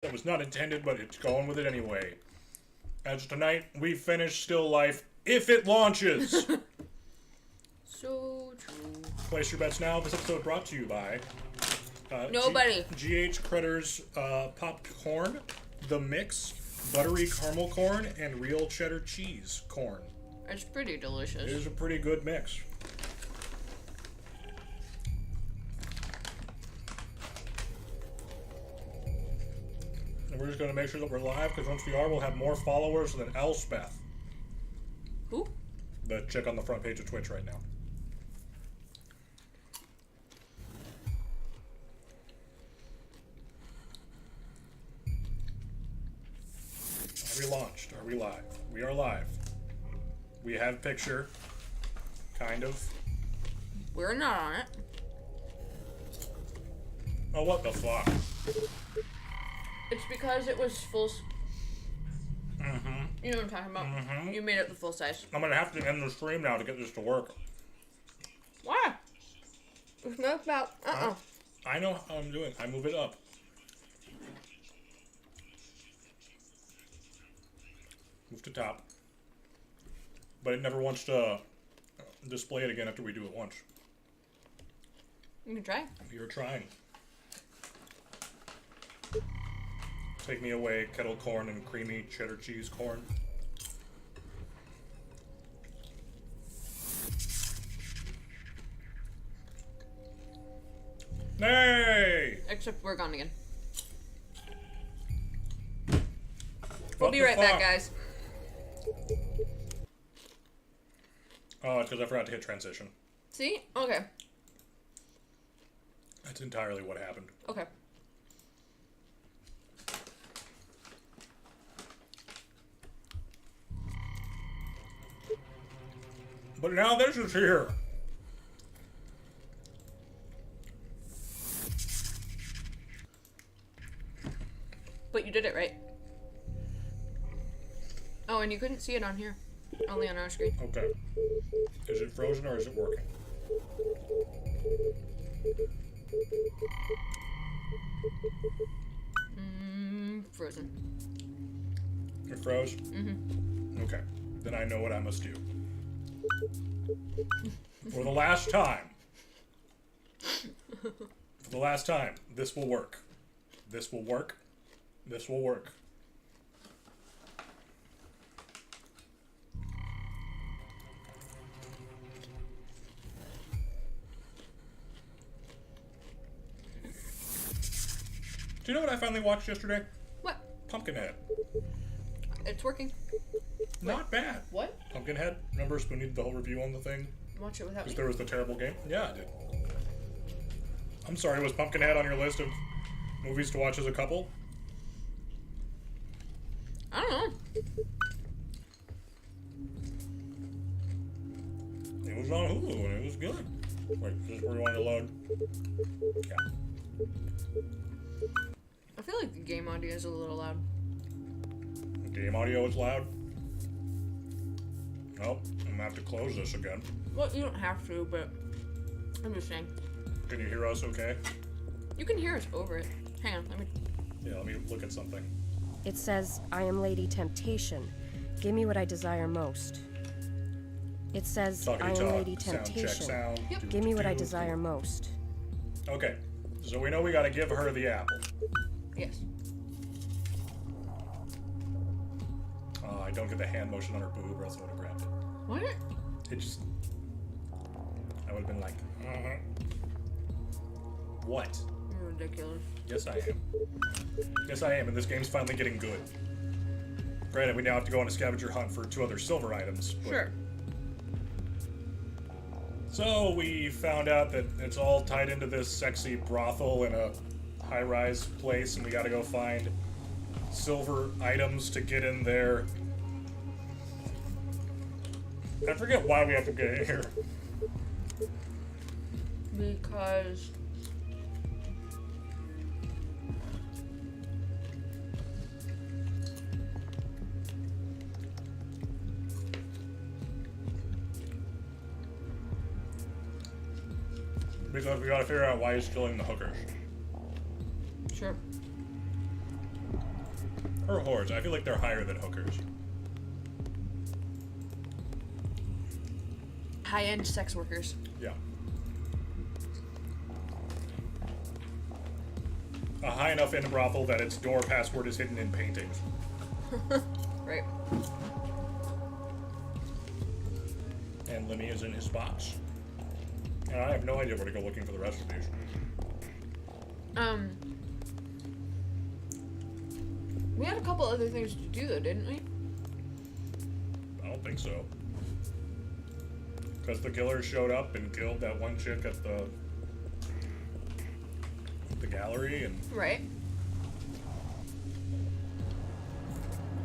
That was not intended, but it's going with it anyway. As tonight, we finish Still Life if it launches. So true. Place your bets now. This episode brought to you by Nobody. GH Crutters popcorn, the mix, buttery caramel corn, and real cheddar cheese corn. It's pretty delicious. It is a pretty good mix. And we're just going to make sure that we're live, because once we are, we'll have more followers than Elspeth. Who? The chick on the front page of Twitch right now. Are we launched? Are we live? We are live. We have picture. Kind of. We're not on it. Oh, what the fuck? It's because it was full. Mm-hmm. You know what I'm talking about? Mm-hmm. You made it the full size. I'm gonna have to end the stream now to get this to work. Why? It's not about. I know how I'm doing. I move it up. Move to top. But it never wants to display it again after we do it once. You can try. You're trying. Take me away, kettle corn and creamy cheddar cheese corn. Nay! Except we're gone again. What We'll be the right back, fuck? guys. Oh, it's because I forgot to hit transition. See? Okay. That's entirely what happened. Okay. But now this is here. But you did it right. Oh, and you couldn't see it on here. Only on our screen. Okay. Is it frozen or is it working? Frozen. It froze? Mm-hmm. Okay. Then I know what I must do. For the last time. For the last time. This will work. This will work. This will work. Do you know what I finally watched yesterday? What? Pumpkinhead. It's working. Not bad. What? Pumpkinhead. Remember Spoon did the whole review on the thing? Watch it without Because me. there was the terrible game? Yeah, I did. I'm sorry, was Pumpkinhead on your list of movies to watch as a couple? I don't know. It was on Hulu and it was good. Wait, is this where you want to load? Yeah. I feel like the game audio is a little loud. Game audio is loud. Nope, I'm gonna have to close this again. Well, you don't have to, but I'm just saying. Can you hear us okay? You can hear us over it. Hang on, let me. Yeah, let me look at something. It says, I am Lady Temptation. Give me what I desire most. It says, Talking I to am talk. Lady Sound check Temptation. sound. Yep. Give me what I desire most. Okay, so we know we gotta give her the apple. Yes. I don't get the hand motion on her boob or else I would have grabbed it. What? It just... I would have been like... What? You're ridiculous. Yes, I am. Yes, I am, and this game's finally getting good. Granted, we now have to go on a scavenger hunt for 2 other silver items. But... Sure. So, we found out that it's all tied into this sexy brothel in a high-rise place, and we gotta go find silver items to get in there. I forget why we have to get in here. Because Because we gotta figure out why he's killing the hookers. Sure. Or whores. I feel like they're higher than hookers. High-end sex workers. Yeah. A high enough end brothel that its door password is hidden in paintings. Right. And Lemmy is in his box. And I have no idea where to go looking for the rest of these. We had a couple other things to do though, didn't we? I don't think so. Because the killer showed up and killed that one chick at the gallery and... Right.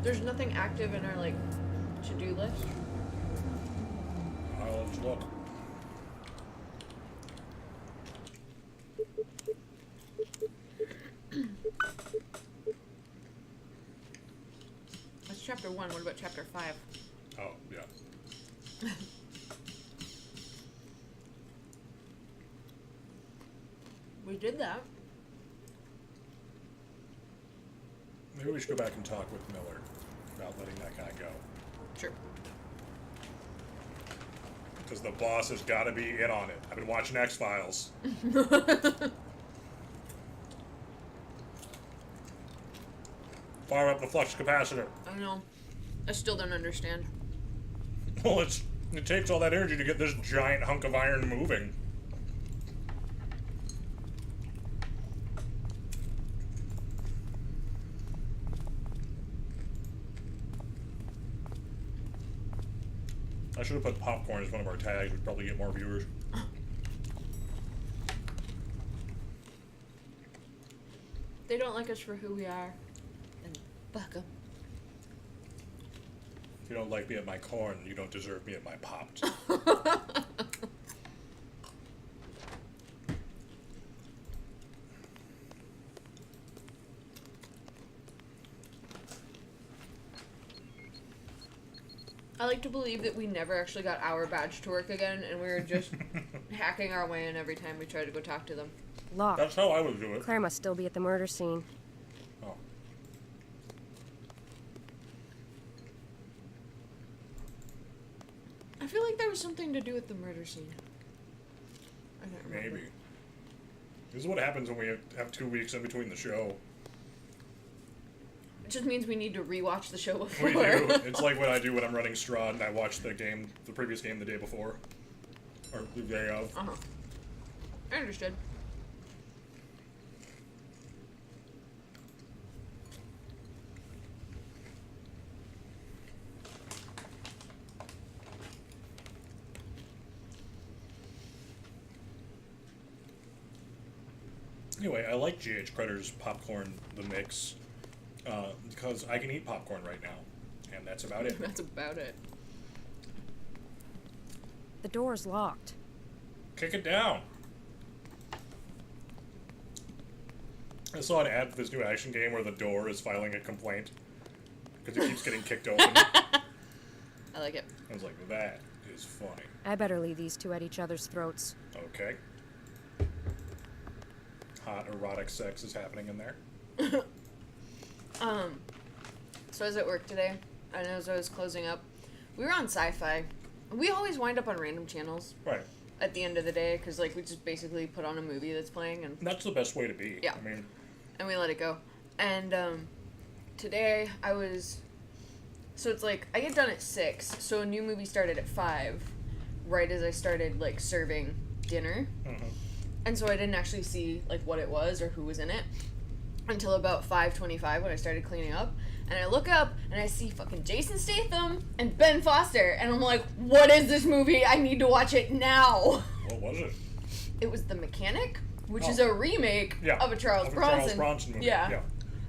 There's nothing active in our, like, to-do list. Let's look. That's chapter 1. What about chapter 5? Oh, yeah. We did that. Maybe we should go back and talk with Miller about letting that guy go. Sure. Because the boss has got to be in on it. I've been watching X-Files. Fire up the flux capacitor. I know. I still don't understand. Well, it takes all that energy to get this giant hunk of iron moving. I should have put popcorn as one of our tags. We'd probably get more viewers. They don't like us for who we are. And fuck 'em. If you don't like me at my corn, you don't deserve me at my popped. I like to believe that we never actually got our badge to work again, and we were just hacking our way in every time we tried to go talk to them. Locked. That's how I would do it. Claire must still be at the murder scene. Oh. I feel like there was something to do with the murder scene. I can't remember. Maybe. This is what happens when we have 2 weeks in between the show. It just means we need to rewatch the show before. We do. It's like what I do when I'm running Strahd and I watch the previous game the day before. Or the day of. Uh-huh. I understood. Anyway, I like GH Cretter's popcorn, the mix, because I can eat popcorn right now, and that's about it. That's about it. The door's locked. Kick it down. I saw an ad for this new action game where the door is filing a complaint because it keeps getting kicked open. I like it. I was like, that is funny. I better leave these two at each other's throats. Okay. Hot erotic sex is happening in there. So I was at work today, and as I was closing up, we were on Sci-Fi. We always wind up on random channels Right. at the end of the day, because, like, we just basically put on a movie that's playing, and That's the best way to be. Yeah. I mean, and we let it go. And, today, I was... So it's like, I get done at 6, so a new movie started at 5, right as I started, like, serving dinner. mhm. And so I didn't actually see, like, what it was or who was in it until about 5:25 when I started cleaning up. And I look up, and I see fucking Jason Statham and Ben Foster. And I'm like, what is this movie? I need to watch it now. What was it? It was The Mechanic, which Oh. is a remake Yeah, of a Charles of a Bronson. Charles Bronson movie. Yeah. Yeah.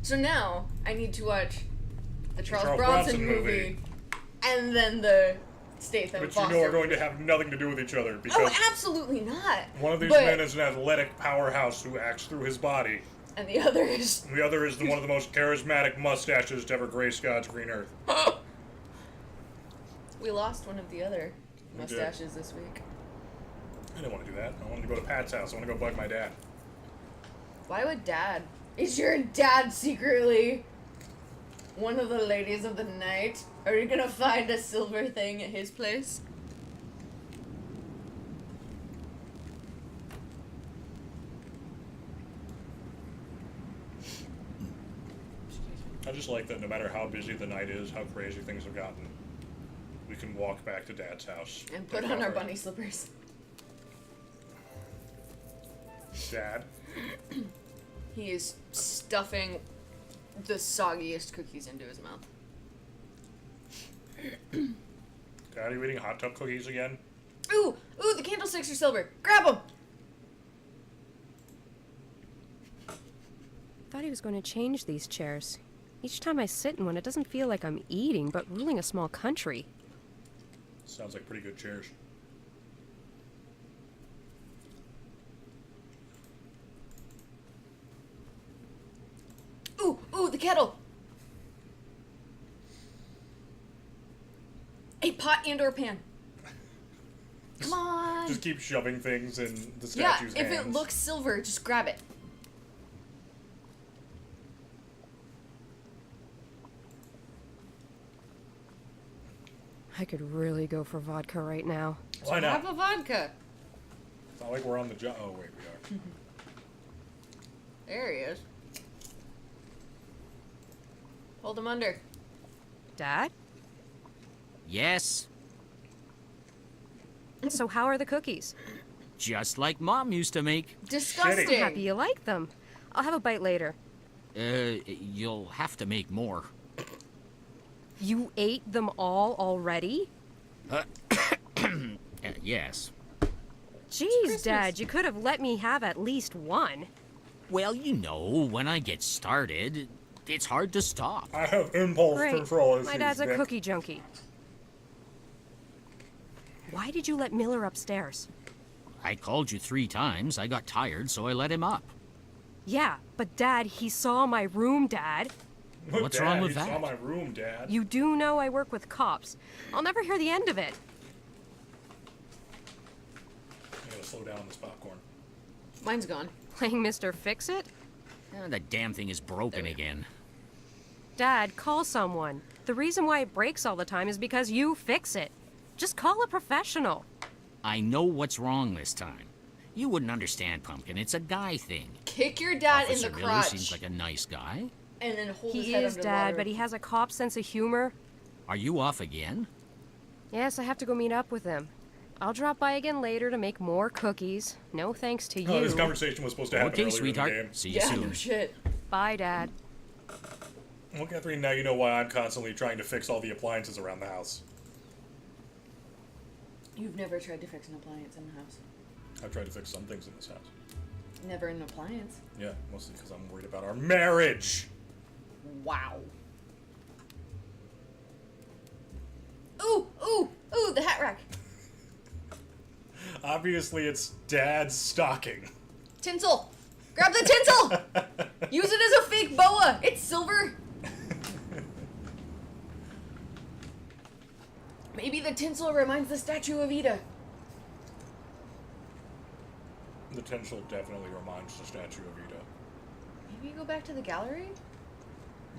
So now I need to watch the Charles Charles Bronson Bronson movie and then the Statham Which Foster you know are going movie. to have nothing to do with each other Oh, because absolutely not. one of these But- men is an athletic powerhouse who acts through his body. And the other is... And the other is one of the most charismatic mustaches to ever grace God's green earth. We lost one of the other We did. mustaches this week. I didn't want to do that. I wanted to go to Pat's house. I want to go bug my dad. Why would Dad? Is your dad secretly? one of the ladies of the night. Are you gonna find a silver thing at his place? I just like that no matter how busy the night is, how crazy things have gotten, we can walk back to Dad's house. And put on our bunny slippers. Dad? He is stuffing the soggiest cookies into his mouth. Dad, are you eating hot tub cookies again? Ooh! Ooh, the candlesticks are silver! Grab them! Thought he was going to change these chairs. Each time I sit in one, it doesn't feel like I'm eating, but ruling a small country. Sounds like pretty good chairs. Ooh! Ooh, the kettle! A pot and or pan. Come on! Just keep shoving things in the Yeah, statue's if hands. it looks silver, just grab it. I could really go for vodka right now. Why not? Have a vodka. It's not like we're on the job. Oh, wait, we are. There he is. Hold him under. Dad? Yes, So how are the cookies? just like Mom used to make. Disgusting. Shitty. Happy you like them. I'll have a bite later. You'll have to make more. You ate them all already? Yes. Jeez, Dad, you could have let me have at least one. Well, you know, when I get started, it's hard to stop. I have impulse Great. control issues, My dad's a Nick. cookie junkie. Why did you let Miller upstairs? I called you 3 times. I got tired, so I let him up. Yeah, but Dad, he saw my room, Dad. What's Dad, wrong with you saw that? my room, Dad. You do know I work with cops. I'll never hear the end of it. I gotta slow down this popcorn. Mine's gone. Playing Mr. Fix-It? The damn thing is broken again. Dad, call someone. The reason why it breaks all the time is because you fix it. Just call a professional. I know what's wrong this time. You wouldn't understand, Pumpkin. It's a guy thing. Kick your dad Officer in the Miller crotch. seems like a nice guy. And then hold his He head is, under Dad, water. but he has a cop sense of humor. Are you off again? Yes, I have to go meet up with him. I'll drop by again later to make more cookies. No thanks to you. Oh, this conversation was supposed to happen Okay, earlier sweetheart. in the game. See you Yeah, soon. no shit. Bye, Dad. Well, Kathrene, now you know why I'm constantly trying to fix all the appliances around the house. You've never tried to fix an appliance in the house. I've tried to fix some things in this house. Never an appliance. Yeah, mostly because I'm worried about our marriage. Wow. Ooh, ooh, ooh, the hat rack. Obviously, it's Dad's stocking. Tinsel. Grab the tinsel. Use it as a fake boa. It's silver. Maybe the tinsel reminds the statue of Ida. The tinsel definitely reminds the statue of Ida. Maybe you go back to the gallery?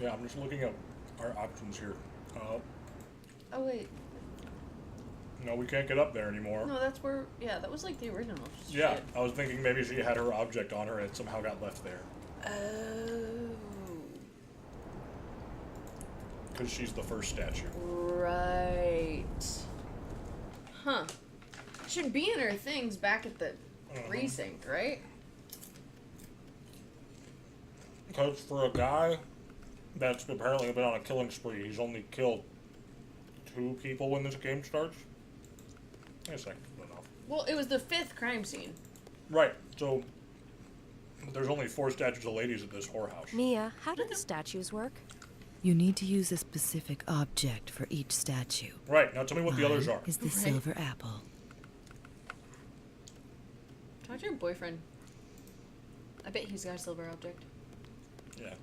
Yeah, I'm just looking at our options here. Oh, wait. No, we can't get up there anymore. No, that's where... Yeah, that was like the original Yeah, shit. I was thinking maybe she had her object on her and it somehow got left there. Oh. Because she's the first statue. Right. Huh. Should be in her things back at the precinct, right? Because for a guy that's apparently been on a killing spree, he's only killed 2 people when this game starts. I guess that's enough. Well, it was the 5th crime scene. Right, so there's only 4 statues of ladies at this whorehouse. Mia, how do the statues work? You need to use a specific object for each statue. Right, now tell me what the others are. Is the silver apple. Talk to your boyfriend. I bet he's got a silver object. Yeah.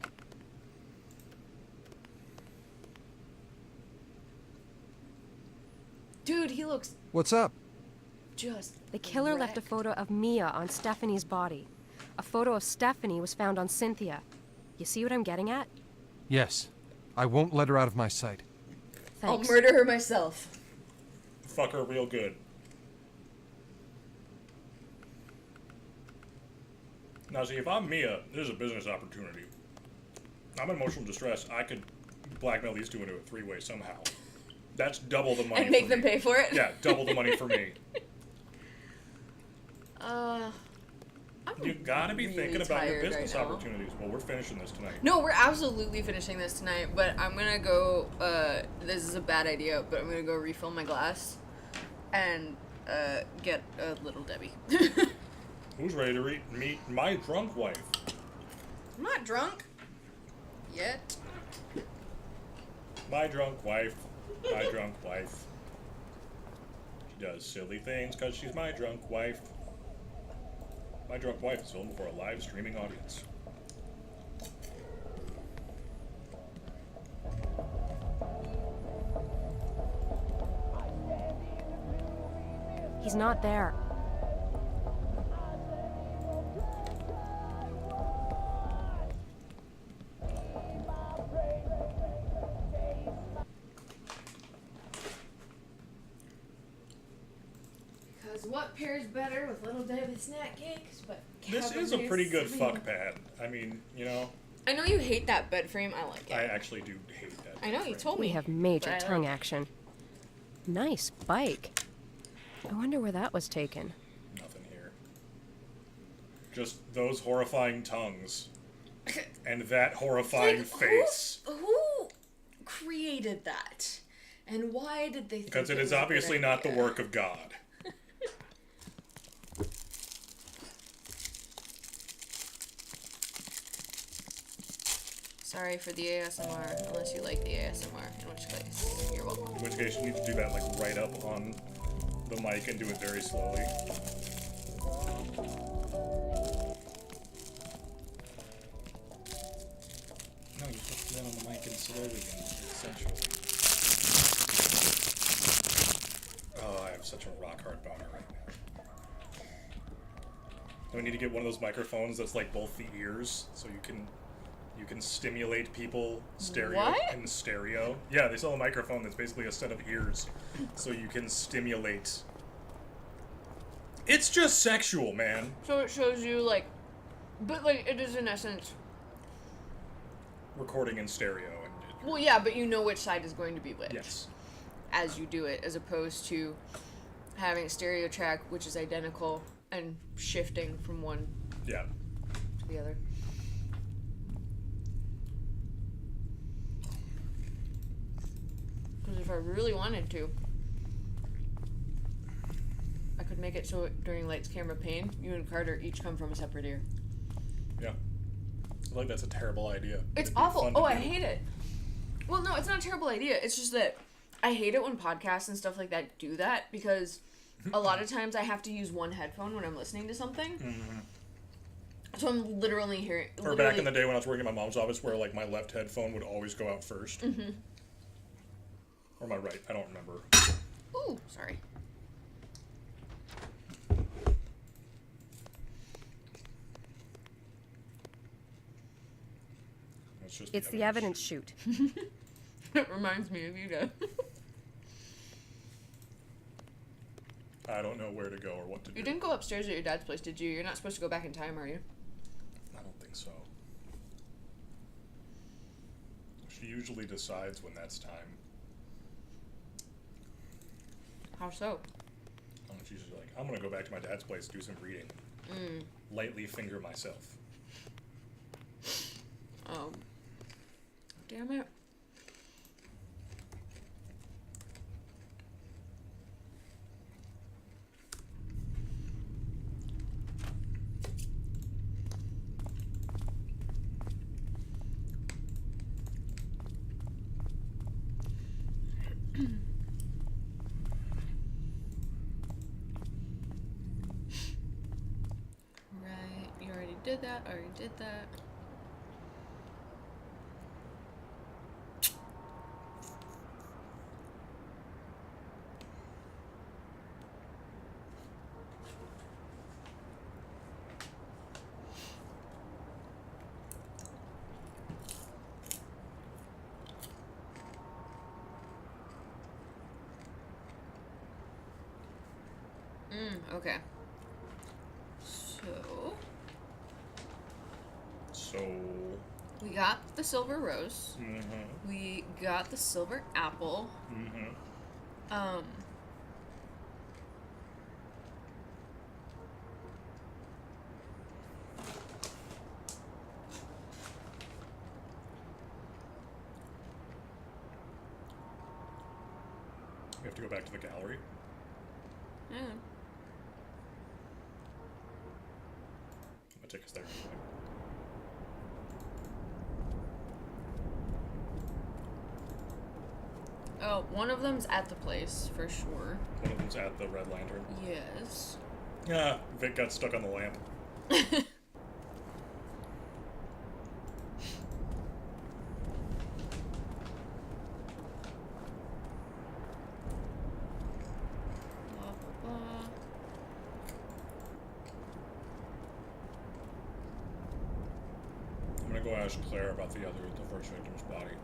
Dude, he looks What's up? just The killer left a wrecked. photo of Mia on Stephanie's body. A photo of Stephanie was found on Cynthia. You see what I'm getting at? Yes. I won't let her out of my sight. Thanks. I'll murder her myself. Fuck her real good. Now, see, if I'm Mia, this is a business opportunity. I'm in emotional distress. I could blackmail these two into a three-way somehow. That's double the money. And make for them me. pay for it? Yeah, double the money for me. You gotta be really thinking about your tired business right now. opportunities. Well, we're finishing this tonight. No, we're absolutely finishing this tonight, but I'm gonna go, this is a bad idea, but I'm gonna go refill my glass and, get a Little Debbie. Who's ready to meet my drunk wife? I'm not drunk. Yet. My drunk wife. My drunk wife. She does silly things because she's my drunk wife. My drunk wife is filmed before a live streaming audience. He's not there. Because what pairs better with Little Debbie snack cakes but This is a pretty good fuck pad. I mean, you know, I know you hate that bed frame. I like it. I actually do hate that. I know you frame. told me. We have major but I tongue like it. action. Nice bike. I wonder where that was taken. Nothing here. Just those horrifying tongues. And that horrifying Like, face. Who created that? And why did they think Because it was is a good obviously not the idea? work of God. Sorry for the ASMR, unless you like the ASMR, in which case, you're welcome. In which case you need to do that like right up on the mic and do it very slowly. No, you're supposed to do that on the mic and slowly and essentially. Oh, I have such a rock hard boner right now. And we need to get one of those microphones that's like both the ears, so you can stimulate people What? in stereo. Yeah, they sell a microphone that's basically a set of ears, so you can stimulate. It's just sexual, man. So it shows you, like, but, like, it is in essence, Recording in stereo and well, yeah, but you know which side is going to be which. yes. As you do it, as opposed to having a stereo track, which is identical, and shifting from one Yeah. to the other. Because if I really wanted to, I could make it so during Light's camera pane, you and Carter each come from a separate ear. Yeah. I feel like that's a terrible idea. It's It'd be awful. fun to Oh, I do. hate it. Well, no, it's not a terrible idea. It's just that I hate it when podcasts and stuff like that do that because a lot of times I have to use one headphone when I'm listening to something. Mm-hmm. So I'm literally hearing. Or back in the day when I was working at my mom's office where like my left headphone would always go out 1st. Mm-hmm. Or my right, I don't remember. Ooh, sorry. It's the evidence shoot. It reminds me of you, Dad. I don't know where to go or what to do. You didn't go upstairs at your dad's place, did you? You're not supposed to go back in time, are you? I don't think so. She usually decides when that's time. How so? She's just like, I'm gonna go back to my dad's place, do some reading. Lightly finger myself. Damn it. Right, you already did that, already did that. Okay. So. We got the silver rose. Mm-hmm. We got the silver apple. Mm-hmm. We have to go back to the gallery. Yeah. I'm gonna take us there. Oh, one of them's at the place, for sure. One of them's at the Red Lantern. Yes. Yeah, Vic got stuck on the lamp. Blah, blah, blah. I'm gonna go ask Claire about the first victim's body.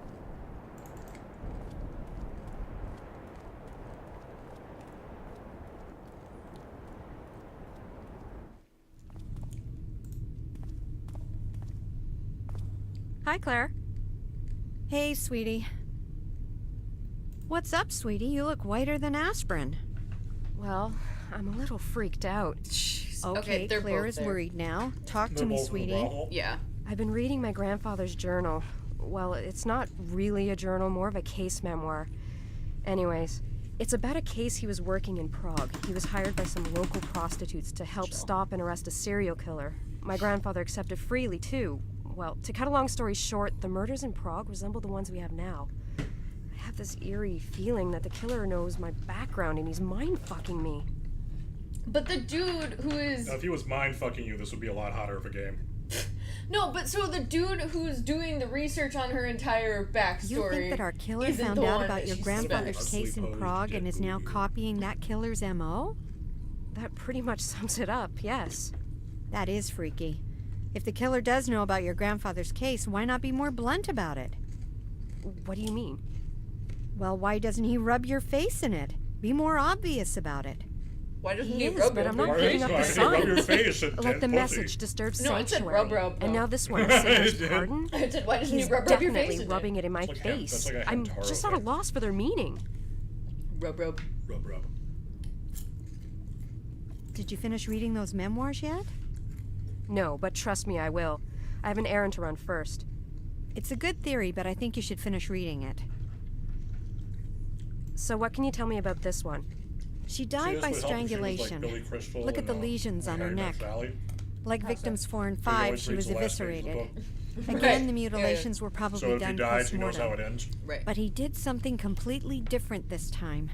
Hi, Claire. Hey, sweetie. What's up, sweetie? You look whiter than aspirin. Well, I'm a little freaked out. Jeez. Okay, they're Claire both is there. worried now. Talk They're to me, both in the sweetie. brothel. Yeah. I've been reading my grandfather's journal. Well, it's not really a journal, more of a case memoir. Anyways, it's about a case he was working in Prague. He was hired by some local prostitutes to help stop and arrest a serial killer. My grandfather accepted freely, too. Well, to cut a long story short, the murders in Prague resemble the ones we have now. I have this eerie feeling that the killer knows my background and he's mind-fucking me. But the dude who is... Now, if he was mind fucking you, this would be a lot hotter of a game. No, but so the dude who's doing the research on her entire backstory... You think that our killer isn't found the out one about that your she grandfather's suspects. case in Ugly Prague posed and is now dead copying that killer's MO? That pretty much sums it up, yes. That is freaky. If the killer does know about your grandfather's case, why not be more blunt about it? What do you mean? Well, why doesn't he rub your face in it? Be more obvious about it. Why doesn't He he is, rub but it? I'm not Why picking is- up the why did you rub your signs. face at Like dead the pussy? message disturbs No, it said sanctuary. rub, And though. now this one, Sarah's did. pardon? I said, why doesn't He's he rub your definitely face in rubbing it in my It's like a- face. that's like a I'm Hamtaro just at a thing. loss for their meaning. Rub. Rub. Did you finish reading those memoirs yet? No, but trust me, I will. I have an errand to run first. It's a good theory, but I think you should finish reading it. So what can you tell me about this one? She See, died this by would help if she was like strangulation. Billy Crystal Look at in, the lesions on her Harry Met neck. Sally. Like victims 4 and He 5, always she reads was the last page of the eviscerated. book. Again, the Yeah. mutilations were probably So if he done dies, he knows how post-mortem. it ends. Right. But he did something completely different this time.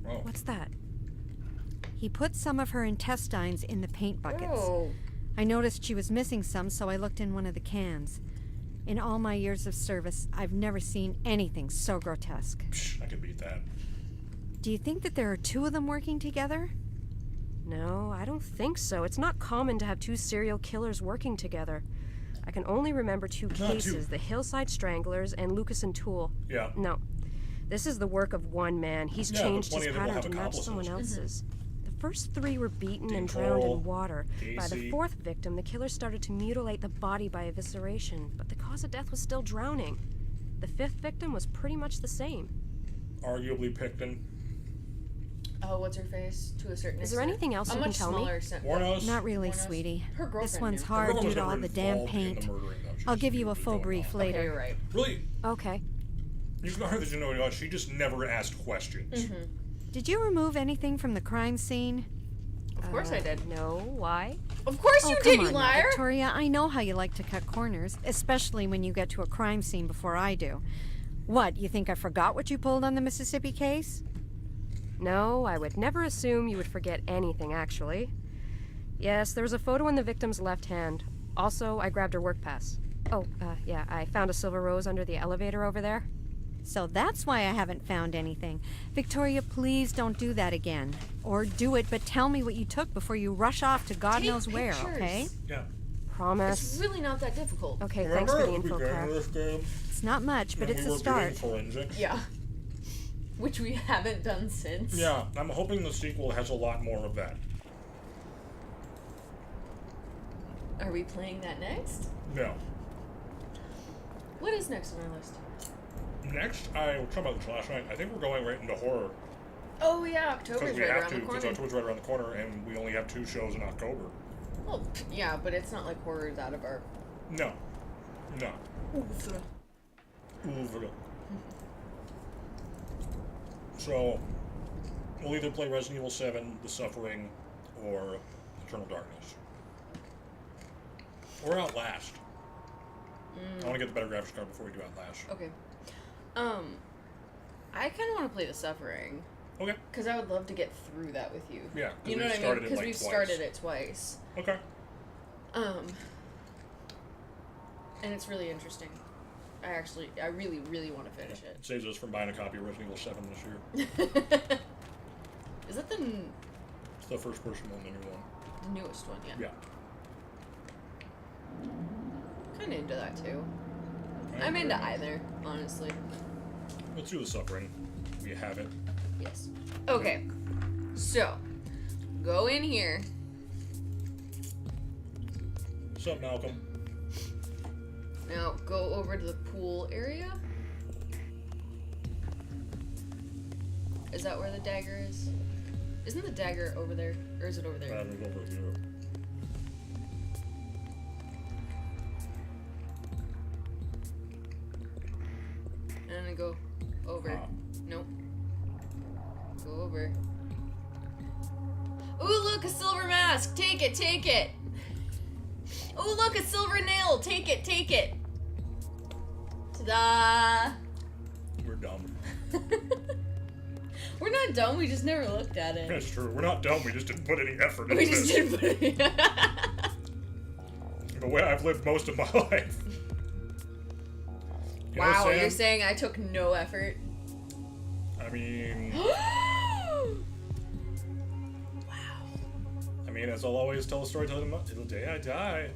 Oh. What's that? He put some of her intestines in the paint buckets. Oh. I noticed she was missing some, so I looked in one of the cans. In all my years of service, I've never seen anything so grotesque. Psh, I can beat that. Do you think that there are 2 of them working together? No, I don't think so. It's not common to have 2 serial killers working together. I can only remember 2 Not cases, 2. the Hillside Stranglers and Lucas and Toole. Yeah. No. This is the work of one man. He's Yeah, but changed plenty his of them will pattern to have match someone accomplices. else's. The first 3 were beaten Dean and drowned Cole, in water. By the Gacy. 4th victim, the killer started to mutilate the body by evisceration, but the cause of death was still drowning. The 5th victim was pretty much the same. Arguably Picton. Oh, what's her face? To a certain extent. Is there anything else A you can much tell me? smaller extent. Warnos. Not really, Warnos. sweetie. Her This girlfriend one's knew. hard Everyone due was to never all the damn involved in paint. the murdering, though. She I'll just give you knew a it was full going brief on. Okay, later. you're right. Really? Okay. You can hardly know what she just never asked questions. Did you remove anything from the crime scene? Of course I did. No, why? Of course you Oh, did, come you on now, liar! Victoria, I know how you like to cut corners, especially when you get to a crime scene before I do. What, you think I forgot what you pulled on the Mississippi case? No, I would never assume you would forget anything, actually. Yes, there was a photo in the victim's left hand. Also, I grabbed her work pass. Oh, yeah, I found a silver rose under the elevator over there. So that's why I haven't found anything. Victoria, please don't do that again. Or do it, but tell me what you took before you rush off to God Take knows where, pictures. okay? Yeah. Promise. It's really not that difficult. Okay, Remember thanks for the at the info, beginning Claire. of this game? It's not much, but when it's we a were start. doing forensics? Yeah. which we haven't done since. Yeah, I'm hoping the sequel has a lot more of that. Are we playing that next? No. What is next on our list? Next, I was talking about this last night. I think we're going right into horror. Oh yeah, October's right around the Because corner. October's right around the corner, and we only have 2 shows in October. Well, yeah, but it's not like horror's out of our... No. No. Oof. Oeuvre. So, we'll either play Resident Evil 7, The Suffering, or Eternal Darkness. Or Outlast. I want to get the better graphics card before we do Outlast. Okay. I kind of want to play The Suffering. Okay. Because I would love to get through that with you. Yeah, you know what I mean? Because we've started it twice. Okay. And it's really interesting. I really, really want to finish it. It saves us from buying a copy of Resident Evil 7 this year. Is that the It's the first person one, the new one. newest one? Yeah. Yeah. Kind of into that too. I'm into either, honestly. Let's do The Suffering. We have it. Yes. Okay. So, go in here. What's up, Malcolm? Now, go over to the pool area. Is that where the dagger is? Isn't the dagger over there? Or is it over there? That is over here. And then go over. Ah. Nope. Go over. Ooh, look, a silver mask! Take it, take it! Ooh, look, a silver nail! Take it, take it! Ta-da! We're dumb. We're not dumb, we just never looked at it. That's true. We're not dumb. We just didn't put any effort into We just this. didn't put it. The way I've lived most of my life. You know, Wow, Sam? you're saying I took no effort? I mean, as I'll always tell a story till the day I die.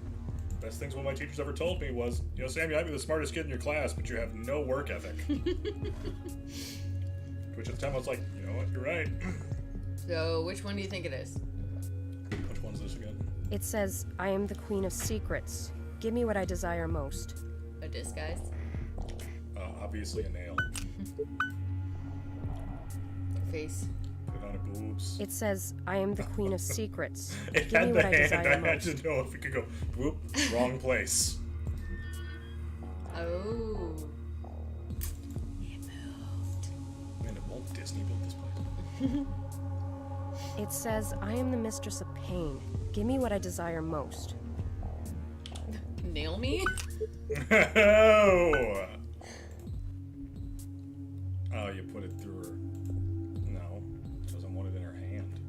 Best things one of my teachers ever told me was, you know, Sam, you might be the smartest kid in your class, but you have no work ethic. Which at the time I was like, you know what, you're right. So, which one do you think it is? Which one's this again? It says, I am the queen of secrets. Give me what I desire most. A disguise? Obviously a nail. Face? Put on a boobs. It says, I am the queen of secrets. It Give had me the what I hand, desire I had most. to know if it could go, whoop, wrong place. Oh. Man, Walt Disney built this place. It says, I am the mistress of pain. Give me what I desire most. Nail me? Oh! Oh, you put it through her. No, it doesn't want it in her hand.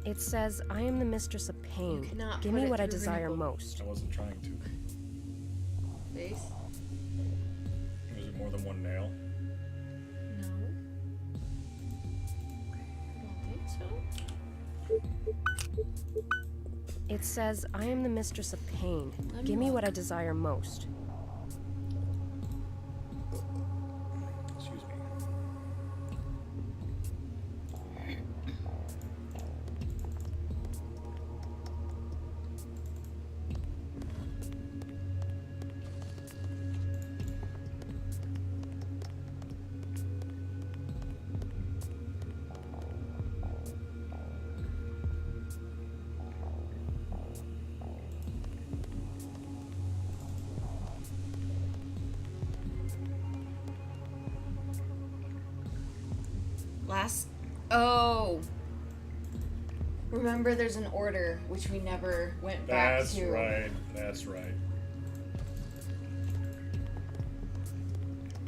It says, I am the mistress of pain. You cannot Give put me it what I through her desire nipple. most. I wasn't trying to. Face? Is it more than one nail? No. I don't think so. It says, I am the mistress of pain. Let me Give me look. what I desire most. Excuse me. Oh. Remember, there's an order which we never went back That's to. right. That's right.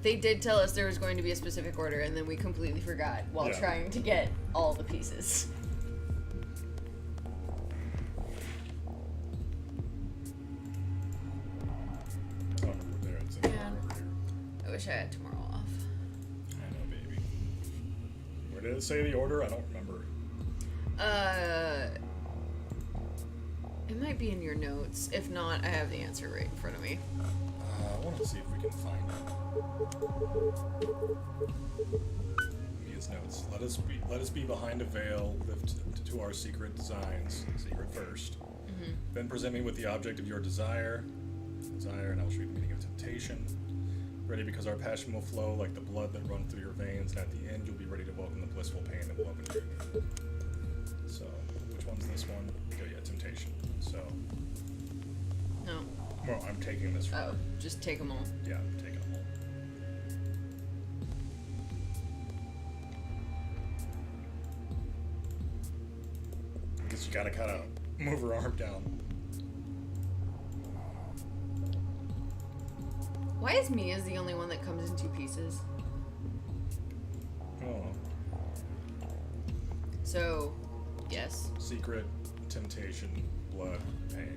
They did tell us there was going to be a specific order, and then we completely forgot while Yeah. trying to get all the pieces. Oh, no, there it's in Yeah. over here. I wish I had tomorrow off. I know, baby. Where did it say the order? I don't remember. It might be in your notes. If not, I have the answer right in front of me. I want to see if we can find it. Mia's notes. Let us be behind a veil, lift to our secret designs. Secret first. Then present me with the object of your desire, and I will show you the meaning of temptation. Ready because our passion will flow like the blood that runs through your veins, and at the end you'll be ready to welcome the blissful pain that will open your union. So, which one's this one? Oh yeah, temptation. So, No. well, I'm taking this from Oh, just take them all. Yeah, I'm taking them all. I guess you gotta kind of move her arm down. Why is Mia's the only one that comes in 2 pieces? Oh, So, yes. secret, temptation, blood, pain.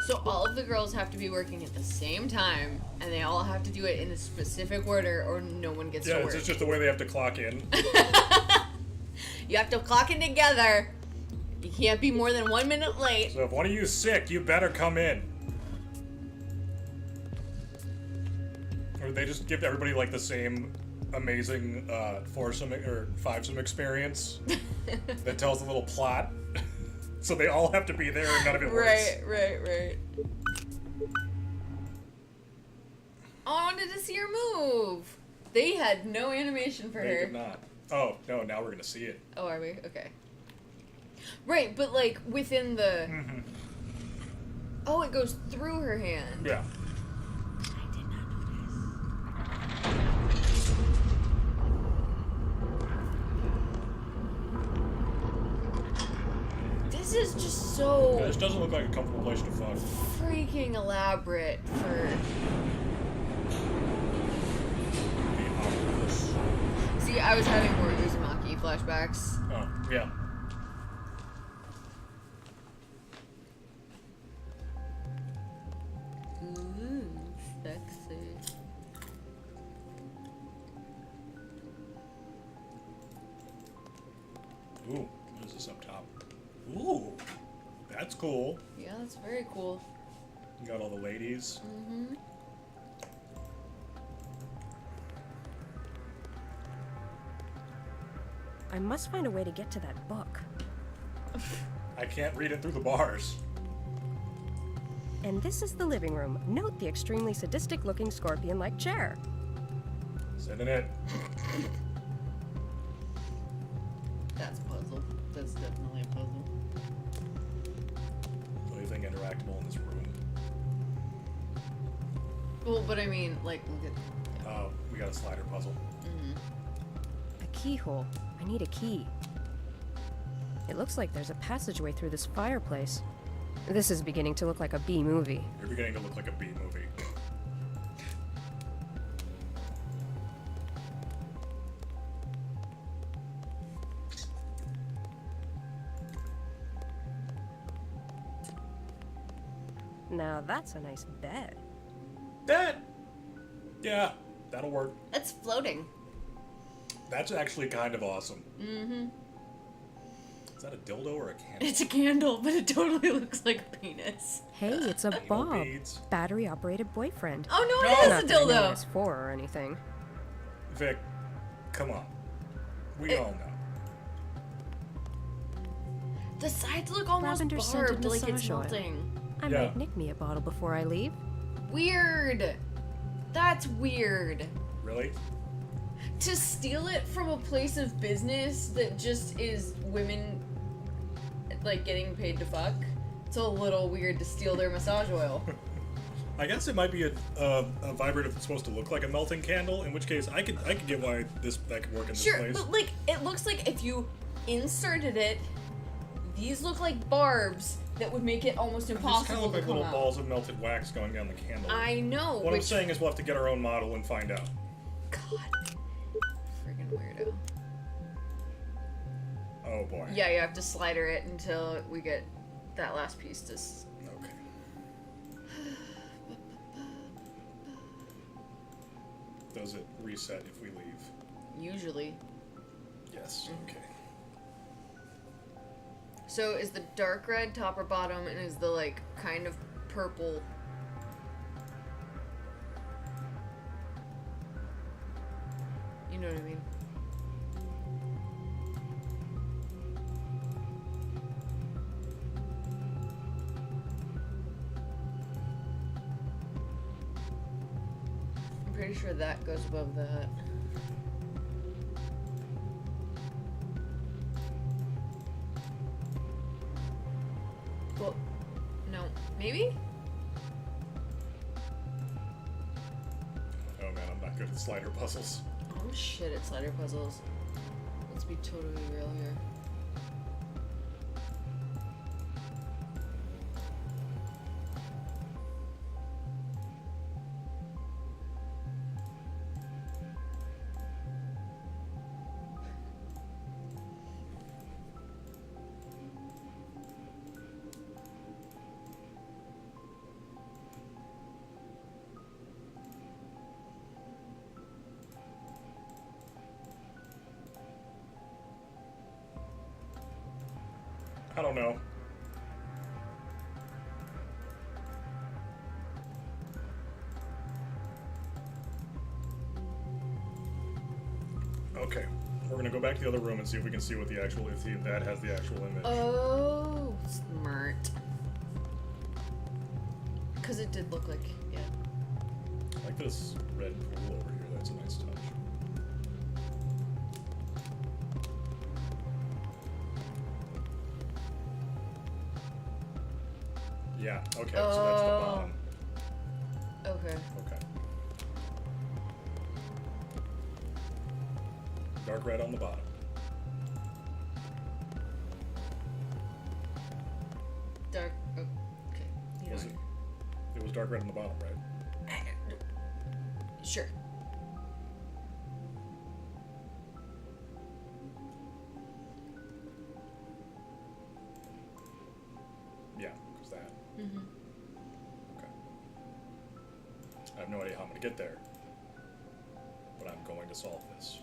So all of the girls have to be working at the same time, and they all have to do it in a specific order, or no one gets to Yeah, work. it's just the way they have to clock in. You have to clock in together. You can't be more than 1 minute late. So if one of you is sick, you better come in. Or they just give everybody like the same amazing foursome or fivesome experience that tells a little plot. So they all have to be there and none of it works. Right. Oh, I wanted to see her move. They had no animation for They her. did not. Oh, no, now we're gonna see it. Oh, are we? Okay. Right, but like within the. Mm-hmm. Oh, it goes through her hand. Yeah. I did not notice. This is just so Yeah, this doesn't look like a comfortable place to fuck. freaking elaborate for. The octopus. See, I was having more Uzumaki flashbacks. Oh, yeah. Ooh, sexy. Ooh, what is this up top? Ooh, that's cool. Yeah, that's very cool. You got all the ladies. Mm-hmm. I must find a way to get to that book. I can't read it through the bars. And this is the living room. Note the extremely sadistic-looking scorpion-like chair. Sending it. That's a puzzle. That's definitely a puzzle. Anything interactable in this room? Well, but I mean, like, look at. Oh, we got a slider puzzle. A keyhole. I need a key. It looks like there's a passageway through this fireplace. This is beginning to look like a B movie. You're beginning to look like a B movie. Now that's a nice bed. That. Yeah, that'll work. That's floating. That's actually kind of awesome. Mm-hmm. Is that a dildo or a candle? It's a candle, but it totally looks like a penis. Hey, it's a Anal Bob. beads. Battery-operated boyfriend. Oh no, No! it Not is that I a know what dildo. it's for or anything. Vic, come on. We all know. The sides look almost Lavender scented barbed, like it's massage oil. melting. I Yeah. might nick me a bottle before I leave. Weird. That's weird. Really? To steal it from a place of business that just is women, like, getting paid to fuck, it's a little weird to steal their massage oil. I guess it might be a vibrator that's supposed to look like a melting candle, in which case I could get why that could work in this Sure, place. but, like, it looks like if you inserted it, these look like barbs that would make it almost These kind impossible of look to like come little out. balls of melted wax going down the candle. I know, What I'm which... saying is we'll have to get our own model and find out. God. Friggin' weirdo. Oh boy. Yeah, you have to slider it until we get that last piece to... Okay. does it reset if we leave? Usually. Yes. Okay. So is the dark red top or bottom, and is the like kind of purple? You know what I mean? I'm pretty sure that goes above that. Well, no. Maybe? Oh man, I'm not good at slider puzzles. I'm shit at slider puzzles. Let's be totally real here. I don't know. Okay, we're gonna go back to the other room and see if we can see what the actual, if that has the actual image. Oh, smart. Because it did look like, yeah. I like this red pool over here. That's a nice touch. Yeah. Okay. So that's the bottom. Okay. Okay. Dark red on the bottom. Dark. Okay. You Was know. it? It was dark red on the bottom, right? Sure. Yeah, because that. Mm-hmm. Okay. I have no idea how I'm going to get there, but I'm going to solve this.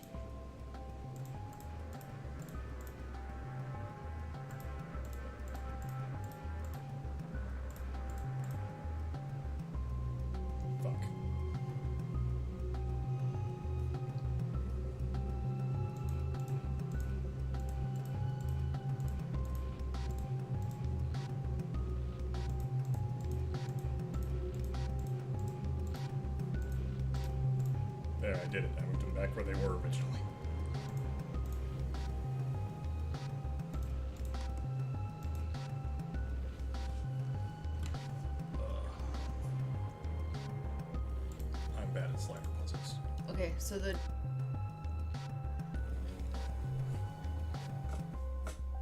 Fuck. There, I did it. I moved them back where they were originally. I'm bad at slider puzzles. Okay, so the.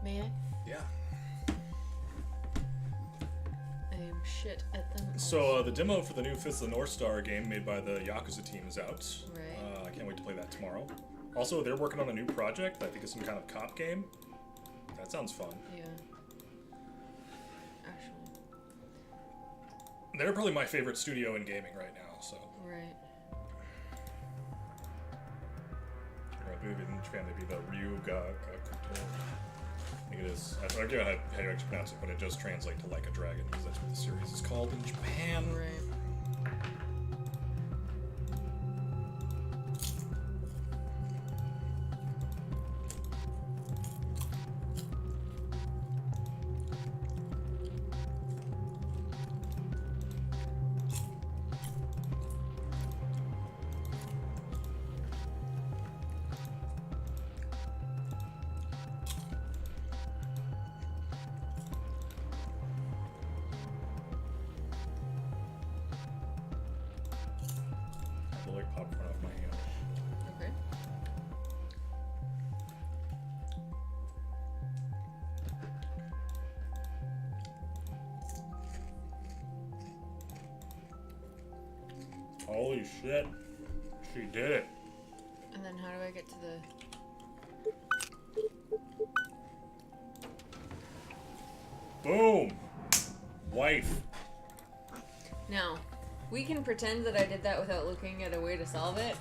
May I? Yeah. I am shit at them. So the demo for the new Fist of the North Star game made by the Yakuza team is out. Right. I can't wait to play that tomorrow. Also, they're working on a new project. I think it's some kind of cop game. That sounds fun. Yeah. Actually. They're probably my favorite studio in gaming right now. So, Right. I believe in Japan they'd be the Ryuga. I think it is. I forget how you actually pronounce it, but it does translate to like a dragon because that's what the series is called in Japan. Right. I like popcorn off my hand. Okay. Holy shit. She did it. And then how do I get to the. Boom. Wife. Now, we can pretend that I did that without looking at a way to solve it.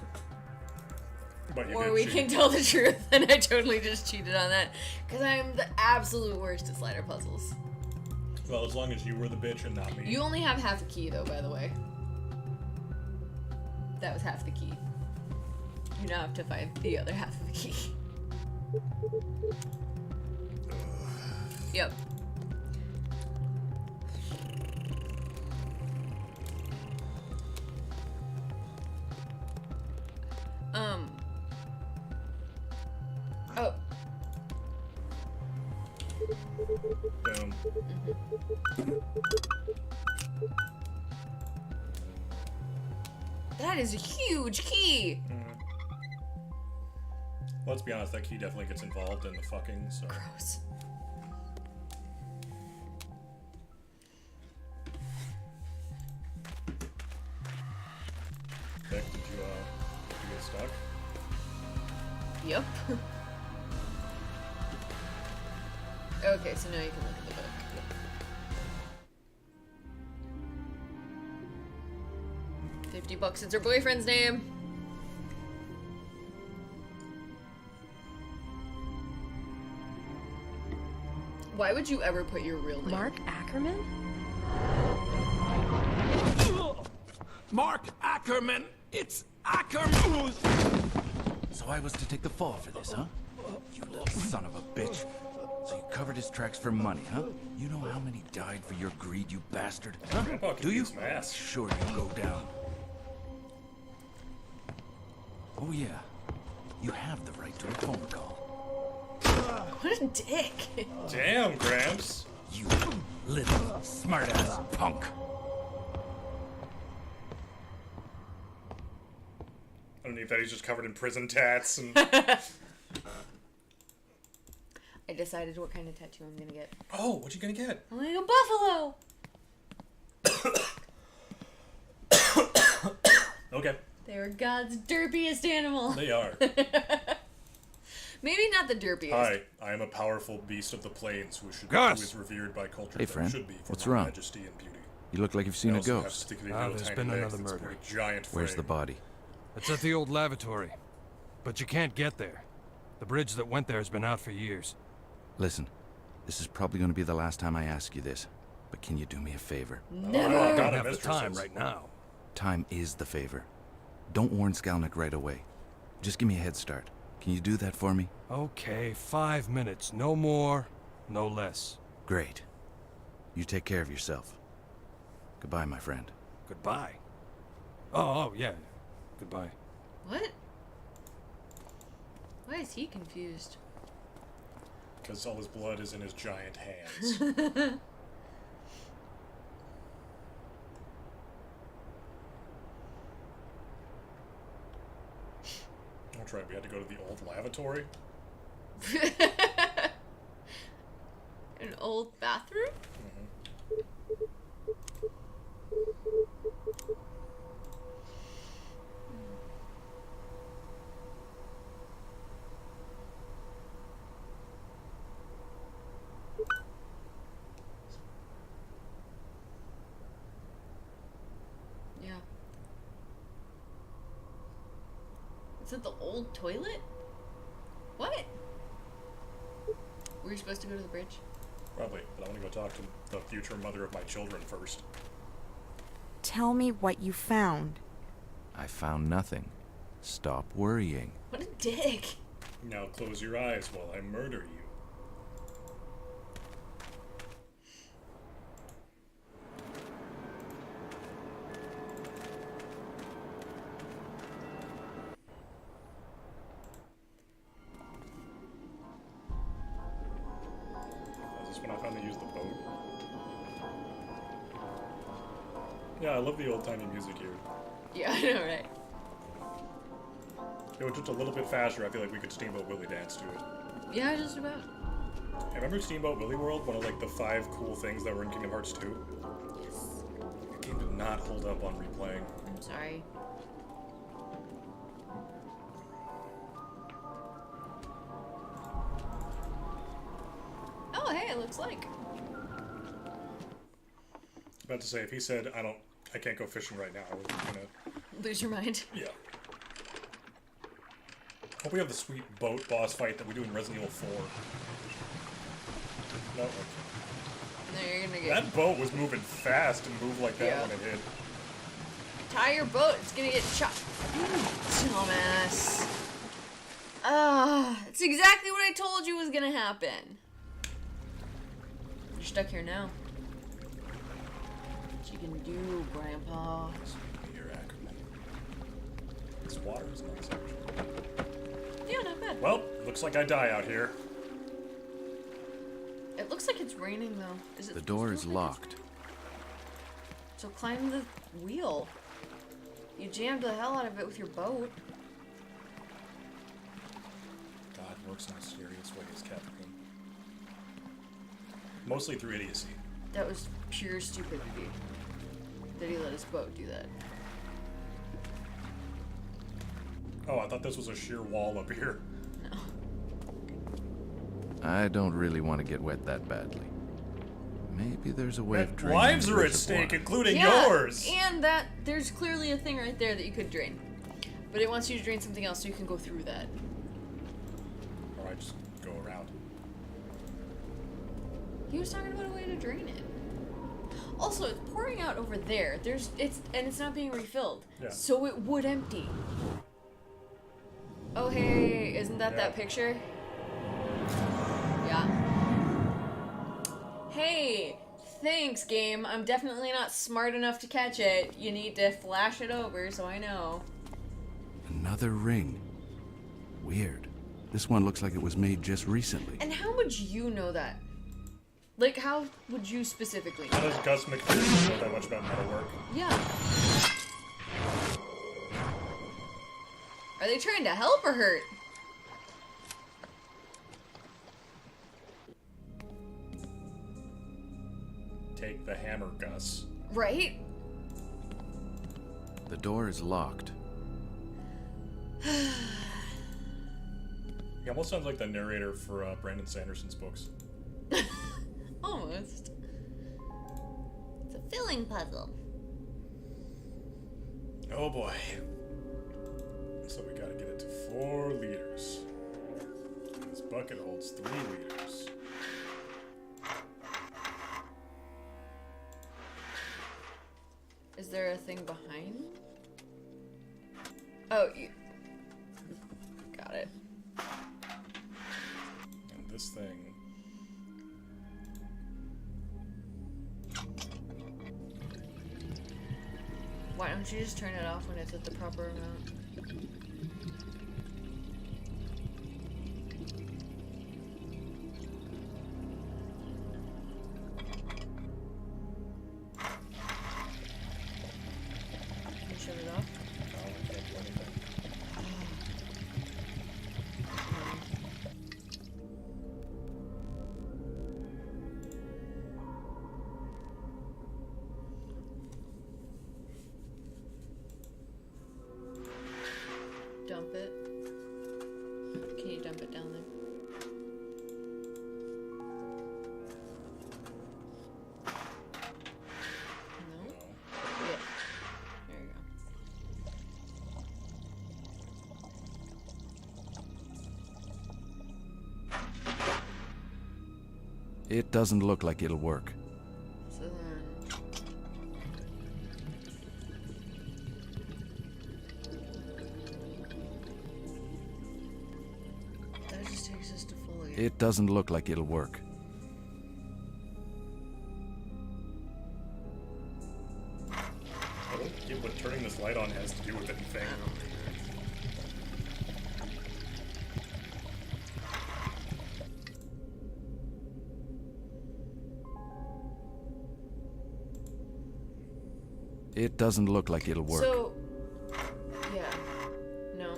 But you or did we cheat. can tell the truth, and I totally just cheated on that. Because I'm the absolute worst at slider puzzles. Well, as long as you were the bitch and not me. You only have half a key, though, by the way. That was half the key. You now have to find the other half of the key. Yep. Oh. Boom. That is a huge key! Let's be honest, that key definitely gets involved in the fucking, so. Gross. Vic, did you get stuck? Yep. Okay, so now you can look at the book. $50, it's her boyfriend's name. Why would you ever put your real name? Mark Ackerman? Mark Ackerman! It's Ackerman! So I was to take the fall for this, huh? You little son of a bitch. So you covered his tracks for money, huh? You know how many died for your greed, you bastard? Huh? Grandpa can Do you? beat some ass. Sure you go down. Oh yeah. You have the right to a phone call. What a dick. Damn, Gramps. You little smart-ass punk. Underneath that, he's just covered in prison tats and. I decided what kind of tattoo I'm gonna get. Oh, what you gonna get? I'm gonna go buffalo! Okay. They are God's derpiest animal. They are. Maybe not the derpiest. Hi, I am a powerful beast of the plains who Gus! is revered by culture Hey, that friend. should be for What's my wrong? majesty and beauty. You look like you've seen I a also have ghost. particularly Ah, little there's tiny been legs another that murder. support a giant Where's the frame. body? It's at the old lavatory. But you can't get there. The bridge that went there has been out for years. Listen, this is probably going to be the last time I ask you this, but can you do me a favor? Never. Oh, I God, don't have the mistresses. time right now. Time is the favor. Don't warn Skalnick right away. Just give me a head start. Can you do that for me? Okay, 5 minutes. No more, no less. Great. You take care of yourself. Goodbye, my friend. Goodbye. Oh, yeah. Goodbye. What? Why is he confused? Because all his blood is in his giant hands. That's right, we had to go to the old lavatory. An old bathroom? Yeah. Is it the old toilet? What? Were you supposed to go to the bridge? Probably, but I want to go talk to the future mother of my children first. Tell me what you found. I found nothing. Stop worrying. What a dick. Now close your eyes while I murder you. Is this when I finally use the boat? Yeah, I love the old-timey music here. Yeah, I know, right? It was just a little bit faster. I feel like we could Steamboat Willie dance to it. Yeah, just about. Hey, remember Steamboat Willie World? One of like the 5 cool things that were in Kingdom Hearts 2? Yes. The game did not hold up on replaying. I'm sorry. Oh, hey, it looks like. About to say, if he said, I can't go fishing right now, I was gonna, Lose your mind. yeah. Hope we have the sweet boat boss fight that we do in Resident Evil 4. No, okay. No, you're gonna get... That boat was moving fast and moved like that Yeah. when it hit. Tie your boat. It's gonna get shot. Dumbass. It's exactly what I told you was gonna happen. You're stuck here now. What you can do, Grandpa? Here, Ackerman. This water is nice, actually. Yeah, not bad. Well, looks like I die out here. It looks like it's raining, though. Is it? The door is supposed to look like locked. it's- So climb the wheel. You jammed the hell out of it with your boat. God works in mysterious ways, Kathrene. Mostly through idiocy. That was pure stupidity. That he let his boat do that. Oh, I thought this was a sheer wall up here. No. I don't really want to get wet that badly. Maybe there's a way of And draining lives the are at reservoir. stake, including Yeah, yours! and that there's clearly a thing right there that you could drain. But it wants you to drain something else so you can go through that. Or I just go around. He was talking about a way to drain it. Also, it's pouring out over there. It's not being refilled. Yeah. So it would empty. Oh hey, isn't that Yeah. that picture? Yeah. Hey, thanks game. I'm definitely not smart enough to catch it. You need to flash it over so I know. Another ring. Weird. This one looks like it was made just recently. And how would you know that? Like, how would you specifically know? How does Gus McPherson know that much about metalwork? Yeah. Are they trying to help or hurt? Take the hammer, Gus. Right? The door is locked. He almost sounds like the narrator for Brandon Sanderson's books. Almost. It's a filling puzzle. Oh boy. So we gotta get it to 4 liters. This bucket holds 3 liters. Is there a thing behind? Oh, you... Got it. And this thing... Why don't you just turn it off when it's at the proper amount? Can you shut it off? No, I can't do anything. Dump it. Can you dump it down there? No? No. Yeah. There you go. It doesn't look like it'll work. So then... That just takes us to full again. It doesn't look like it'll work. I don't get what turning this light on has to do with anything. I don't know. It doesn't look like it'll work. So, yeah, no.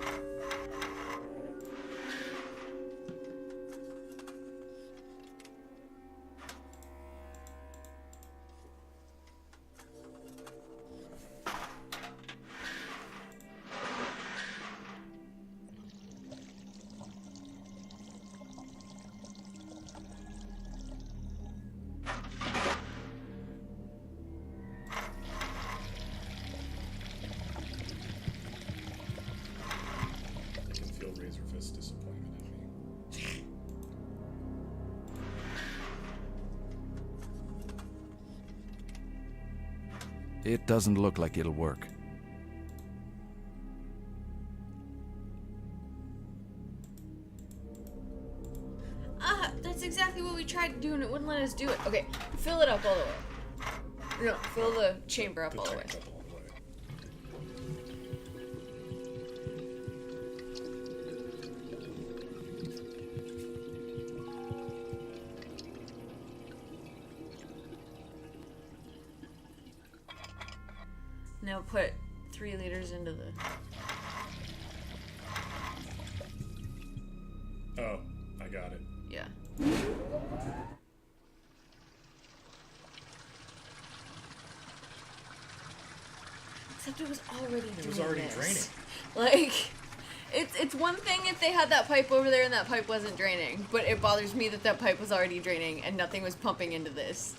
It doesn't look like it'll work. That's exactly what we tried to do and it wouldn't let us do it. Okay, fill it up all the way. No, fill the chamber up all the way. Tank up all the way. Now put 3 liters into the... Oh, I got it. Yeah. Except it was already doing It was already this. draining. Like, it's one thing if they had that pipe over there and that pipe wasn't draining, but it bothers me that that pipe was already draining and nothing was pumping into this.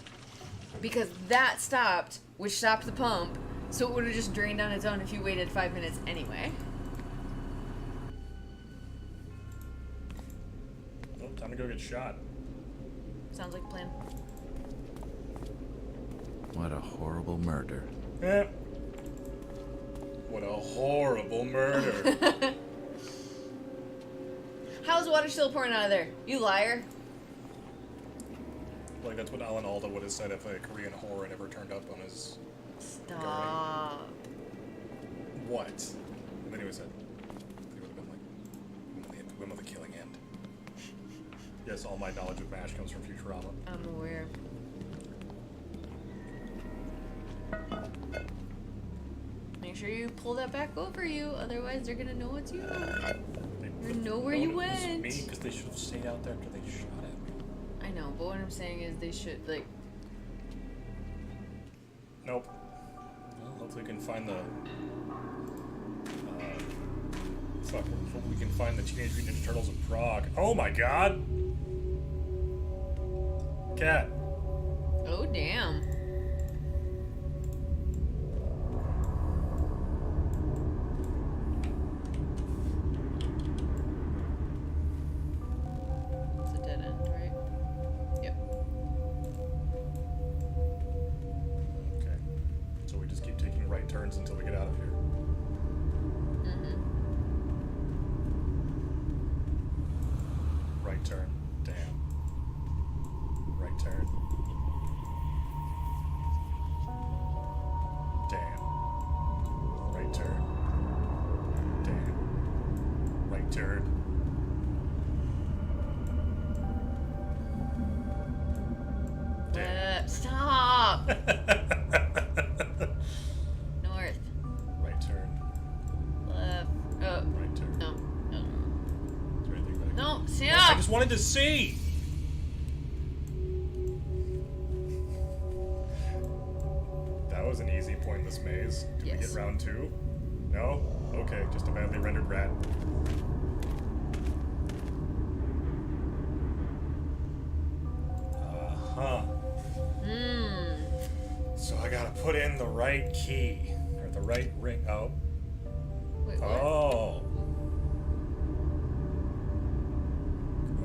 Because that stopped, which stopped the pump, so it would have just drained on its own if you waited 5 minutes anyway. Oh, time to go get shot. Sounds like a plan. What a horrible murder. Eh. What a horrible murder. How's the water still pouring out of there? You liar. Like, that's what Alan Alda would have said if a Korean horror had ever turned up on his... Stop. What? And then he would have said... He would have been like... Whim of the killing end. Yes, all my knowledge of MASH comes from Futurama. I'm aware. Make sure you pull that back over you, otherwise they're gonna know it's you. They're gonna know where you went. It was me, because they should have stayed out there after they shot at me. I know, but what I'm saying is they should, like... Nope. Well, hopefully we can find the... hopefully we can find the Teenage Mutant Ninja Turtles of Prague. Oh my god! Cat. Oh, damn. It's a dead end, right? Yep. Okay. So we just keep taking right turns until we get out of here. Mm-hmm. Right turn. Damn. Right turn. Damn. Right turn. Damn. Right turn. Damn. Stop! North. Right turn. Left. Oh. Right turn. No. No. Is there anything back No, there? stop! I just wanted to see! That was an easy pointless maze. Did we Yes. get round 2? No? Okay, just a badly rendered rat. Uh-huh. So I gotta put in the right key. Or the right ring. Oh. Wait, what? Oh.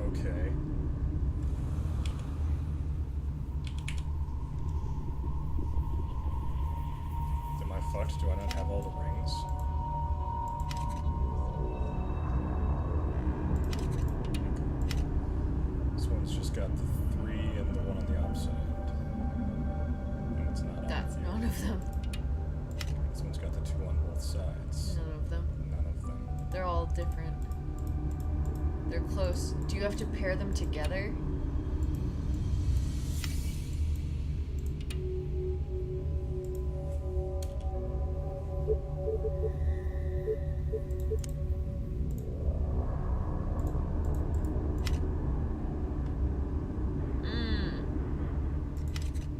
Okay. Am I fucked? Do I not have all the rings? This one's just got the 3 and the one on the opposite end. And it's not That's on none of them. This one's got the 2 on both sides. None of them. None of them. They're all different. They're close. Do you have to pair them together?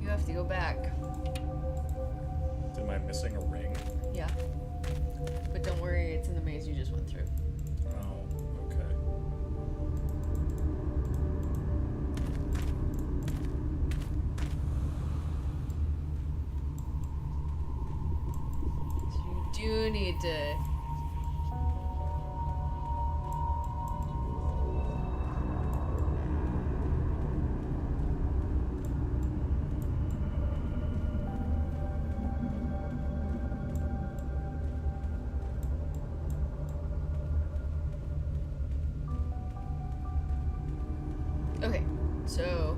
You have to go back. Am I missing a ring? Yeah. But don't worry, it's in the maze you just went through. Oh, okay. So you do need to... So,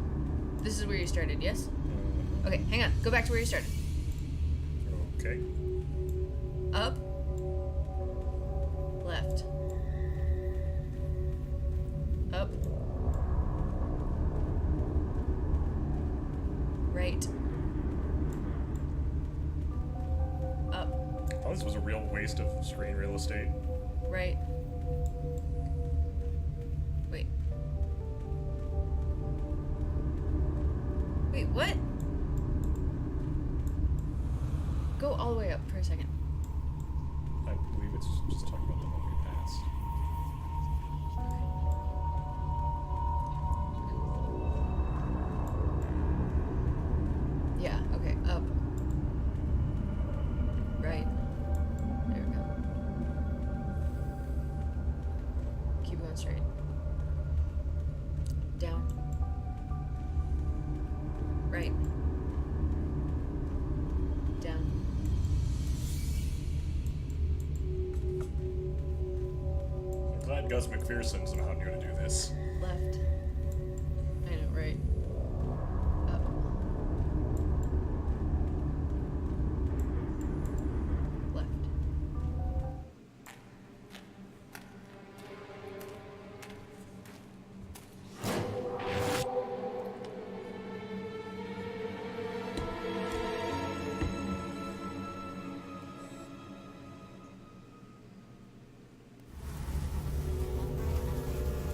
this is where you started, yes? Okay, hang on. Go back to where you started. Okay. Up. Left. Up. Right. Up. Oh, this was a real waste of screen real estate. Right. Wait. Wait, what? Go all the way up for a second. I believe it's just talking about the one we passed. Yeah, okay, up. Right. There we go. Keep going straight. Down. Right. Down. I'm glad Gus McPherson somehow knew to do this. Left. I know, right. Up. Left.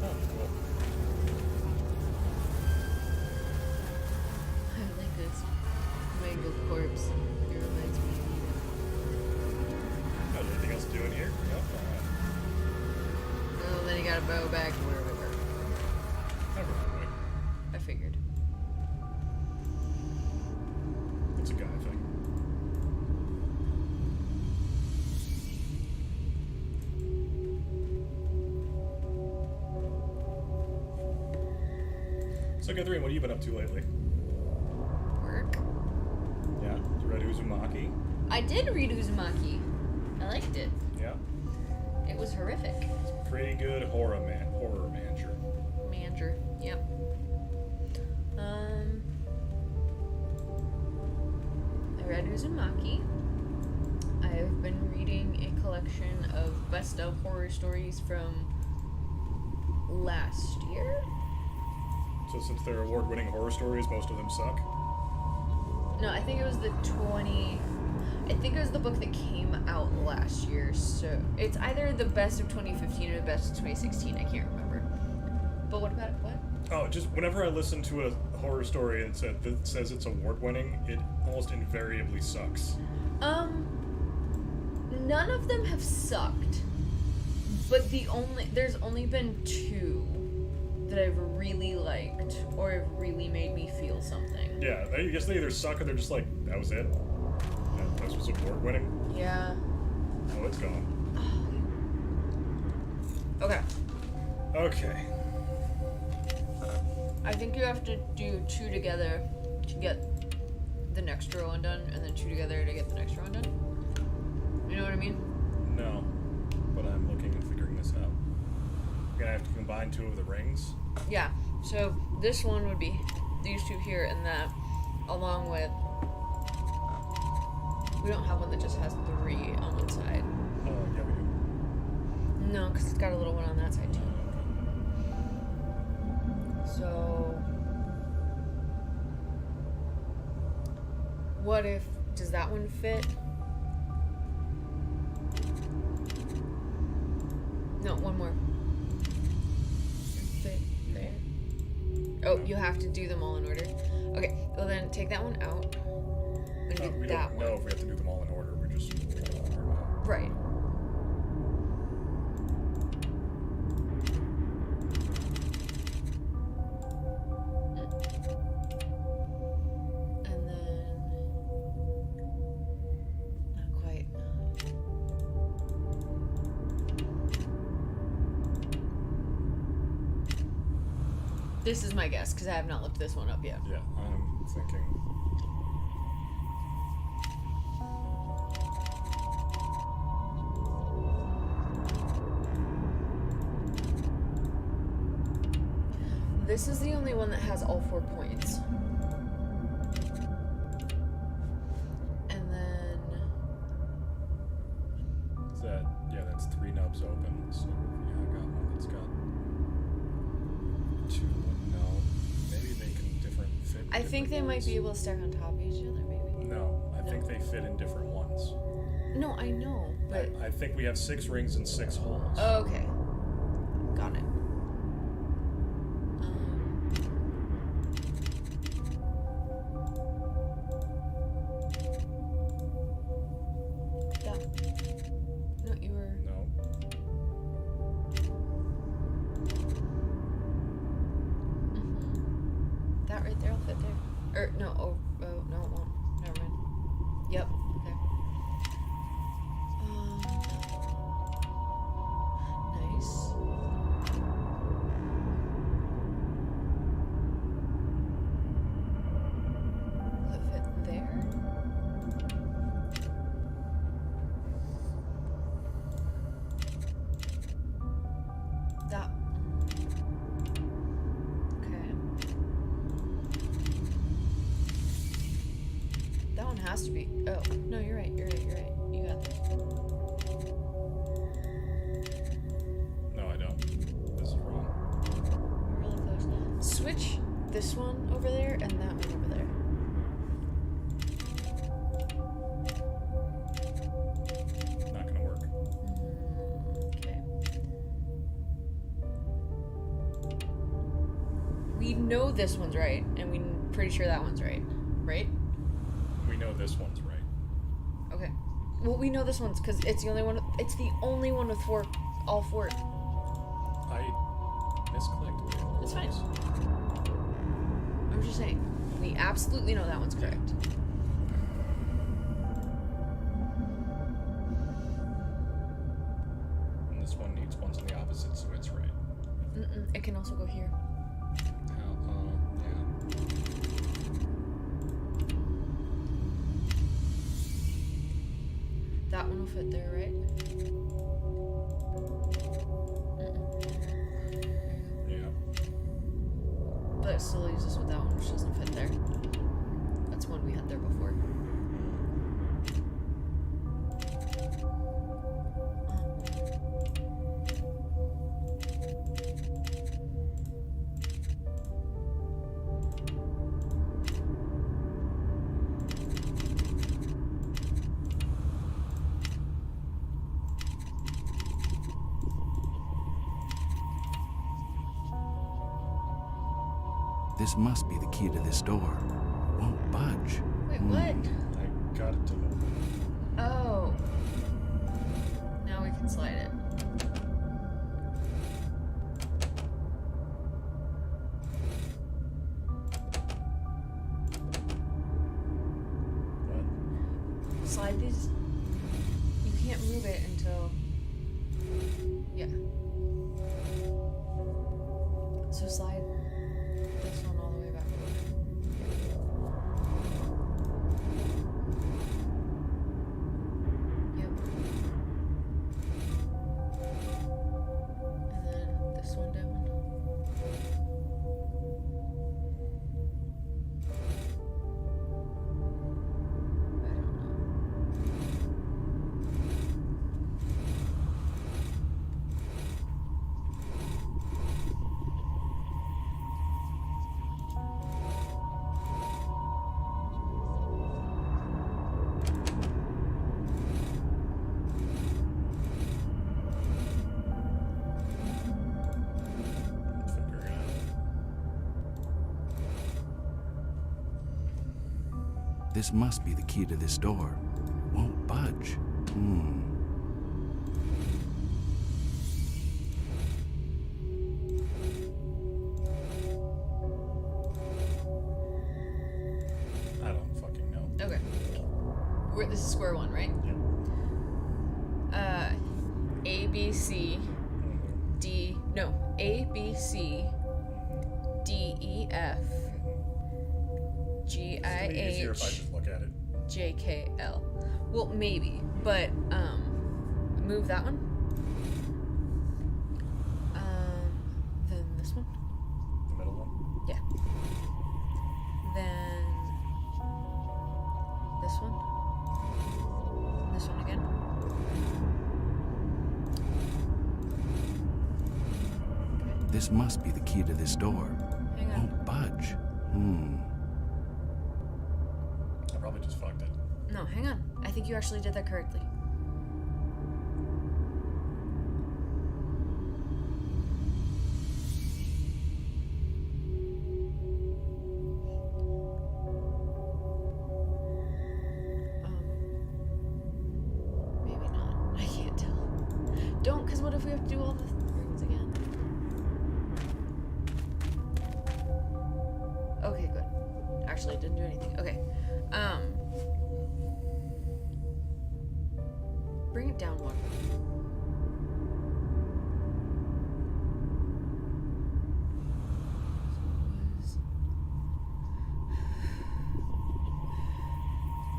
Oh, cool. I like this. Mangled corpse. It reminds me of Oh, anything else to do in here? No? Alright. you. Oh, then you gotta bow back to where we were. Never mind. I figured. It's a guy thing. So, Kathrene, what have you been up to lately? Work. Yeah? You read Uzumaki? I did read Uzumaki. I liked it. Yeah? It was horrific. It's a pretty good horror manger. Manger. Yep. I read Uzumaki. I have been reading a collection of best of horror stories from last year. So, since they're award-winning horror stories, most of them suck. No, I think it was the book that came out last year. So it's either the best of 2015 or the best of 2016. I can't remember. But what about it? What? Oh, just whenever I listen to a horror story and that says it's award-winning, it almost invariably sucks. None of them have sucked. But there's only been two that I've really liked or have really made me feel something. Yeah, I guess they either suck or they're just like, that was it. That was award-winning. Yeah. Oh, it's gone. Okay. Okay. I think you have to do two together to get the next row undone, and then two together to get the next row undone. You know what I mean? No, but I'm looking and figuring this out. We're gonna have to combine two of the rings. Yeah. So this one would be these two here and that, along with. We don't have one that just has 3 on one side. Yeah, we do. No, because it's got a little one on that side too. So, what if, does that one fit? No, one more. Fit there. Oh, you have to do them all in order. Okay, well then take that one out. And do We that don't one. know if we have to do them all in order. We just figure it out. Right. And then not quite. This is my guess because I have not looked this one up yet. Yeah, I'm thinking. this is the only one that has all 4 points. And then... Is that, yeah, that's 3 nubs open. So, yeah, I got one that's got 2. No. Maybe they can fit. I think they might be able to stack on top of each other, maybe. No, I think they fit in different ones. No, I know, but... I think we have 6 rings and 6 holes. Okay. Got it. That. No, you were... No. That right there will fit there. Or, no, no, it won't. Never mind. Yep, okay. Nice. Will it fit there? That. Okay. That one has to be. Oh, no, you're right. You got this. No, I don't. This is wrong. We're really close. Switch this one over there and that one over there. Not gonna work. Okay. We know this one's right, and we're pretty sure that one's right. Right? We know this one's right. Okay. Well, we know this one's because it's the only one. It's the only one with all 4. I misclicked. It's fine. I'm just saying. We absolutely know that one's correct. And this one needs ones on the opposite, so it's right. It can also go here. Yeah. That one will fit there, right? Yeah. But it still leaves us with that one, which doesn't fit there. That's one we had there before. This must be the key to this door. Won't budge. Wait, what? I got it to open. Oh. Now we can slide it. What? Slide these. You can't move it until. Yeah. So slide this one all the way back over. Yep. And then this one down. I don't know. Figuring it out. This must be the key to this door. Won't budge. I don't fucking know. Okay. This is square one, right? A, B, C, D. No. A, B, C, D, E, F, G, I, It'd be easier if I H, just look at it. J, K, L. Well, maybe, but move that one. Then this one. The middle one. This must be the key to this door. Hang on. Won't budge. I probably just fucked it. No, hang on. I think you actually did that correctly. Maybe not. I can't tell. Don't, because what if we have to do all the things again? Okay, good. Actually, it didn't do anything. Okay. Bring it down one.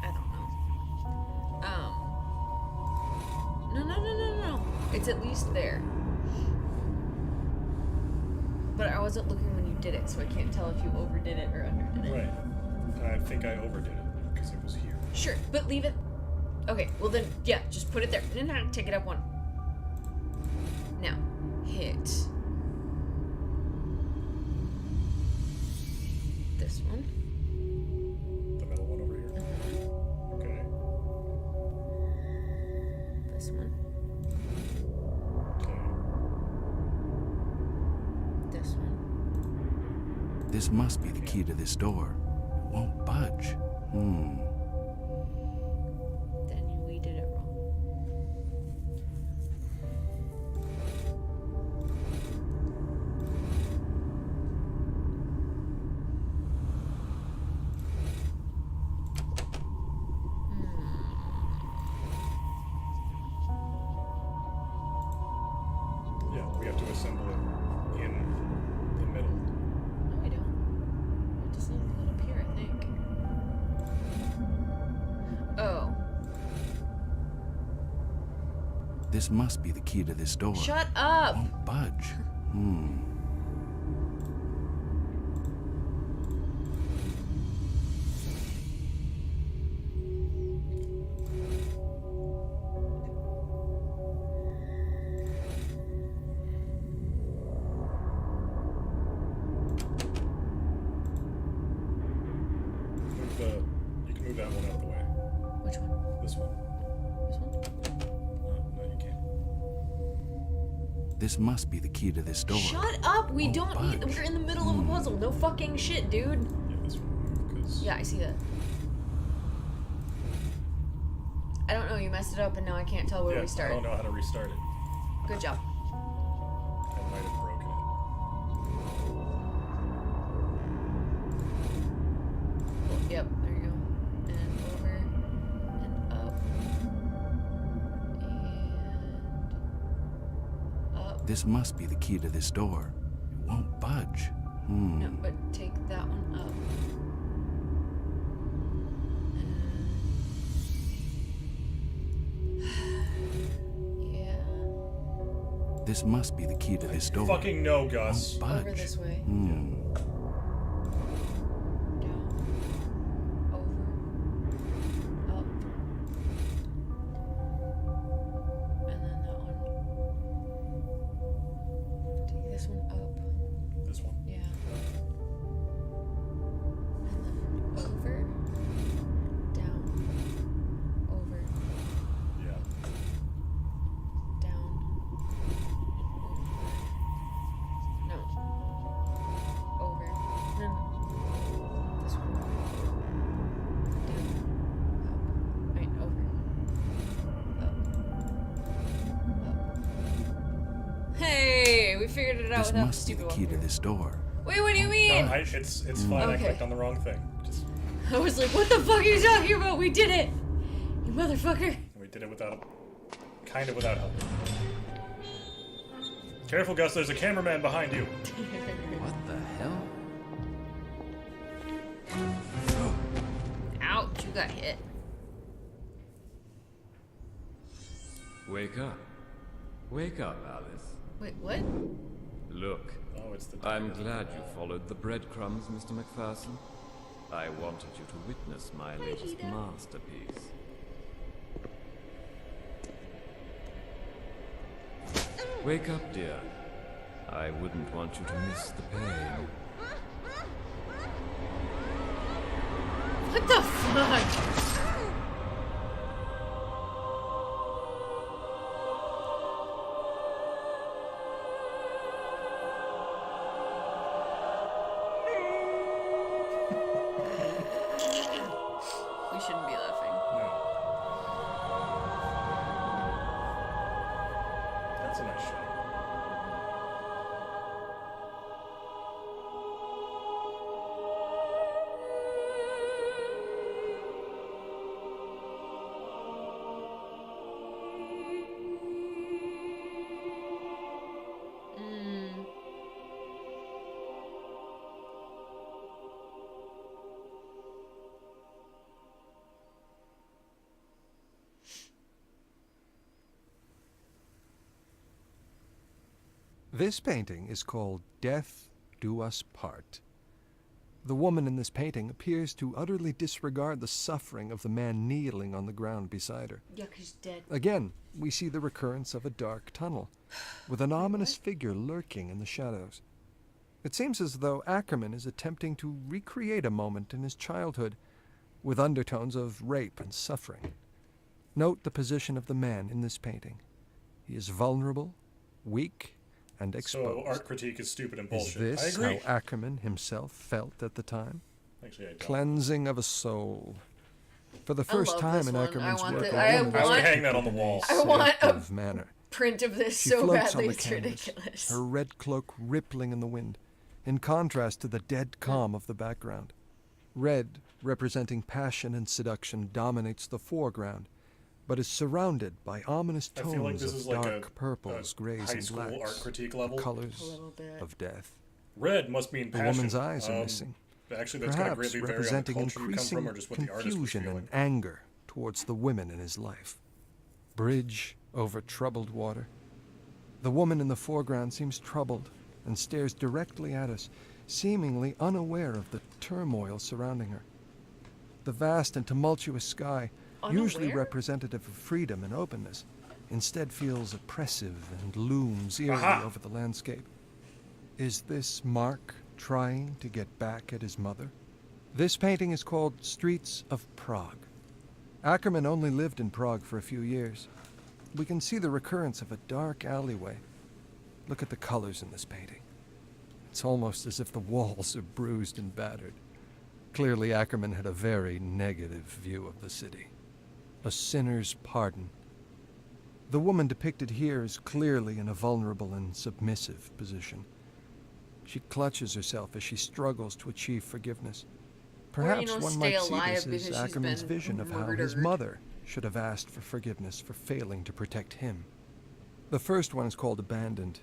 I don't know. No. It's at least there. But I wasn't looking when you did it, so I can't tell if you overdid it or underdid it. Right. I think I overdid it because it was here. Sure, but leave it. Okay, well then, yeah, just put it there. No, take it up one. Now, hit this one. The metal one over here. Okay. This one. Okay. This one. This must be the key to this door. It won't budge. Then we did it wrong. Yeah, we have to assemble it in the middle. No, we don't. We just need to put it up here, I think. Oh. This must be the key to this door. Shut up! Won't budge. You can move that one out of the way. Which one? This one. This one? No, you can't. This must be the key to this door. Shut up! We Won't don't need. budge. We're in the middle of a puzzle. No fucking shit, dude. Yeah, this one. Because Yeah, I see that. I don't know. You messed it up, and now I can't tell where we I started. don't know how to restart it. Good job. I might have broken it. Yep, there you go. And over and up and up. This must be the key to this door. It won't budge. No, but take that one up. Yeah. This must be the key to this door. Fucking no, Gus. Won't budge. Over this way. Hmm. Down. Over. Up. And then that one. Take this one up. This one. Yeah. And then over. Down. Over. Yeah. Down. No. Over. No. This one. Down. Up. Right, over. Up. Up. Hey, we figured it out This without the must be the stupid key one. to this door. Wait, what do you No, mean? it's fine. I Okay. clicked on the wrong thing. Just I was like, what the fuck are you talking about? We did it! You motherfucker. we did it without kind of without help. Careful, Gus. There's a cameraman behind you. What the hell? Ouch, you got hit. Wake up. Wake up, Alice. Wait, what? Look, Oh, it's the. I'm glad you followed the breadcrumbs, Mr. McPherson. I wanted you to witness my latest masterpiece. Wake up, dear. I wouldn't want you to miss the pain. What the fuck? We shouldn't be laughing. No. That's a nice shot. This painting is called Death Do Us Part. The woman in this painting appears to utterly disregard the suffering of the man kneeling on the ground beside her. Yeah, 'cause she's dead. Again, we see the recurrence of a dark tunnel, with an ominous figure lurking in the shadows. It seems as though Ackerman is attempting to recreate a moment in his childhood, with undertones of rape and suffering. Note the position of the man in this painting. He is vulnerable, weak, and exposed. So art critique is stupid and Is bullshit. this I agree. how Ackerman himself felt at the time? Actually, I don't. Cleansing of a soul. For the first love time this in one. Ackerman's I want work, the- a I woman want- is hang that on the depicted in wall. a I want a seductive manner. Print of this She so floats badly, on the it's canvas, ridiculous. her red cloak rippling in the wind, in contrast to the dead calm of the background. Red, representing passion and seduction, dominates the foreground, but is surrounded by ominous I feel like tones this of is like dark purples, a grays, high and school blacks, art critique the level. A colors little bit. of death. Red must mean The passion. woman's eyes are missing, Actually, that's going to perhaps greatly vary on the representing culture you come increasing from or just what the artist was confusion feeling. and anger towards the women in his life. Bridge over troubled water. The woman in the foreground seems troubled and stares directly at us, seemingly unaware of the turmoil surrounding her. The vast and tumultuous sky, usually Unaware? representative of freedom and openness, instead feels oppressive and looms eerily Aha! over the landscape. Is this Mark trying to get back at his mother? This painting is called Streets of Prague. Ackerman only lived in Prague for a few years. We can see the recurrence of a dark alleyway. Look at the colors in this painting. It's almost as if the walls are bruised and battered. Clearly, Ackerman had a very negative view of the city. A sinner's pardon. The woman depicted here is clearly in a vulnerable and submissive position. She clutches herself as she struggles to achieve forgiveness. Perhaps one stay might see alive this because as she's Ackerman's been vision of how his murdered. mother should have asked for forgiveness for failing to protect him. The first one is called Abandoned.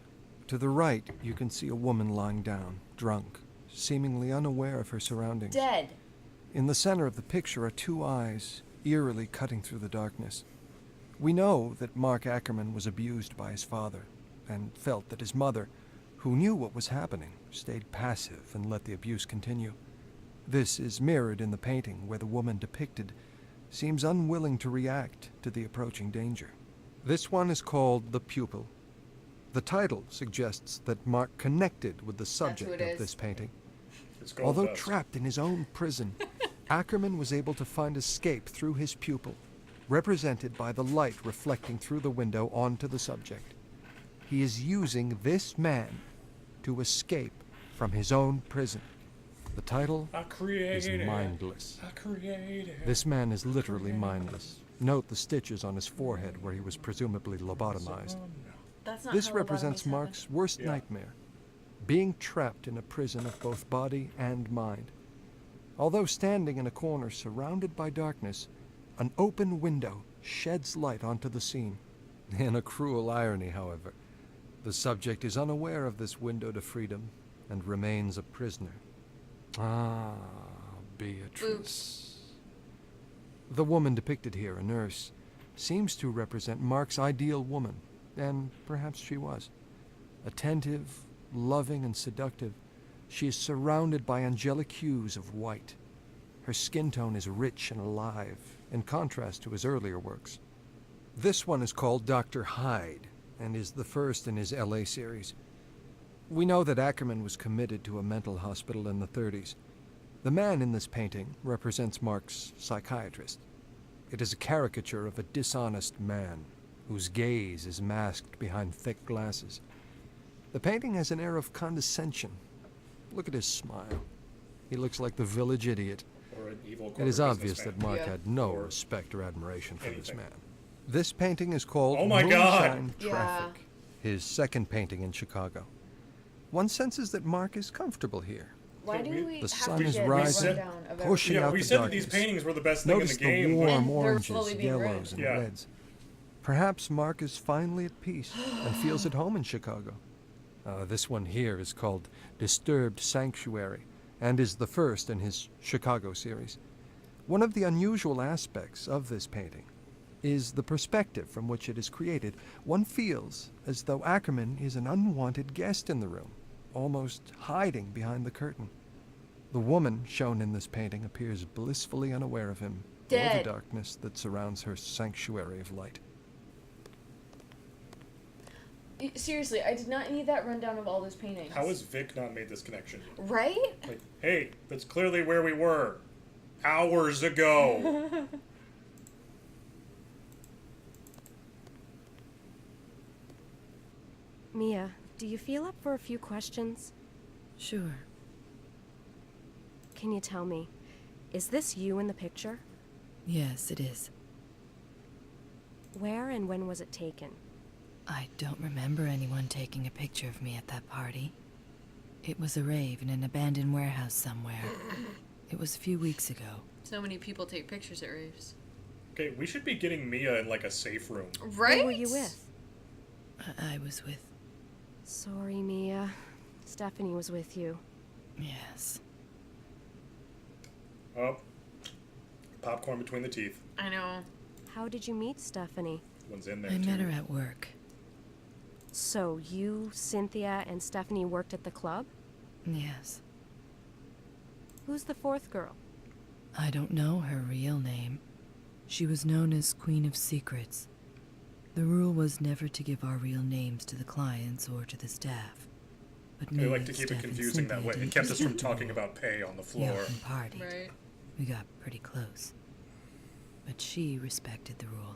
To the right, you can see a woman lying down, drunk, seemingly unaware of her surroundings. Dead. In the center of the picture are two eyes, eerily cutting through the darkness. We know that Mark Ackerman was abused by his father, and felt that his mother, who knew what was happening, stayed passive and let the abuse continue. This is mirrored in the painting, where the woman depicted seems unwilling to react to the approaching danger. This one is called The Pupil. The title suggests that Mark connected with the subject it of is. this painting. It's gold Although dust. trapped in his own prison, Ackerman was able to find escape through his pupil, represented by the light reflecting through the window onto the subject. He is using this man to escape from his own prison. The title I is created. Mindless. I created. This man is literally mindless. Note the stitches on his forehead where he was presumably lobotomized. That's not This how represents lobotomies happen. Mark's worst Yeah. nightmare, being trapped in a prison of both body and mind. Although standing in a corner surrounded by darkness, an open window sheds light onto the scene. In a cruel irony, however, the subject is unaware of this window to freedom and remains a prisoner. Ah, Beatrice. The woman depicted here, a nurse, seems to represent Mark's ideal woman, and perhaps she was. Attentive, loving, and seductive, she is surrounded by angelic hues of white. Her skin tone is rich and alive, in contrast to his earlier works. This one is called Dr. Hyde, and is the first in his LA series. We know that Ackerman was committed to a mental hospital in the 30s. The man in this painting represents Mark's psychiatrist. It is a caricature of a dishonest man whose gaze is masked behind thick glasses. The painting has an air of condescension. Look at his smile. He looks like the village idiot. Or an evil It is corporate obvious businessman. that Mark Yeah. had no Or respect or admiration for this anything. man. This painting is called Oh my God! Moonshine Yeah. Traffic, his second painting in Chicago. One senses that Mark is comfortable here. Why Okay, do we- we The have sun to is get a rising, rundown of pushing Yeah, out we the said darkness. that these paintings were the best thing Notice in the game. the but- warm And they're oranges, slowly being yellows, ruined. and Yeah. reds. Perhaps Mark is finally at peace and feels at home in Chicago. This one here is called Disturbed Sanctuary and is the first in his Chicago series. One of the unusual aspects of this painting is the perspective from which it is created. One feels as though Ackerman is an unwanted guest in the room, almost hiding behind the curtain. The woman shown in this painting appears blissfully unaware of him or Dead. the darkness that surrounds her sanctuary of light. Seriously, I did not need that rundown of all those paintings. How has Vic not made this connection? Right? Like, hey, that's clearly where we were hours ago. Mia, do you feel up for a few questions? Sure. Can you tell me, is this you in the picture? Yes, it is. Where and when was it taken? I don't remember anyone taking a picture of me at that party. It was a rave in an abandoned warehouse somewhere. It was a few weeks ago. So many people take pictures at raves. Okay, we should be getting Mia in like a safe room. Right? Who were you with? I was with... Sorry, Mia. Stephanie was with you. Yes. Oh, popcorn between the teeth. I know. How did you meet Stephanie? One's in there I too. met her at work. So you, Cynthia, and Stephanie worked at the club? Yes. Who's the fourth girl? I don't know her real name. She was known as Queen of Secrets. The rule was never to give our real names to the clients or to the staff. But They me, like to keep Steph, it and confusing that Cynthia way. It didn't kept us from respect the talking rule. about pay on the We floor. often partied. Right. We got pretty close. But she respected the rule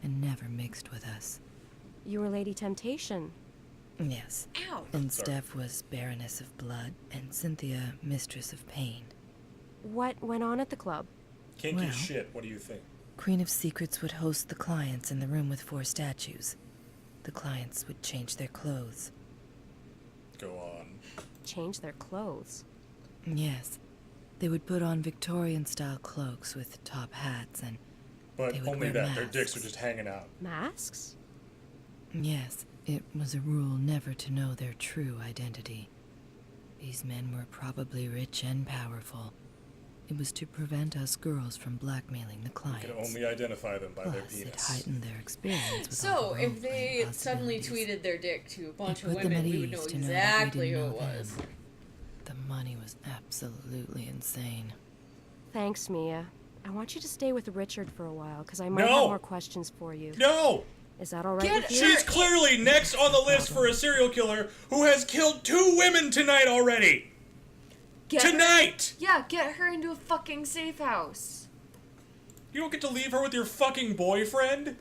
and never mixed with us. You were Lady Temptation. Yes. Ow. And Sorry. Steph was Baroness of Blood, and Cynthia Mistress of Pain. What went on at the club? Kinky Well. shit, what do you think? Queen of Secrets would host the clients in the room with 4 statues. The clients would change their clothes. Go on. Change their clothes. Yes. They would put on Victorian-style cloaks with top hats and... But They would only wear that, their dicks masks. are just hanging out. Masks? Yes, it was a rule never to know their true identity. These men were probably rich and powerful. It was to prevent us girls from blackmailing the You clients. can only identify them by their Plus, it penis. heightened their experience with all So, the if role-playing they suddenly possibilities. tweeted their dick to a bunch It of put them at women, we would ease know to know that we exactly who didn't it know was. them. The money was absolutely insane. Thanks, Mia. I want you to stay with Richard for a while, because I might No! have more questions for you. No! Is that all right Get with you? She's clearly next on the list for a serial killer who has killed 2 women tonight already! Get her- Tonight! Yeah, get her into a fucking safe house. You don't get to leave her with your fucking boyfriend?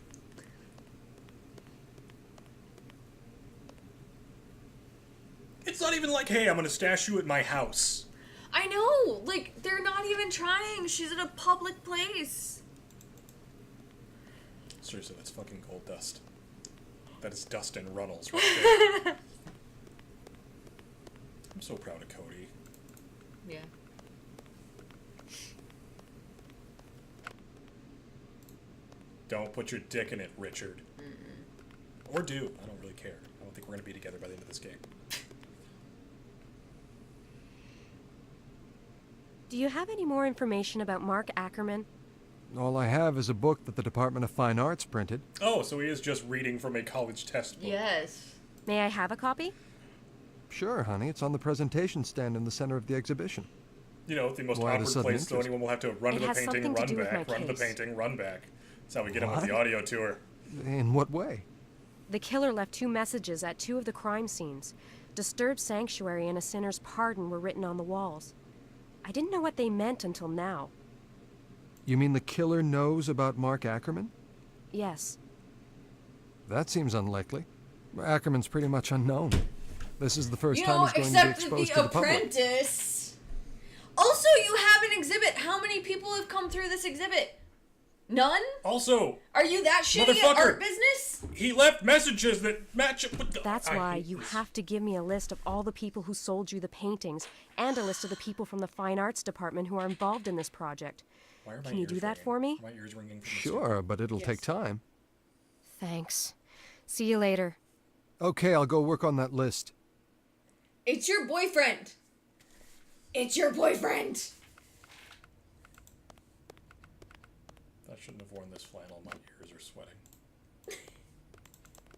It's not even like, hey, I'm gonna stash you at my house. I know! Like, they're not even trying. She's in a public place. Seriously, that's fucking gold dust. That is Dustin Runnels right there. I'm so proud of Cody. Yeah. Don't put your dick in it, Richard. Or do. I don't really care. I don't think we're gonna be together by the end of this game. Do you have any more information about Mark Ackerman? All I have is a book that the Department of Fine Arts printed. Oh, so he is just reading from a college textbook. Yes. May I have a copy? Sure, honey, it's on the presentation stand in the center of the exhibition. You know, the most Why the awkward sudden place, so interest? anyone will have to run It to the has painting, something to run do with back, my run to the case. painting, run back. That's how we get him with the What? audio tour. In what way? The killer left 2 messages at 2 of the crime scenes. Disturbed sanctuary and a sinner's pardon were written on the walls. I didn't know what they meant until now. You mean the killer knows about Mark Ackerman? Yes. That seems unlikely. Ackerman's pretty much unknown. This is the first You time know, he's going to be except exposed the to the public. apprentice. Also, you have an exhibit. How many people have come through this exhibit? None? Also, Are you that shitty at motherfucker, art business? he left messages that match up with the... That's I why hate you this. have to give me a list of all the people who sold you the paintings and a list of the people from the fine arts department who are involved in this project. Why are my Can you do ears that ringing? for me? My ears ringing from the Sure, but it'll take time. Thanks. See you later. Okay, I'll go work on that list. It's your boyfriend. It's your boyfriend. I shouldn't have worn this flannel. My ears are sweating.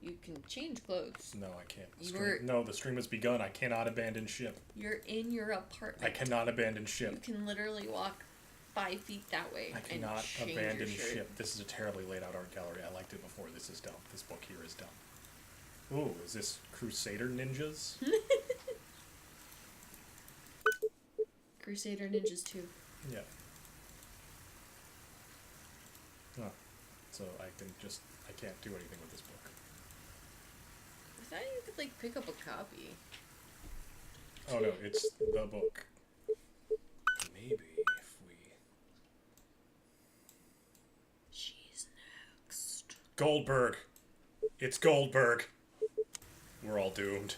You can change clothes. No, I can't. The You're- stream, no, the stream has begun. I cannot abandon ship. You're in your apartment. I cannot abandon You ship. can literally walk 5 feet that way. I cannot and change abandon your shirt. ship. This is a terribly laid out art gallery. I liked it before. This is dumb. This book here is dumb. Ooh, is this Crusader Ninjas? Crusader Ninjas 2. Yeah. Oh, so I can't do anything with this book. I thought you could, like, pick up a copy. Oh no, it's the book. Maybe if we... She's next. Goldberg! It's Goldberg! We're all doomed.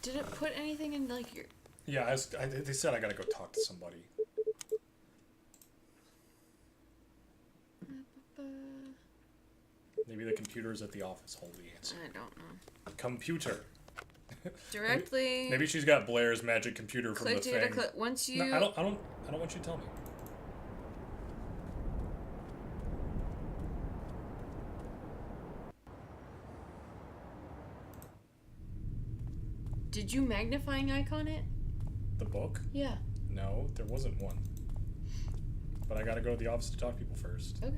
Did it put anything in, like, your... Yeah, they said I gotta go talk to somebody. Maybe the computers at the office hold the answer. I don't know. Computer. Directly... Maybe she's got Blair's magic computer from the Click data, thing. once you... No, I don't want you to tell me. Did you magnifying icon it? The book? Yeah. No, there wasn't one. But I gotta go to the office to talk to people first. Okay.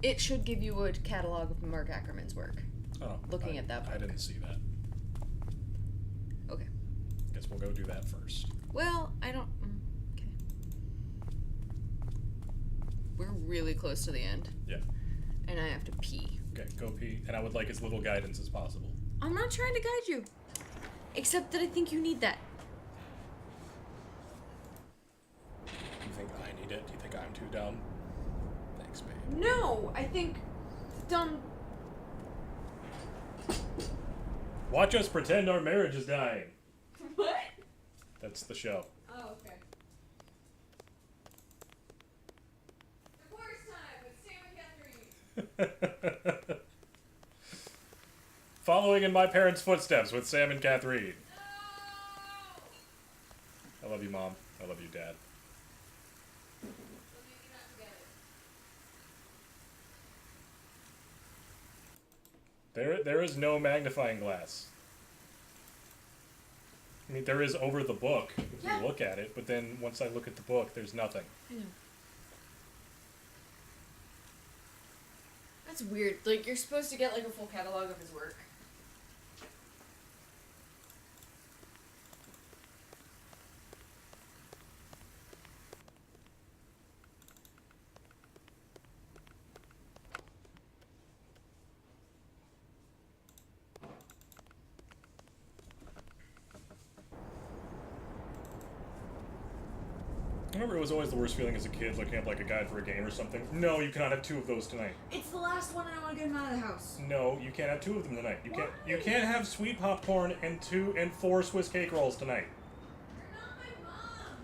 It should give you a catalog of Mark Ackerman's work. Oh. Looking at that book. I didn't see that. Okay. Guess we'll go do that first. Well, I don't... Okay. We're really close to the end. Yeah. And I have to pee. Okay, go pee. And I would like as little guidance as possible. I'm not trying to guide you. Except that I think you need that. Do you think I need it? Do you think I'm too dumb? Thanks, babe. No, I think... Dumb... Watch us pretend our marriage is dying. What? That's the show. Oh, okay. Divorce time with Sam and Kathrene. Following in my parents' footsteps with Sam and Kathrene. No! I love you, Mom. I love you, Dad. There is no magnifying glass. I mean, there is over the book if Yeah. you look at it, but then once I look at the book, there's nothing. I know. That's weird. Like, you're supposed to get, like, a full catalog of his work. Remember, it was always the worst feeling as a kid looking up like a guide for a game or something. No, you cannot have 2 of those tonight. It's the last one and I want to get him out of the house. No, you can't have 2 of them tonight. You can't. Why? You can't have sweet popcorn and 4 Swiss cake rolls tonight. You're not my mom.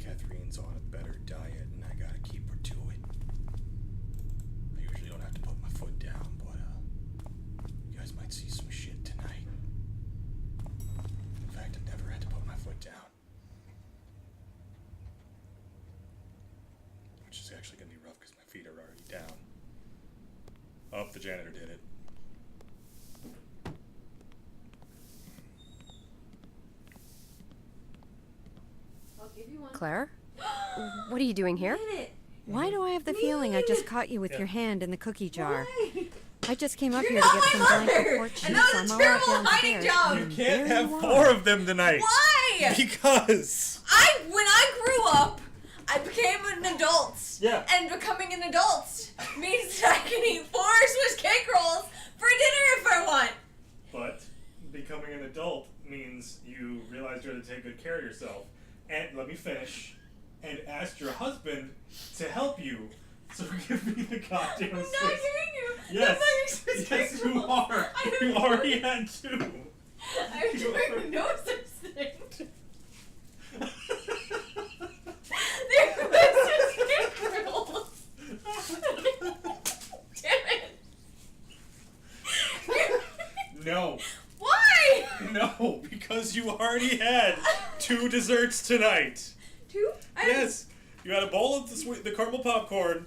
Katherine's on a better diet, and I gotta keep her to it. I usually don't have to put my foot down, but you guys might see some shit tonight. In fact, I've never had to put my foot down. actually gonna be rough because my feet are already down. Oh, the janitor did it. I'll give you one. Claire? What are you doing here? Why do I have the feeling I just caught you with your hand in the cookie jar? Why? I just came up You're here to not get my some mother! blanket porch And sheets that on was a my walk terrible hiding downstairs. job! You can't Very have well. 4 of them tonight. Why? Because. When I grew up, I became an adult. Yeah. And becoming an adult means that I can eat 4 Swiss cake rolls for dinner if I want. But becoming an adult means you realize you have to take good care of yourself. And let me finish. And asked your husband to help you. So give me the goddamn I'm not Swiss. giving you Yes. the fucking Swiss Yes, cake you rolls. are. You already had 2. I'm doing no such thing. They're Swiss cake rolls. Damn it. No. Why? No, because you already had 2 desserts tonight. 2? Yes. You had a bowl of the caramel popcorn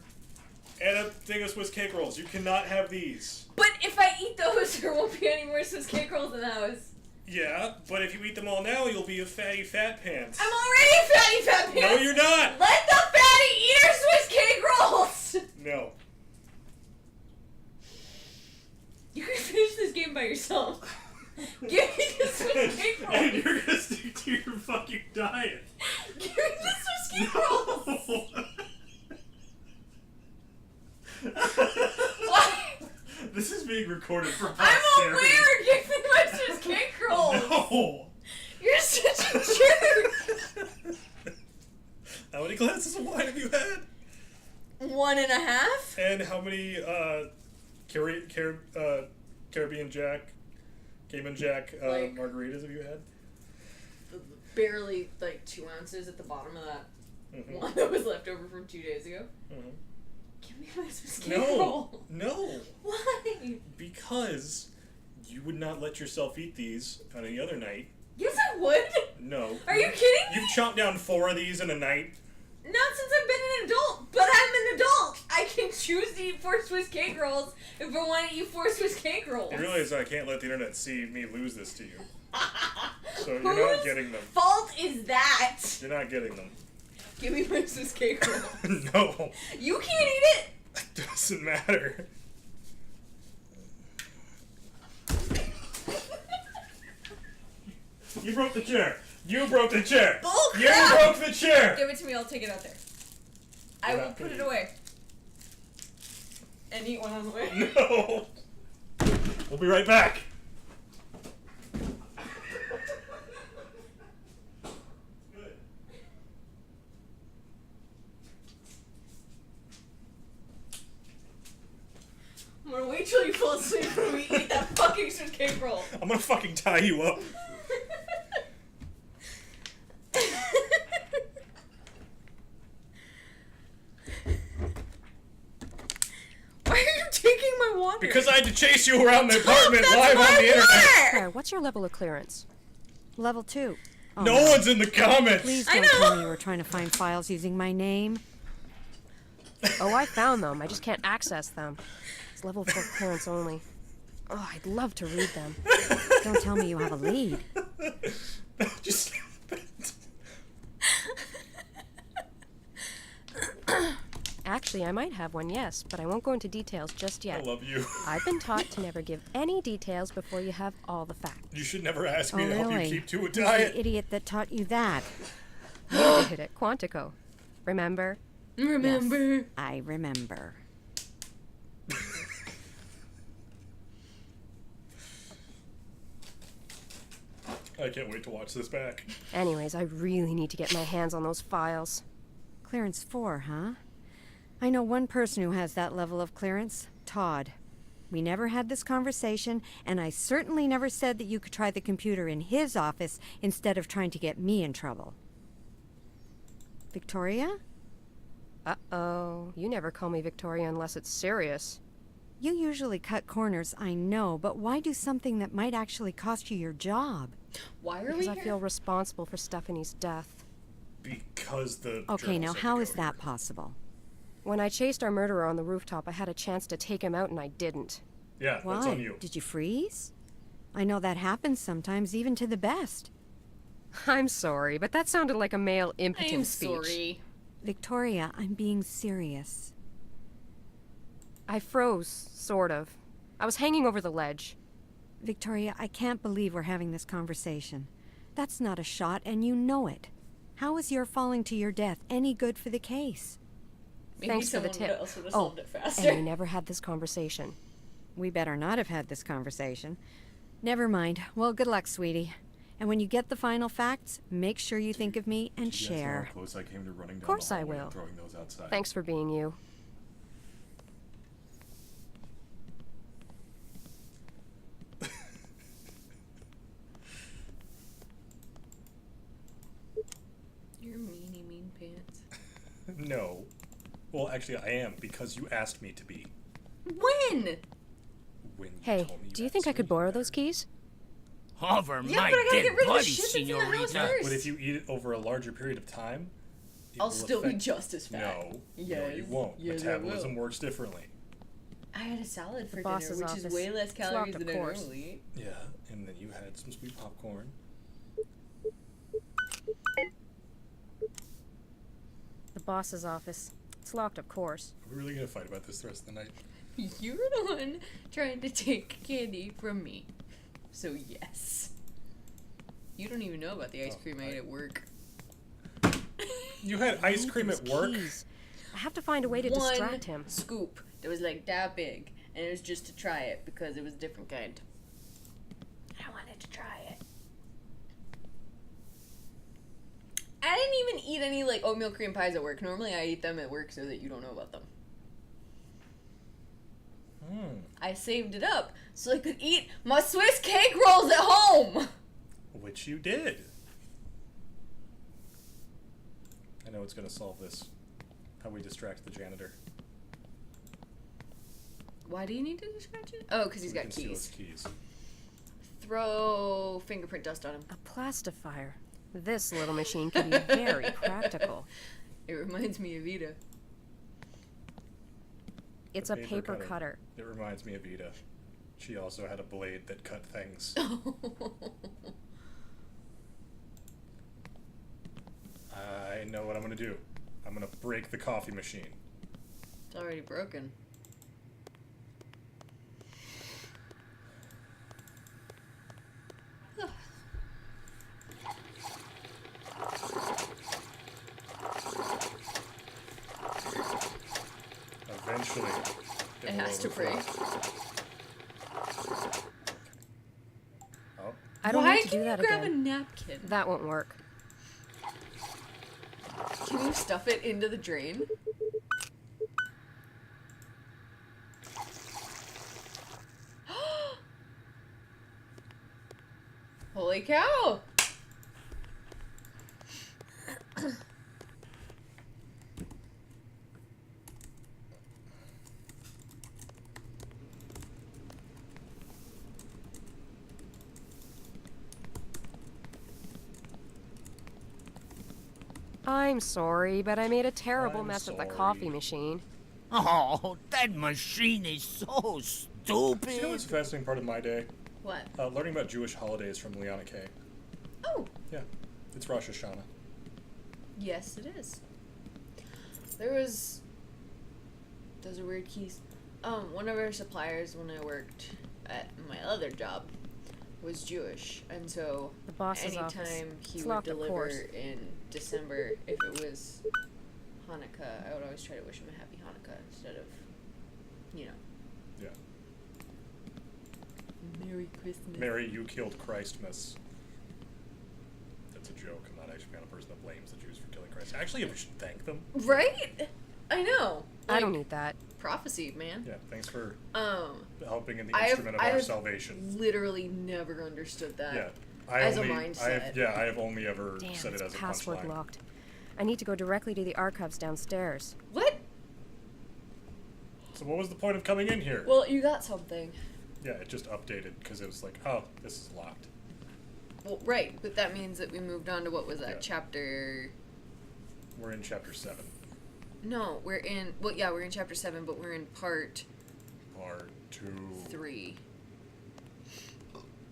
and a thing of Swiss cake rolls. You cannot have these. But if I eat those, there won't be any more Swiss cake rolls in the house. Yeah, but if you eat them all now, you'll be a fatty fat pants. I'm already a fatty fat pants. No, you're not. Let the fatty eat her Swiss cake rolls. No. You can finish this game by yourself. Give me the Swiss cake rolls. And you're gonna stick to your fucking diet. Give me the Swiss cake rolls. Why? This is being recorded for I'm posterity. aware. Give me my Swiss cake rolls. No. You're such a jerk. How many glasses of wine have you had? 1.5. And how many Caribbean Jack, Cayman Jack Like- margaritas have you had? Barely like 2 ounces at the bottom of that Mhm. one that was left over from 2 days ago. Mhm. Give me my Swiss cake No. roll. No. Why? Because you would not let yourself eat these on any other night. Yes, I would. No. Are you kidding me? You've chomped down 4 of these in a night. Not since I've been an adult, but I'm an adult. I can choose to eat 4 Swiss cake rolls if I want to eat 4 Swiss cake rolls. You realize I can't let the internet see me lose this to you. So you're Whose not getting them. fault is that? You're not getting them. Give me my Swiss cake roll. No. You can't eat it. It doesn't matter. You broke the chair. You broke the chair. Bull You crap. broke the chair. Give it to me. I'll take it out there. I You're will not put gonna it away. And eat one on the way. No. We'll be right back. Good. I'm gonna wait till you fall asleep when we eat that fucking Swiss cake roll. I'm gonna fucking tie you up. Why are you taking my water? Because I had to chase you around the apartment That's live on my the internet. water! Claire, what's your level of clearance? Level 2. Oh, No one's in the comments. Please I don't know. tell me you were trying to find files using my name. Oh, I found them. I just can't access them. It's level 4 clearance only. Oh, I'd love to read them. Don't tell me you have a lead. Just. Actually, I might have one, yes, but I won't go into details just I yet. love you. I've been taught to never give any details before you have all the facts. You should never ask me Oh, to help you really? keep to a Who's the diet. idiot that taught you that? You did it, Quantico. Remember? Remember. Yes, I remember. I can't wait to watch this back. Anyways, I really need to get my hands on those files. Clearance 4, huh? I know one person who has that level of clearance. Todd. We never had this conversation, and I certainly never said that you could try the computer in his office instead of trying to get me in trouble. Victoria? Uh-oh. You never call me Victoria unless it's serious. You usually cut corners, I know, but why do something that might actually cost you your job? Why are Because we I here? feel responsible for Stephanie's death. Because the. Okay, now journals had how to is go that here. possible? When I chased our murderer on the rooftop, I had a chance to take him out and I didn't. Yeah, Why? that's on you. Did you freeze? I know that happens sometimes, even to the best. I'm sorry, but that sounded like a male impotent I'm speech. sorry. Victoria, I'm being serious. I froze, sort of. I was hanging over the ledge. Victoria, I can't believe we're having this conversation. That's not a shot, and you know it. How is your falling to your death any good for the case? Maybe Thanks for the someone tip. else would have Oh, solved it faster. and we never had this conversation. We better not have had this conversation. Never mind. Well, good luck, sweetie. And when you get the final facts, make sure you think of me and Did you guys know share. how close I came to running down Of course the I hallway will. and throwing those outside? Thanks for being you. You're meanie mean pants. No. Well, actually, I am, because you asked me to be. When? When you Hey, told me do you think I could borrow those keys? Over Yeah, my but I gotta dead get rid of the body, shit that's in the house senorita. first. But if you eat it over a larger period of time, it I'll will still be affect- just as fat. No, no, Yes. you won't. Yes, I Metabolism will. works differently. I had a salad for dinner, boss's which is office. way less It's calories locked, of than I course. normally eat. Yeah, and then you had some sweet popcorn. The boss's office. It's locked, of course. Are we really gonna fight about this the rest of the night? You were the one trying to take candy from me. So yes. You don't even know about the ice cream I ate at work. You had ice cream at work? Keys. I have to find a way to One distract him. scoop that was like that big, and it was just to try it because it was a different kind. I wanted to try it. I didn't even eat any like oatmeal cream pies at work. Normally I eat them at work so that you don't know about them. I saved it up so I could eat my Swiss cake rolls at home. Which you did. I know it's gonna solve this. How we distract the janitor. Why do you need to distract it? Oh, because he's We got can steal his keys. keys. Throw fingerprint dust on him. A plastifier. This little machine can be very practical. It reminds me of Ida. It's a paper cutter. It reminds me of Ida. She also had a blade that cut things. I know what I'm gonna do. I'm gonna break the coffee machine. It's already broken. Eventually, It has to break. Oh, I don't Why need to can do you that grab again. a napkin? That won't work. Can you stuff it into the drain? Holy cow! I'm sorry, but I made a terrible I'm mess of the sorry. coffee machine. Oh, that machine is so stupid. you know what's a fascinating part of my day? What? Learning about Jewish holidays from Liana K. Oh, Yeah, it's Rosh Hashanah. yes, it is. There was. Those are weird keys. One of our suppliers when I worked at my other job was Jewish, and so The boss's office. anytime he It's would locked, of deliver course. in December, if it was Hanukkah, I would always try to wish him a happy Hanukkah instead of, you know, Yeah. Merry Christmas. Mary, you killed Christmas. That's a joke. I'm not actually the kind of person that blames the Jews for killing Christ. Actually, we should thank them. Right? I know. I don't Like, need that. prophecy, man. Yeah, thanks for I helping in the have- instrument of I our have salvation. Literally never understood that. Yeah. as a mindset. I have only ever Damn, said it it's as a password punchline. locked. I need to go directly to the archives downstairs. What? So what was the point of coming in here? Well, you got something. Yeah, it just updated because it was like, oh, this is locked. Well, right, but that means that we moved on to what was that Yeah. chapter? We're in chapter 7. No, we're in. Well, yeah, we're in chapter 7, but we're in part 2. 3.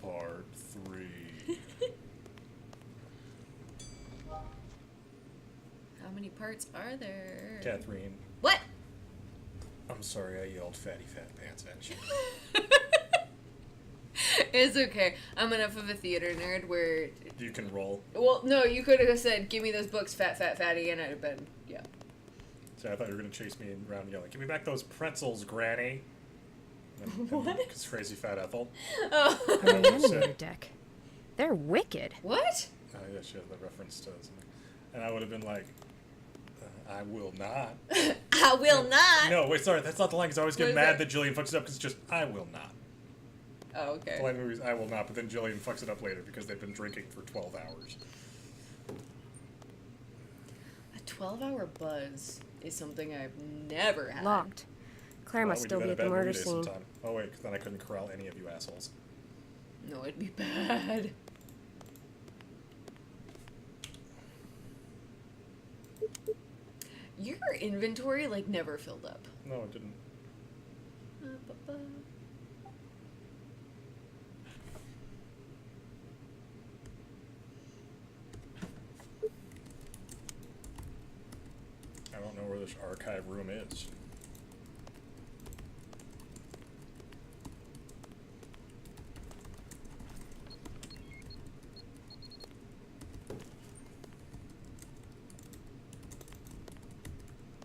Part 3. How many parts are there? Kathrene. What? I'm sorry I yelled fatty fat pants at you. It's okay. I'm enough of a theater nerd where... You can roll. Well, no, you could have said, give me those books, fat, fat, fatty, and I'd have been, yeah. So I thought you were going to chase me around yelling, give me back those pretzels, Granny. What? Because crazy fat Ethel. Oh. On the animator deck. They're wicked. What? Yeah, she has the reference to something. And I would have been like, I will not. I will not. No, wait, sorry, that's not the line, because I always What get is mad that? that Jillian fucks it up, because it's just, I will not. Oh, okay. The line in the movie is, I will not, but then Jillian fucks it up later, because they've been drinking for 12 hours. A 12-hour buzz is something I've never had. Locked. Claire Well, must we still do be that at the bad movie murder day scene. sometime. Oh wait, 'cause then I couldn't corral any of you assholes. No, it'd be bad. Your inventory, like, never filled up. No, it didn't. I don't know where this archive room is.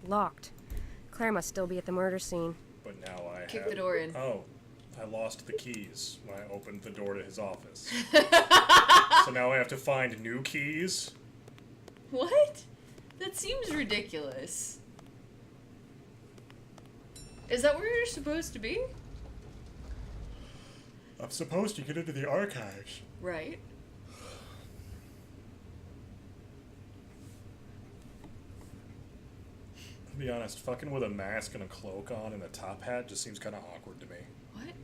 Locked. Claire must still be at the murder scene. But now I Kick have... the door in. Oh, I lost the keys when I opened the door to his office. So now I have to find new keys? What? That seems ridiculous. Is that where you're supposed to be? I'm supposed to get into the archives. Right. To be honest, fucking with a mask and a cloak on and a top hat just seems kind of awkward to me. What?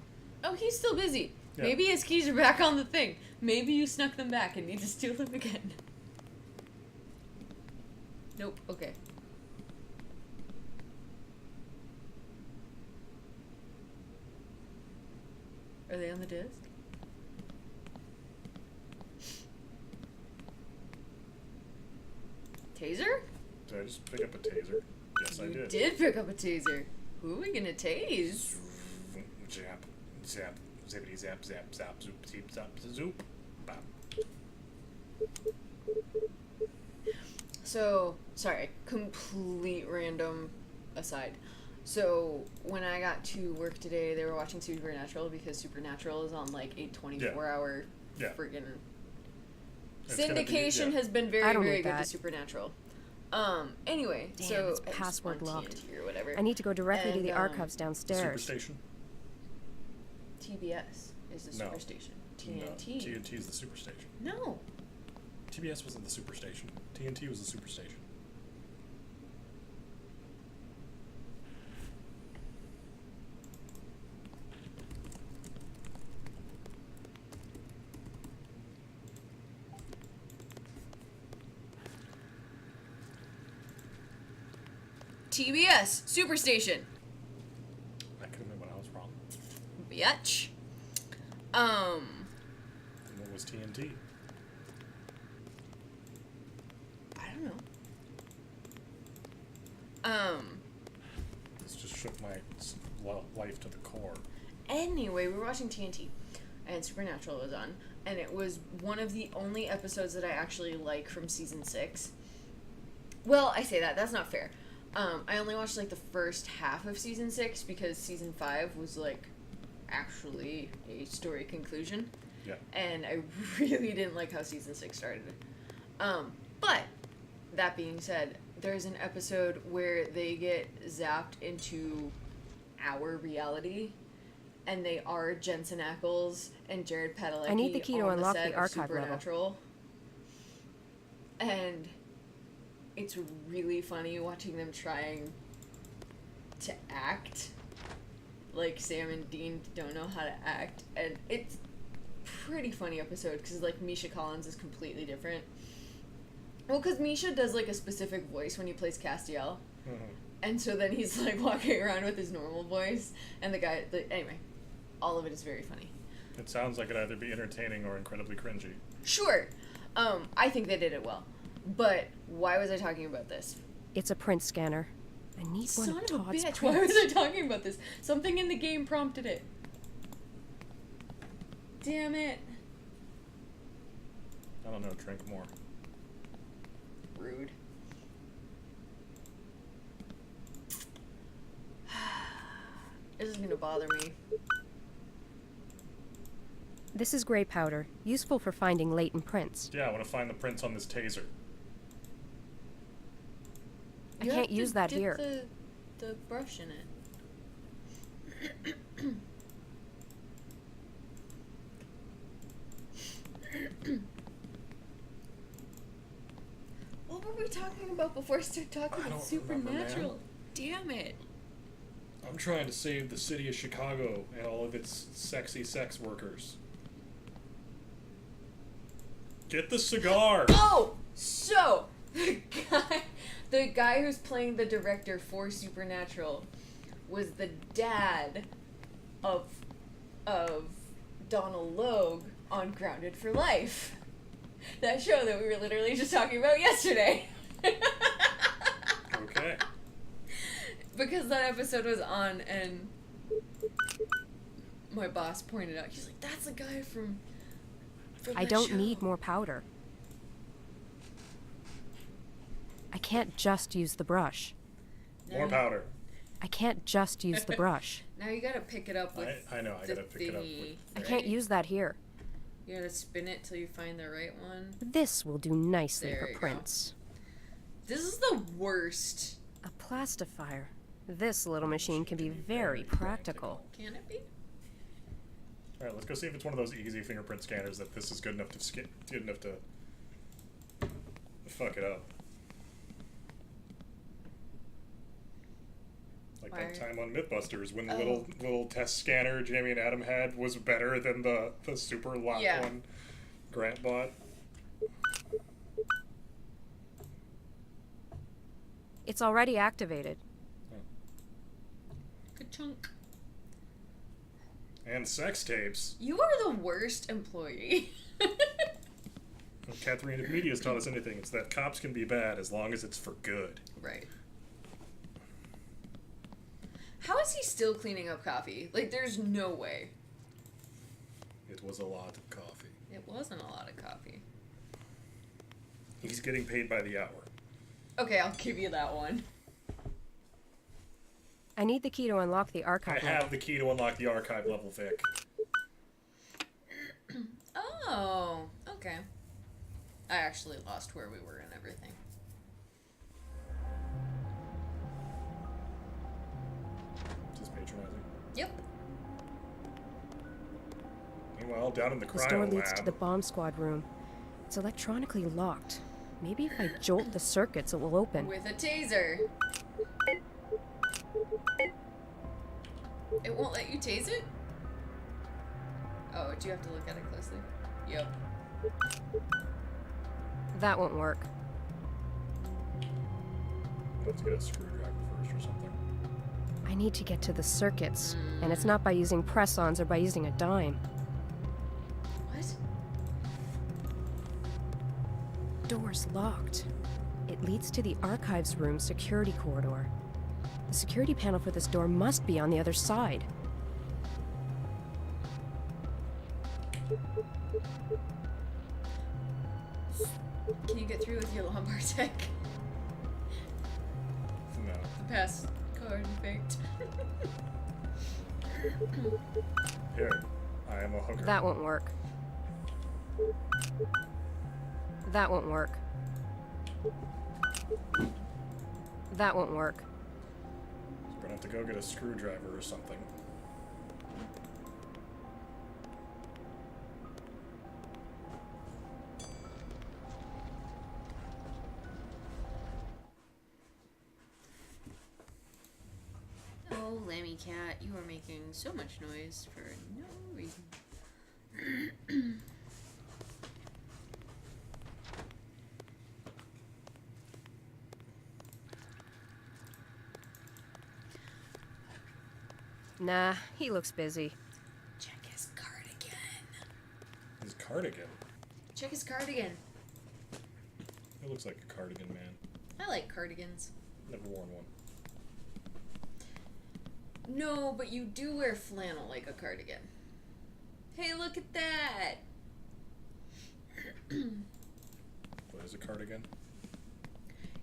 Oh, he's still busy. Yeah. Maybe his keys are back on the thing. Maybe you snuck them back and need to steal them again. Nope. Okay. Are they on the disc? Taser? Did I just pick up a taser? Yes, I You did. did pick up a taser. Who are we gonna tase? Zap, zap, zippity zap, zap, zap, zoop, zeep, zap, zoop, bop. So, sorry, complete random aside. So, when I got to work today, they were watching Supernatural because Supernatural is on like a 24-hour Yeah. friggin' It's gonna be- syndication yeah. has been I very, don't very need good that. to Supernatural. Anyway, Damn, so it's it was password on locked. TNT or whatever. I need to go directly to And, the archives downstairs. Superstation? TBS is the No. Superstation. No, TNT. TNT is the superstation. No. TBS wasn't the superstation. TNT was the superstation. TBS Superstation. That could have been when I was wrong. Bitch. And what was TNT? I don't know. This just shook my life to the core. Anyway, we were watching TNT, and Supernatural was on, and it was one of the only episodes that I actually like from season 6. Well, I say that. That's not fair. I only watched, like, the first half of season 6 because season 5 was, like, actually a story conclusion. Yeah. And I really didn't like how season 6 started. But, that being said, there's an episode where they get zapped into our reality, and they are Jensen Ackles and Jared Padalecki. I need the key to on unlock set the of archive level. Supernatural. And it's really funny watching them trying to act like Sam and Dean don't know how to act, and it's pretty funny episode because like Misha Collins is completely different. Well, because Misha does like a specific voice when he plays Castiel, And so then he's like walking around with his normal voice, and anyway, all of it is very funny. It sounds like it'd either be entertaining or incredibly cringy. Sure. I think they did it well. But why was I talking about this? It's a print scanner. I need one Son of of a Todd's bitch, why prints. was I talking about this? Something in the game prompted it. Damn it. I don't know, drink more. Rude. This is gonna bother me. This is gray powder, useful for finding latent prints. Yeah, I want to find the prints on this taser. I can't use that dip here. The brush in it. What were we talking about before I started talking about Supernatural? Damn it. I'm trying to save the city of Chicago and all of its sexy sex workers. Get the cigar! Oh! So, the guy who's playing the director for Supernatural was the dad of Donald Logue on Grounded for Life. That show that we were literally just talking about yesterday. Okay. Because that episode was on and my boss pointed out, he's like, that's a guy from I that don't show." need more powder. I can't just use the brush. More powder. I can't just use the brush. Now you gotta pick it up with I know, I the gotta pick it up thingy, with... I can't use that here. You gotta spin it till you find the right one. This will do nicely There for you go. prints. This is the worst. A plastifier. This little machine can be very practical. Can it be? Alright, let's go see if it's one of those easy fingerprint scanners that this is good enough to fuck it up. Like that time on Mythbusters when the little test scanner Jamie and Adam had was better than the super lock one Grant bought. It's already activated. Good chunk. And sex tapes. You are the worst employee. Kathrene, if media's taught us anything, it's that cops can be bad as long as it's for good. Right. How is he still cleaning up coffee? Like, there's no way. It was a lot of coffee. It wasn't a lot of coffee. He's getting paid by the hour. Okay, I'll give you that one. I need the key to unlock the archive I level. have the key to unlock the archive level, Vic. Oh, okay. I actually lost where we were and everything. Just patronizing. Yep. Meanwhile, down in the This door cryo leads to lab, the bomb squad room. It's electronically locked. Maybe if I jolt the circuits, it will open. With a taser. It won't let you tase it? Oh, do you have to look at it closely? Yep. That won't work. let's get a screwdriver first or something. I need to get to the circuits, and it's not by using press-ons or by using a dime. What? Door's locked. It leads to the archives room security corridor. The security panel for this door must be on the other side. Can you get through with your lumbar tech? No. The pass card you faked. Here, I am a hooker. That won't work. That won't work. That won't work. We're gonna have to go get a screwdriver or something. Oh, Lammy Cat, you are making so much noise for no reason. Nah, he looks busy. Check his cardigan. His cardigan? Check his cardigan. It looks like a cardigan, man. I like cardigans. Never worn one. No, but you do wear flannel like a cardigan. Hey, look at that! What is a cardigan?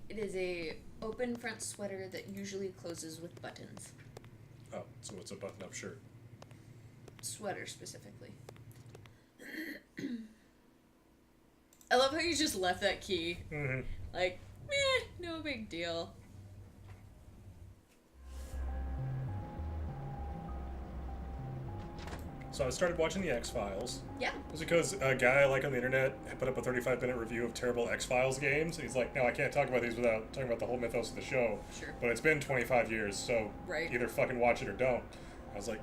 It is a open front sweater that usually closes with buttons. Oh, so it's a button-up shirt. Sweater, specifically. I love how you just left that key. Mm-hmm. Like, meh, no big deal. So I started watching the X-Files. Yeah. It was because a guy I like on the internet had put up a 35-minute review of terrible X-Files games. And he's like, no, I can't talk about these without talking about the whole mythos of the show. Sure. But it's been 25 years, so Right. either fucking watch it or don't. I was like,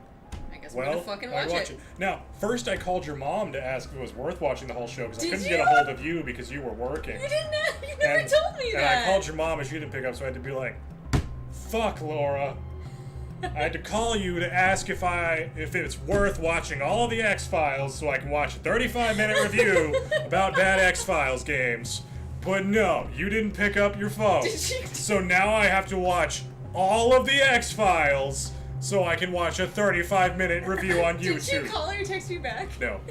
I guess well, we're gonna fucking I watch it. Now, first I called your mom to ask if it was worth watching the whole show because I Did couldn't you? get a hold of you because you were working. You didn't. You never told me and that. I called your mom and she didn't pick up, so I had to be like, fuck, Laura. I had to call you to ask if it's worth watching all the X-Files so I can watch a 35-minute review about bad X-Files games. But no, you didn't pick up your phone. Did you? So now I have to watch all of the X-Files so I can watch a 35-minute review on YouTube. Did you call her or text me back? No.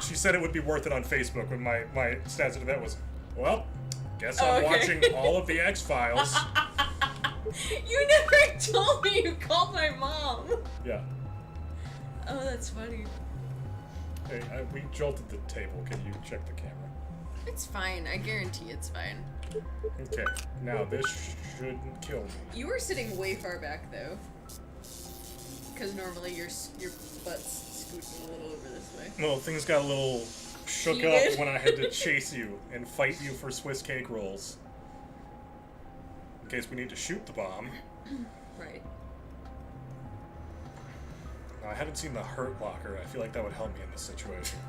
She said it would be worth it on Facebook when my stats of that was, well, guess I'm watching all of the X-Files. You never told me you called my mom. Yeah. Oh, that's funny. Hey, we jolted the table. Can you check the camera? It's fine. I guarantee it's fine. Okay. Now this shouldn't kill me. You were sitting way far back though, because normally your butt's scooting a little over this way. Well, things got a little shook Heated? up when I had to chase you and fight you for Swiss cake rolls. In case we need to shoot the bomb. Right. Now, I haven't seen the Hurt Locker. I feel like that would help me in this situation.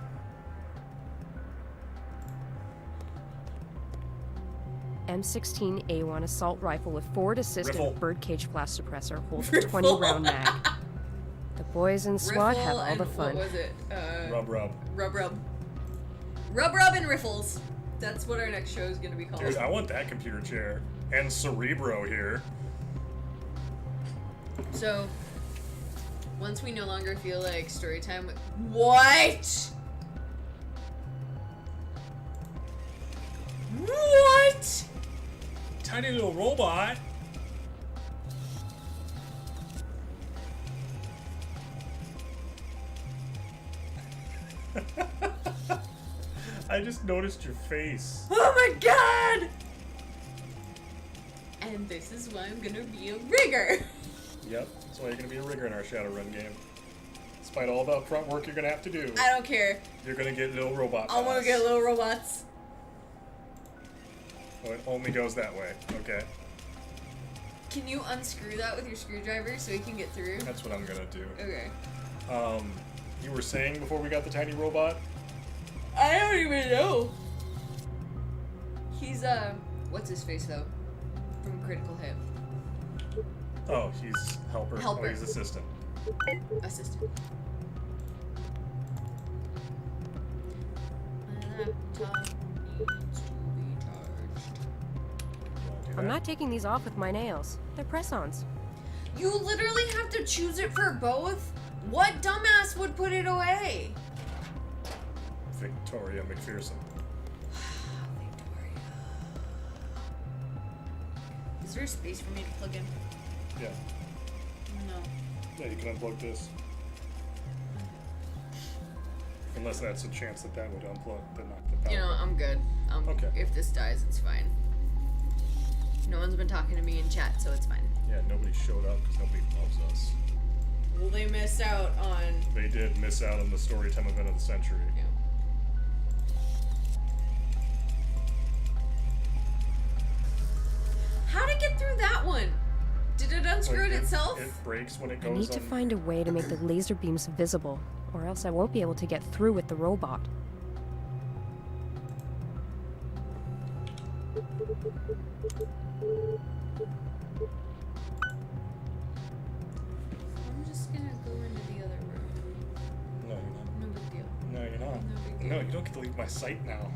M16A1 assault rifle with forward-assisted Riffle. birdcage blast suppressor holds a Riffle. 20-round mag. The boys in SWAT Riffle have all and the fun. what was it? Rub. Rub and Riffles. That's what our next show is gonna be called. Dude, I want that computer chair. And Cerebro here. So, once we no longer feel like story time with— What? What? Tiny little robot. I just noticed your face. Oh my god! And this is why I'm gonna be a rigger. Yep, that's why you're gonna be a rigger in our Shadowrun game. Despite all the upfront work you're gonna have to do, I don't care. you're gonna get little robot I wanna boss. get little robots. Oh, it only goes that way. Okay. Can you unscrew that with your screwdriver so you can get through? That's what I'm gonna do. Okay. You were saying before we got the tiny robot? I don't even know. He's, what's his face though? From Critical Hit. Oh, he's helper. Helper. Oh, he's assistant. Assistant. My laptop needs to be charged. I'm not taking these off with my nails. They're press-ons. You literally have to choose it for both? What dumbass would put it away? Victoria McPherson. Victoria. Is there a space for me to plug in? Yeah. No. Yeah, you can unplug this. Unless that's a chance that would unplug the knock the power. You know, I'm good. Okay. If this dies, it's fine. No one's been talking to me in chat, so it's fine. Yeah, nobody showed up because nobody loves us. Well, they missed out on... They did miss out on the Storytime event of the century. Yeah. How to get through that one? Did it unscrew Like, it itself? It breaks when it I goes need to find a way to make the laser beams visible, or else I won't be able to get through with the robot. don't get to leave my sight now.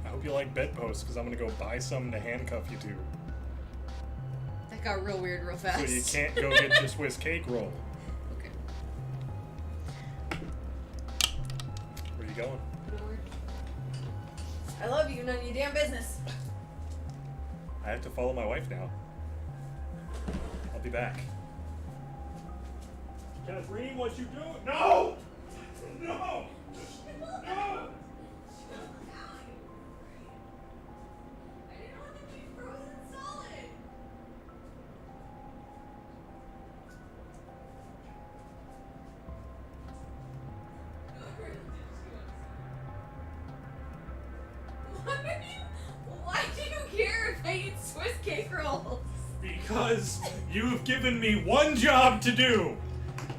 I hope you like bedposts, because I'm gonna go buy some to handcuff you to. That got real weird real fast. So you can't go get your Swiss cake roll. Okay. Where you going? I love you, none of your damn business. I have to follow my wife now. I'll be back. Kathrene, what you doing? No! No! No! Why do you care if I eat Swiss cake rolls? Because you've given me one job to do,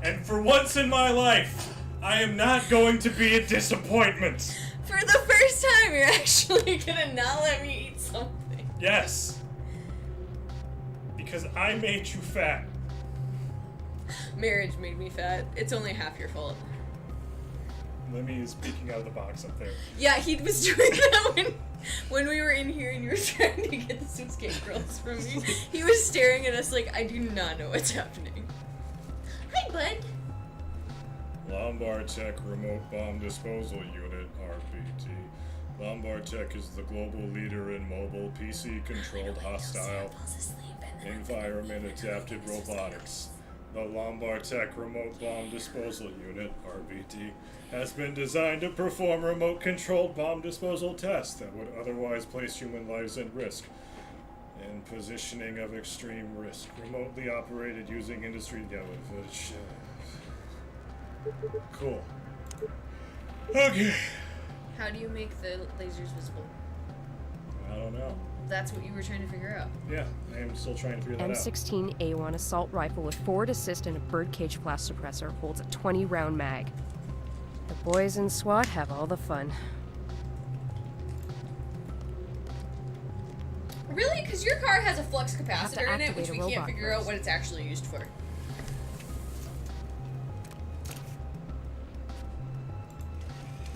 and for once in my life, I am not going to be a disappointment. For the first time, you're actually gonna not let me eat something. Yes. Because I made you fat. Marriage made me fat. It's only half your fault. Lemmy is peeking out of the box up there. Yeah, he was doing that when we were in here and you were trying to get the Swiss cake rolls from me. He was staring at us like, I do not know what's happening. Hi, bud. Lombard Tech Remote Bomb Disposal Unit, RBT. Lombard Tech is the global leader in mobile, PC-controlled, hostile, environment-adapted robotics. The Lombard Tech Remote Bomb Disposal Unit, RBT, has been designed to perform remote-controlled bomb disposal tests that would otherwise place human lives in risk. In positioning of extreme risk, remotely operated using industry... Cool. Okay. How do you make the lasers visible? I don't know. That's what you were trying to figure out. Yeah, I am still trying to figure that out. M16A1 assault rifle with forward assist and a birdcage blast suppressor holds a 20-round mag. The boys in SWAT have all the fun. Really? Because your car has a flux capacitor in it, which activate a we can't robot figure out first. what it's actually used for.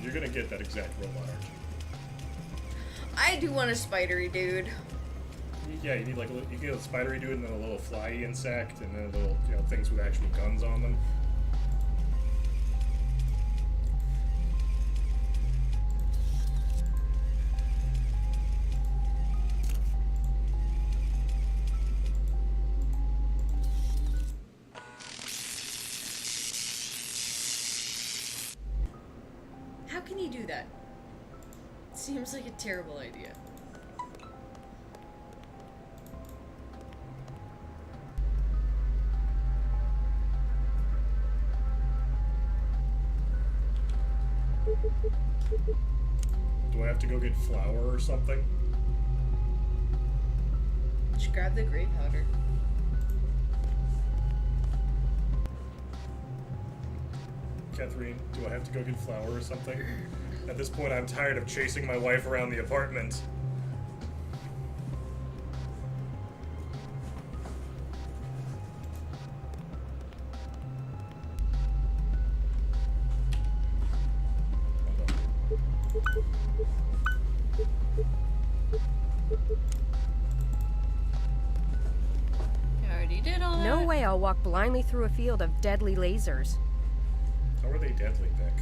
You're gonna get that exact robot, aren't you? I do want a spidery dude. Yeah, you need like you get a spidery dude and then a little fly insect and then little things with actual guns on them. How can you do that? Seems like a terrible idea. Do I have to go get flour or something? Just grab the gray powder. Kathrene, do I have to go get flour or something? At this point, I'm tired of chasing my wife around the apartment. I already did all that. No way I'll walk blindly through a field of deadly lasers. How are they deadly, Vic?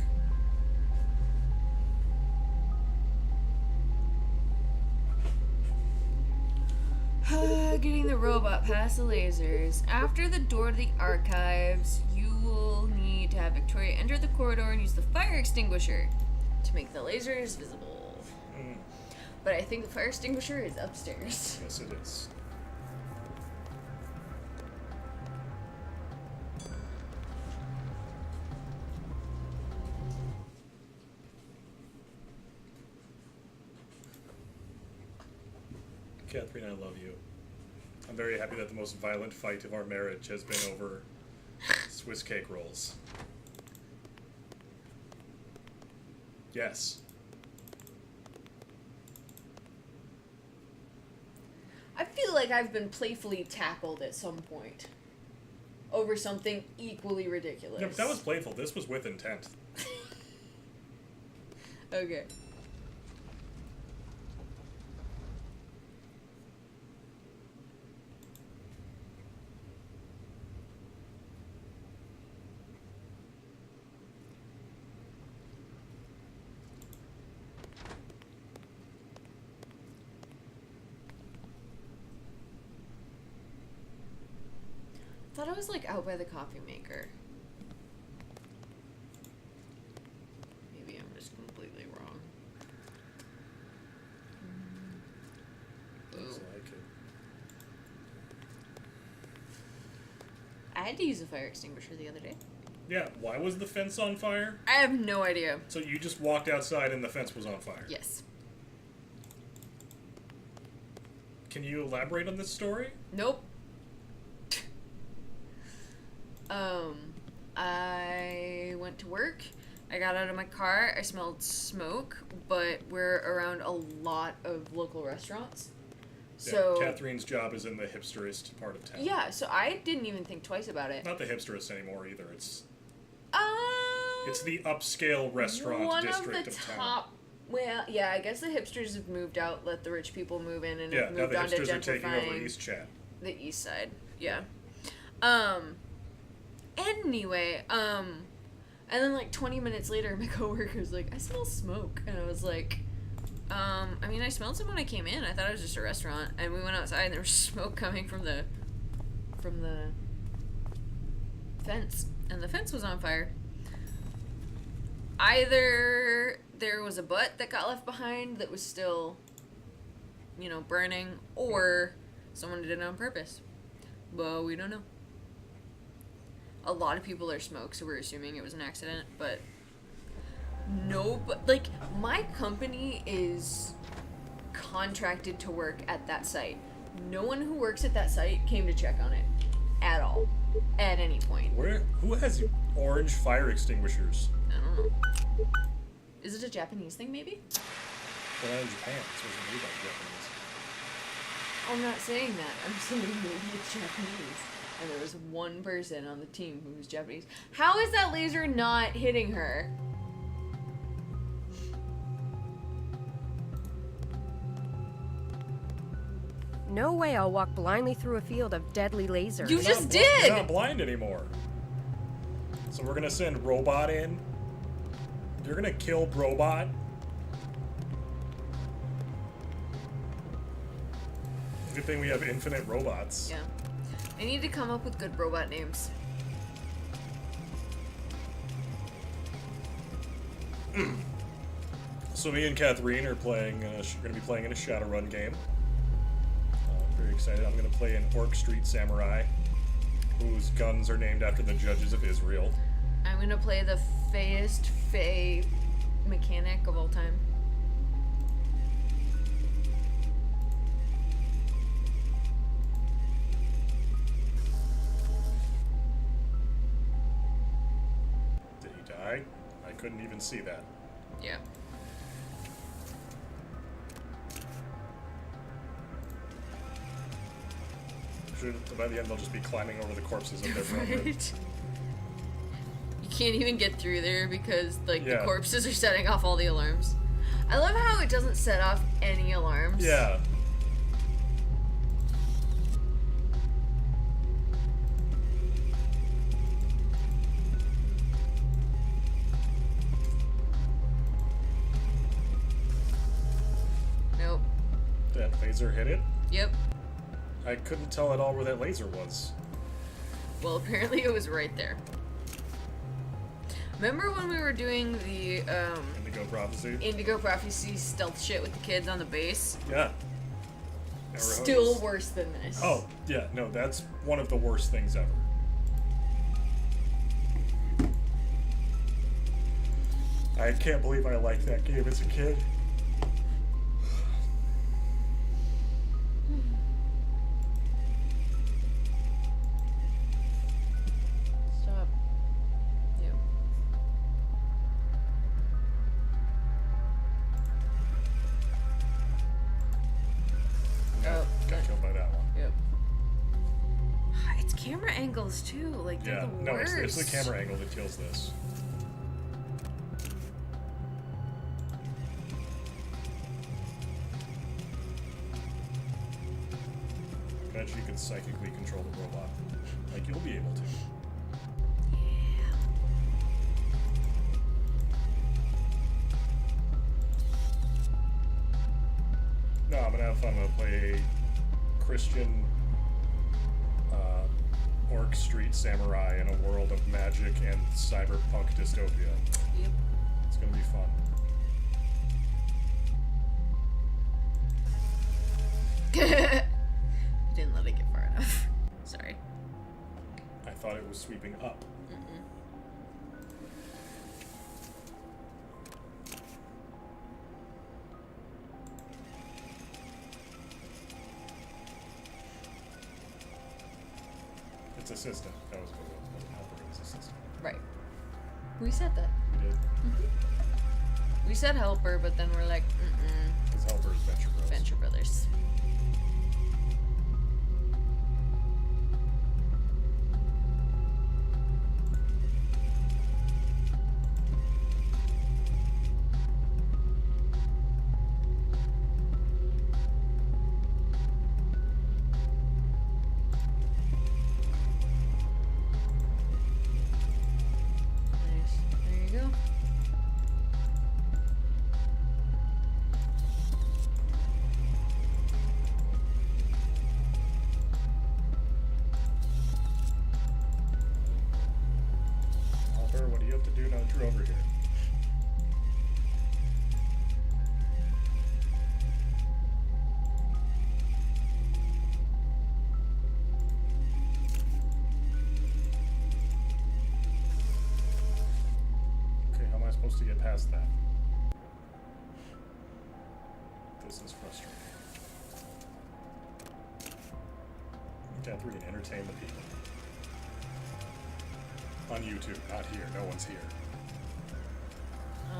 Getting the robot past the lasers. After the door to the archives, you will need to have Victoria enter the corridor and use the fire extinguisher to make the lasers visible. But I think the fire extinguisher is upstairs. Yes, it is. Kathrene, I love you. I'm very happy that the most violent fight of our marriage has been over Swiss cake rolls. Yes. I feel like I've been playfully tackled at some point. over something equally ridiculous. Yeah, but that was playful. This was with intent. Okay. I thought I was like out by the coffee maker. Maybe I'm just completely wrong. Looks like it. I had to use a fire extinguisher the other day. Yeah, why was the fence on fire? I have no idea. So you just walked outside and the fence was on fire? Yes. Can you elaborate on this story? Nope. I went to work. I got out of my car. I smelled smoke, but we're around a lot of local restaurants. So yeah, Katherine's job is in the hipsterist part of town. yeah, so I didn't even think twice about it. Not the hipsterist anymore either. It's the upscale restaurant one district of the town. top. Well, yeah, I guess the hipsters have moved out, let the rich people move in, and Yeah, have now moved the on to hipsters are taking over gentrifying East Chat. the east side. Yeah. Anyway, and then like 20 minutes later, my coworker's like, I smell smoke, and I was like, I mean, I smelled some when I came in. I thought it was just a restaurant, and we went outside, and there was smoke coming from the fence, and the fence was on fire. Either there was a butt that got left behind that was still, burning, or someone did it on purpose. Well, we don't know. A lot of people are smoked, so we're assuming it was an accident, but no, but like my company is contracted to work at that site. No one who works at that site came to check on it at all, at any point. Who has orange fire extinguishers? I don't know. Is it a Japanese thing, maybe? Well, not in Japan. It's supposed to be like Japanese. I'm not saying that. I'm saying maybe it's Japanese. And there was one person on the team who was Japanese. How is that laser not hitting her? No way I'll walk blindly through a field of deadly lasers. You just did! You're not blind anymore. So we're gonna send Robot in. You're gonna kill Robot. Good thing we have infinite robots. Yeah. I need to come up with good robot names. So me and Kathrene are playing. Going to be playing in a Shadowrun game. Very excited. I'm going to play an Orc Street Samurai, whose guns are named after the judges of Israel. I'm going to play the fayest Fey mechanic of all time. Did he die? I couldn't even see that. Yeah. Sure, by the end, they'll just be climbing over the corpses of their brethren. Right. You can't even get through there because, like, Yeah. the corpses are setting off all the alarms. I love how it doesn't set off any alarms. Yeah. Nope. That laser hit it? Yep. I couldn't tell at all where that laser was. Well, apparently it was right there. Remember when we were doing the, Indigo Prophecy? Indigo Prophecy stealth shit with the kids on the base? Yeah. Still worse than this. Oh, yeah, no, that's one of the worst things ever. I can't believe I liked that game as a kid. Stop. You. Yeah, Oh, got killed by that one. Yep. camera angles too. Like they're Yeah, the no, worst. it's the camera angle that kills this. Bet you can psychically control the robot. Like, you'll be able to. No, I'm gonna have fun. I'm gonna play Christian orc street samurai in a world of magic and cyberpunk dystopia. Yep. It's gonna be fun. You didn't let it get far enough. Sorry. I thought it was sweeping up. It's assistant. That was what it was. Helper is assistant. Right. We said that. We did. We said helper, but then we're like, Because helper is Venture Bros. Venture Brothers. Nice. There you go. Helper, what do you have to do now that you're over here? Okay, how am I supposed to get past that? This is frustrating. Kathrene, entertain the people. On YouTube, not here. No one's here. I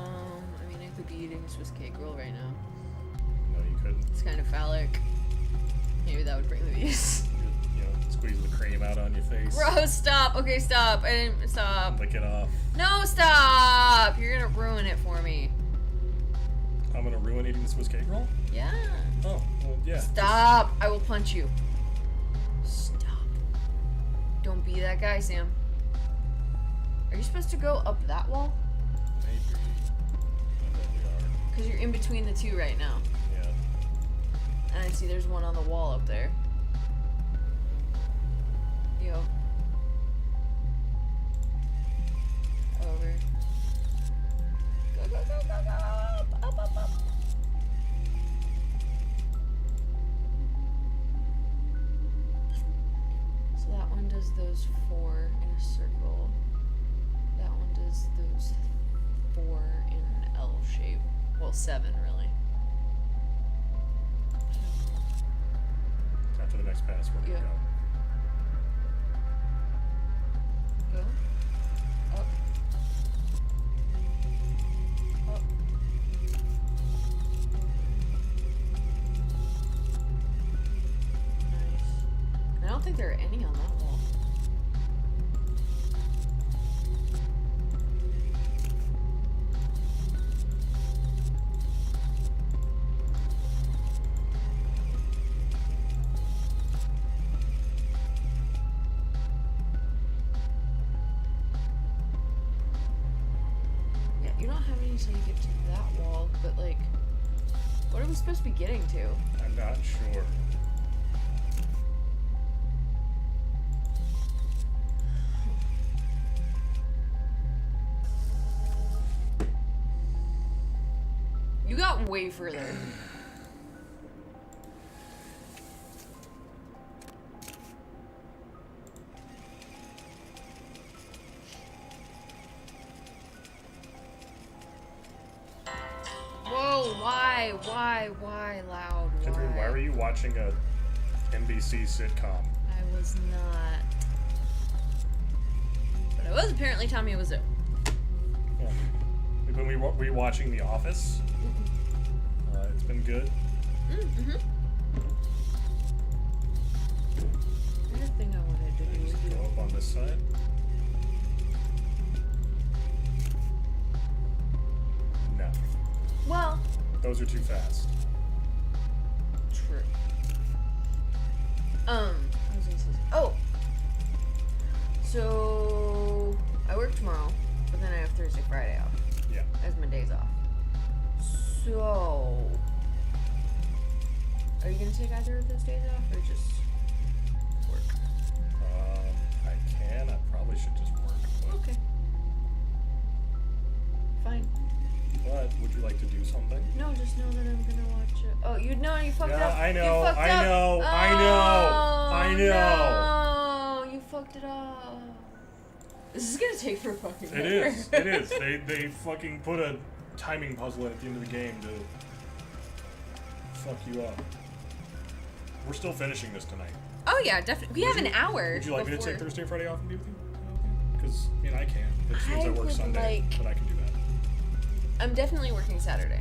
mean, I could be eating a Swiss cake roll right now. No, you couldn't. It's kind of phallic. Maybe that would bring the views. You know, squeeze the cream out on your face. Bro, stop. Okay, stop. I didn't stop. Lick it off. No, stop. You're gonna ruin it for me. I'm gonna ruin eating the Swiss cake roll? Yeah. Oh, well, yeah. Stop. I will punch you. Stop. Don't be that guy, Sam. Are you supposed to go up that wall? Maybe. I bet we are. Because you're in between the two right now. Yeah. And I see there's one on the wall up there. Yo. Over. Go, go, go, go, go! Up, up, up, up! So that one does those 4 in a circle. That one does those 4 in an L shape. Well, 7 really. After the next pass, where do we Yeah. go? Go. Up. Up. Nice. I don't think there are any on that wall. Yeah, you don't have any until you get to that wall, but like, what are we supposed to be getting to? I'm not sure. You got way further. Whoa, why loud? Kathrene, why were you watching a NBC sitcom? I was not. But I was apparently Tommy Wiseau. Yeah. We've been rewatching The Office. It's been good. Mm-hmm. Here's a thing I wanted to do with Those are too fast. True. I was gonna say oh! So, I work tomorrow, but then I have Thursday, Friday off. Yeah. As my days off. So, are you gonna take either of those days off, or just work? I can. I probably should just work. But, Okay. Fine. but would you like to do something? No, just know that I'm gonna watch it. Oh, you know you fucked Yeah, up. I know, You fucked I up. know, I know, I know. No, you fucked it up. This is gonna take for fucking It forever. is. It is. They fucking put a timing puzzle in at the end of the game to fuck you up. We're still finishing this tonight. Oh yeah, definitely. We have an hour. Would you like me to before- take Thursday, Friday off and be with you? Because I mean, I can. It just means I work would Sunday, like- but I can do that. I'm definitely working Saturday.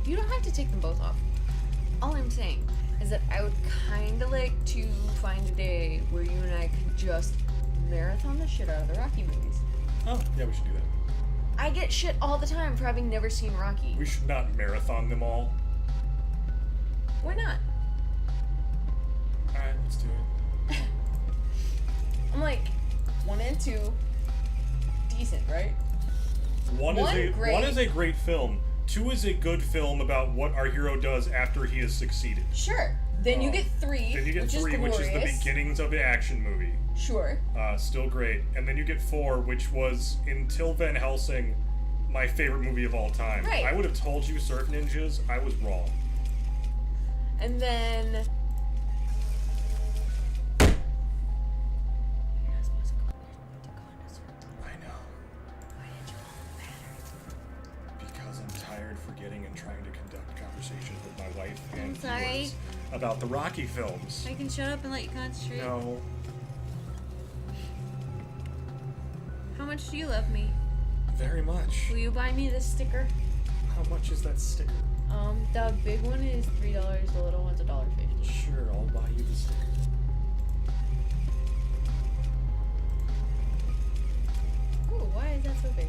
You don't have to take them both off. All I'm saying is that I would kind of like to find a day where you and I could just marathon the shit out of the Rocky movies. Oh, yeah, we should do that. I get shit all the time for having never seen Rocky. We should not marathon them all. Why not? Alright, let's do it. I'm like, 1 and 2, decent, right? One is a great film. 2 is a good film about what our hero does after he has succeeded. Sure. Then you get 3, Then you get which 3, is which is the glorious. beginnings of the action movie. Sure. Still great. And then you get 4, which was, until Van Helsing, my favorite movie of all time. Right. I would have told you Surf Ninjas. I was wrong. And then... I know. Because I'm tired forgetting and trying to conduct conversations with my wife and sorry. viewers about the Rocky films. I can shut up and let you concentrate. No. How much do you love me? Very much. Will you buy me this sticker? How much is that sticker? The big one is $3, the little one's $1.50. Sure, I'll buy you the sticker. Ooh, why is that so big?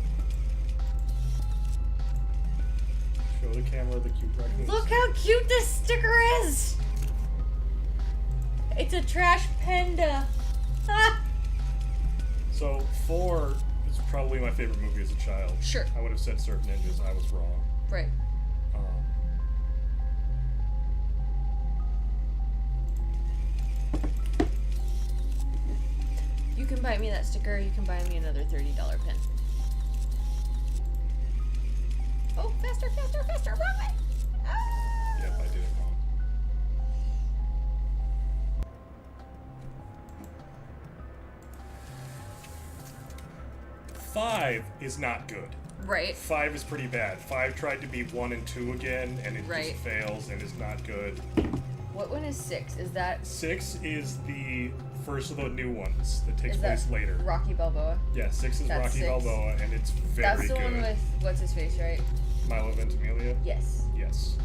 Show the camera the cute raccoon. Look how cute this sticker is! It's a trash panda. Ah! So 4 is probably my favorite movie as a child. Sure. I would have said Surf Ninjas. I was wrong. Right. You can buy me that sticker, you can buy me another $30 pen. Oh, faster, faster, faster, run! Ah! Yep, I did it wrong. Five is not good. Right. 5 is pretty bad. 5 tried to be 1 and 2 again, and it Right. just fails and is not good. What one is 6? Is that 6 is the first of the new ones that takes is that place later. Rocky Balboa? Yeah, 6 is That's Rocky 6. Balboa, and it's very That's the good. one with what's his face, right? Milo Ventimiglia? Yes. Yes.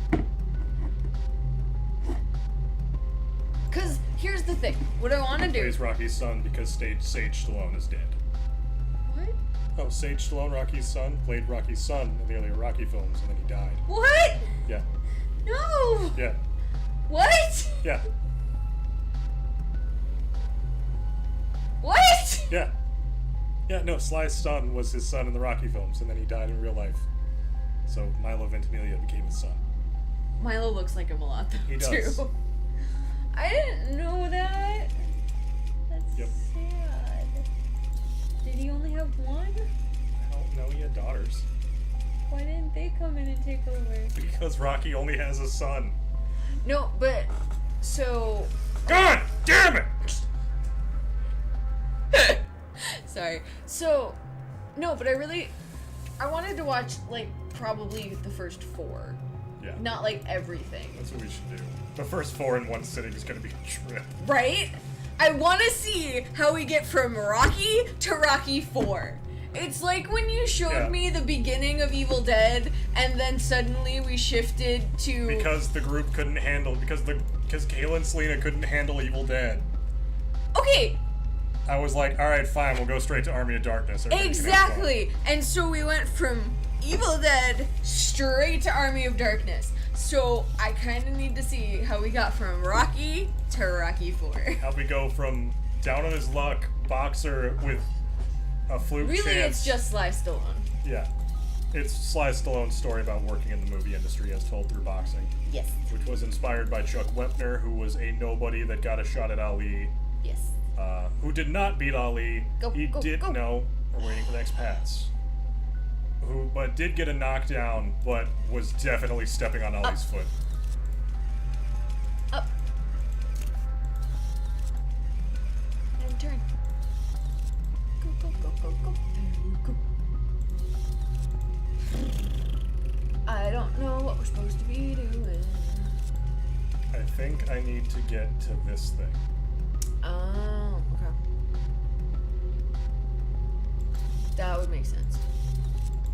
Cause here's the thing. What I want to do. Plays Rocky's son because Sage Stallone is dead. What? Oh, Sage Stallone, Rocky's son, played Rocky's son in the earlier Rocky films, and then he died. What? Yeah. No. Yeah. What? Yeah. What? Yeah. Yeah, no, Sly's son was his son in the Rocky films, and then he died in real life. So Milo Ventimiglia became his son. Milo looks like him a lot, though, He does. too. I didn't know that. That's Yep. sad. Did he only have one? I don't know, he had daughters. Why didn't they come in and take over? Because Rocky only has a son. No, but so. God damn it! Sorry. So, no, but I wanted to watch, like, probably the first 4. Yeah. Not, like, everything. That's what we should do. The first 4 in one sitting is gonna be a trip. Right? I want to see how we get from Rocky to Rocky 4. It's like when you showed me the beginning of Evil Dead, and then suddenly we shifted to... Because the group couldn't handle... Because Kayla and Selena couldn't handle Evil Dead. Okay, I was like, alright, fine, we'll go straight to Army of Darkness. Everybody can have fun. exactly. And so we went from Evil Dead straight to Army of Darkness. So I kind of need to see how we got from Rocky to Rocky 4. How we go from down on his luck boxer with a fluke Really, chance. it's just Sly Stallone. Yeah. It's Sly Stallone's story about working in the movie industry as told through boxing. Yes. Which was inspired by Chuck Wepner, who was a nobody that got a shot at Ali. Yes. Who did not beat Ali. He did go. know. We're waiting for the next pass. Who, but did get a knockdown, but was definitely stepping on Ali's foot. Up. And turn. Go, go, go, go, go. I don't know what we're supposed to be doing. I think I need to get to this thing. Oh, okay. That would make sense.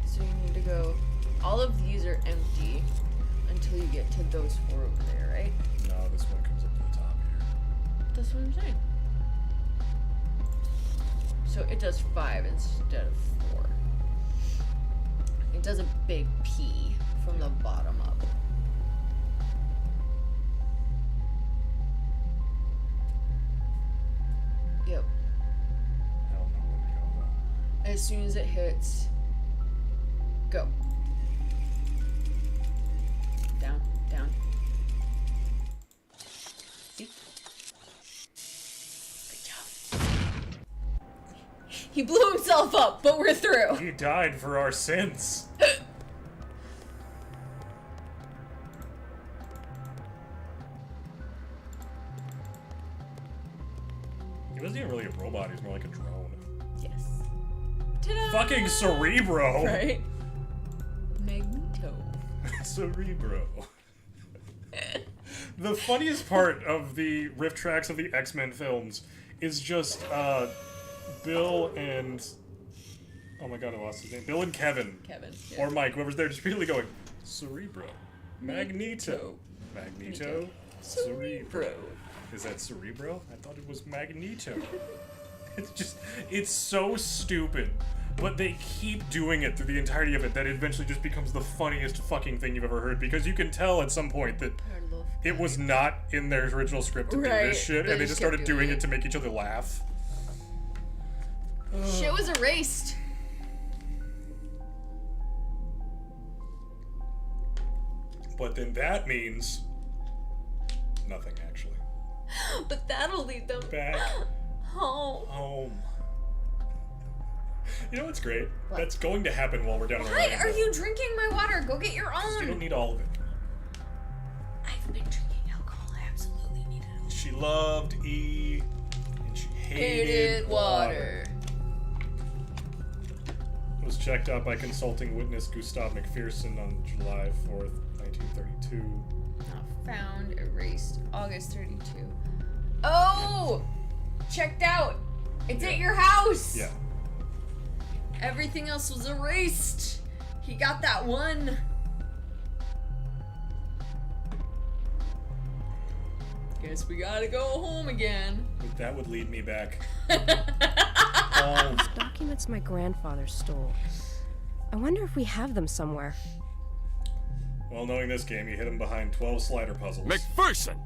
So you need to go. All of these are empty until you get to those 4 over there, right? No, this one comes up to the top here. That's what I'm saying. So it does 5 instead of 4. It does a big P from the bottom up. Yep. I don't know where to go though. As soon as it hits, go. Down, down. See? Good job. He blew himself up, but we're through. He died for our sins. He wasn't even really a robot, he was more like a drone. Yes. Ta-da! Fucking Cerebro! Right? Magneto. Cerebro. The funniest part of the riff tracks of the X-Men films is just, Bill and... Oh my god, I lost his name. Bill and Kevin. Kevin. Yeah. Or Mike, whoever's there, just repeatedly going, Cerebro. Magneto. Magneto. Cerebro. Is that Cerebro? I thought it was Magneto. It's so stupid. But they keep doing it through the entirety of it that it eventually just becomes the funniest fucking thing you've ever heard, because you can tell at some point that it was not in their original script to do this shit, and they just started doing it to make each other laugh. Shit was erased. But then that means nothing, actually. But that'll lead them Back home. home. You know what's great? That's going to happen while we're down in What Orlando. are you drinking my water? Go get your own. You don't need all of it. I've been drinking alcohol. I absolutely need it. She loved E, and she hated water. Was checked out by consulting witness Gustav McPherson on July 4th, 1932. Not found, erased, August 32. Oh! Checked out! It's at your house! Yeah. Everything else was erased. He got that one. Guess we gotta go home again. But that would lead me back. Those documents my grandfather stole. I wonder if we have them somewhere. Well, knowing this game, you hit him behind 12 slider puzzles. McPherson!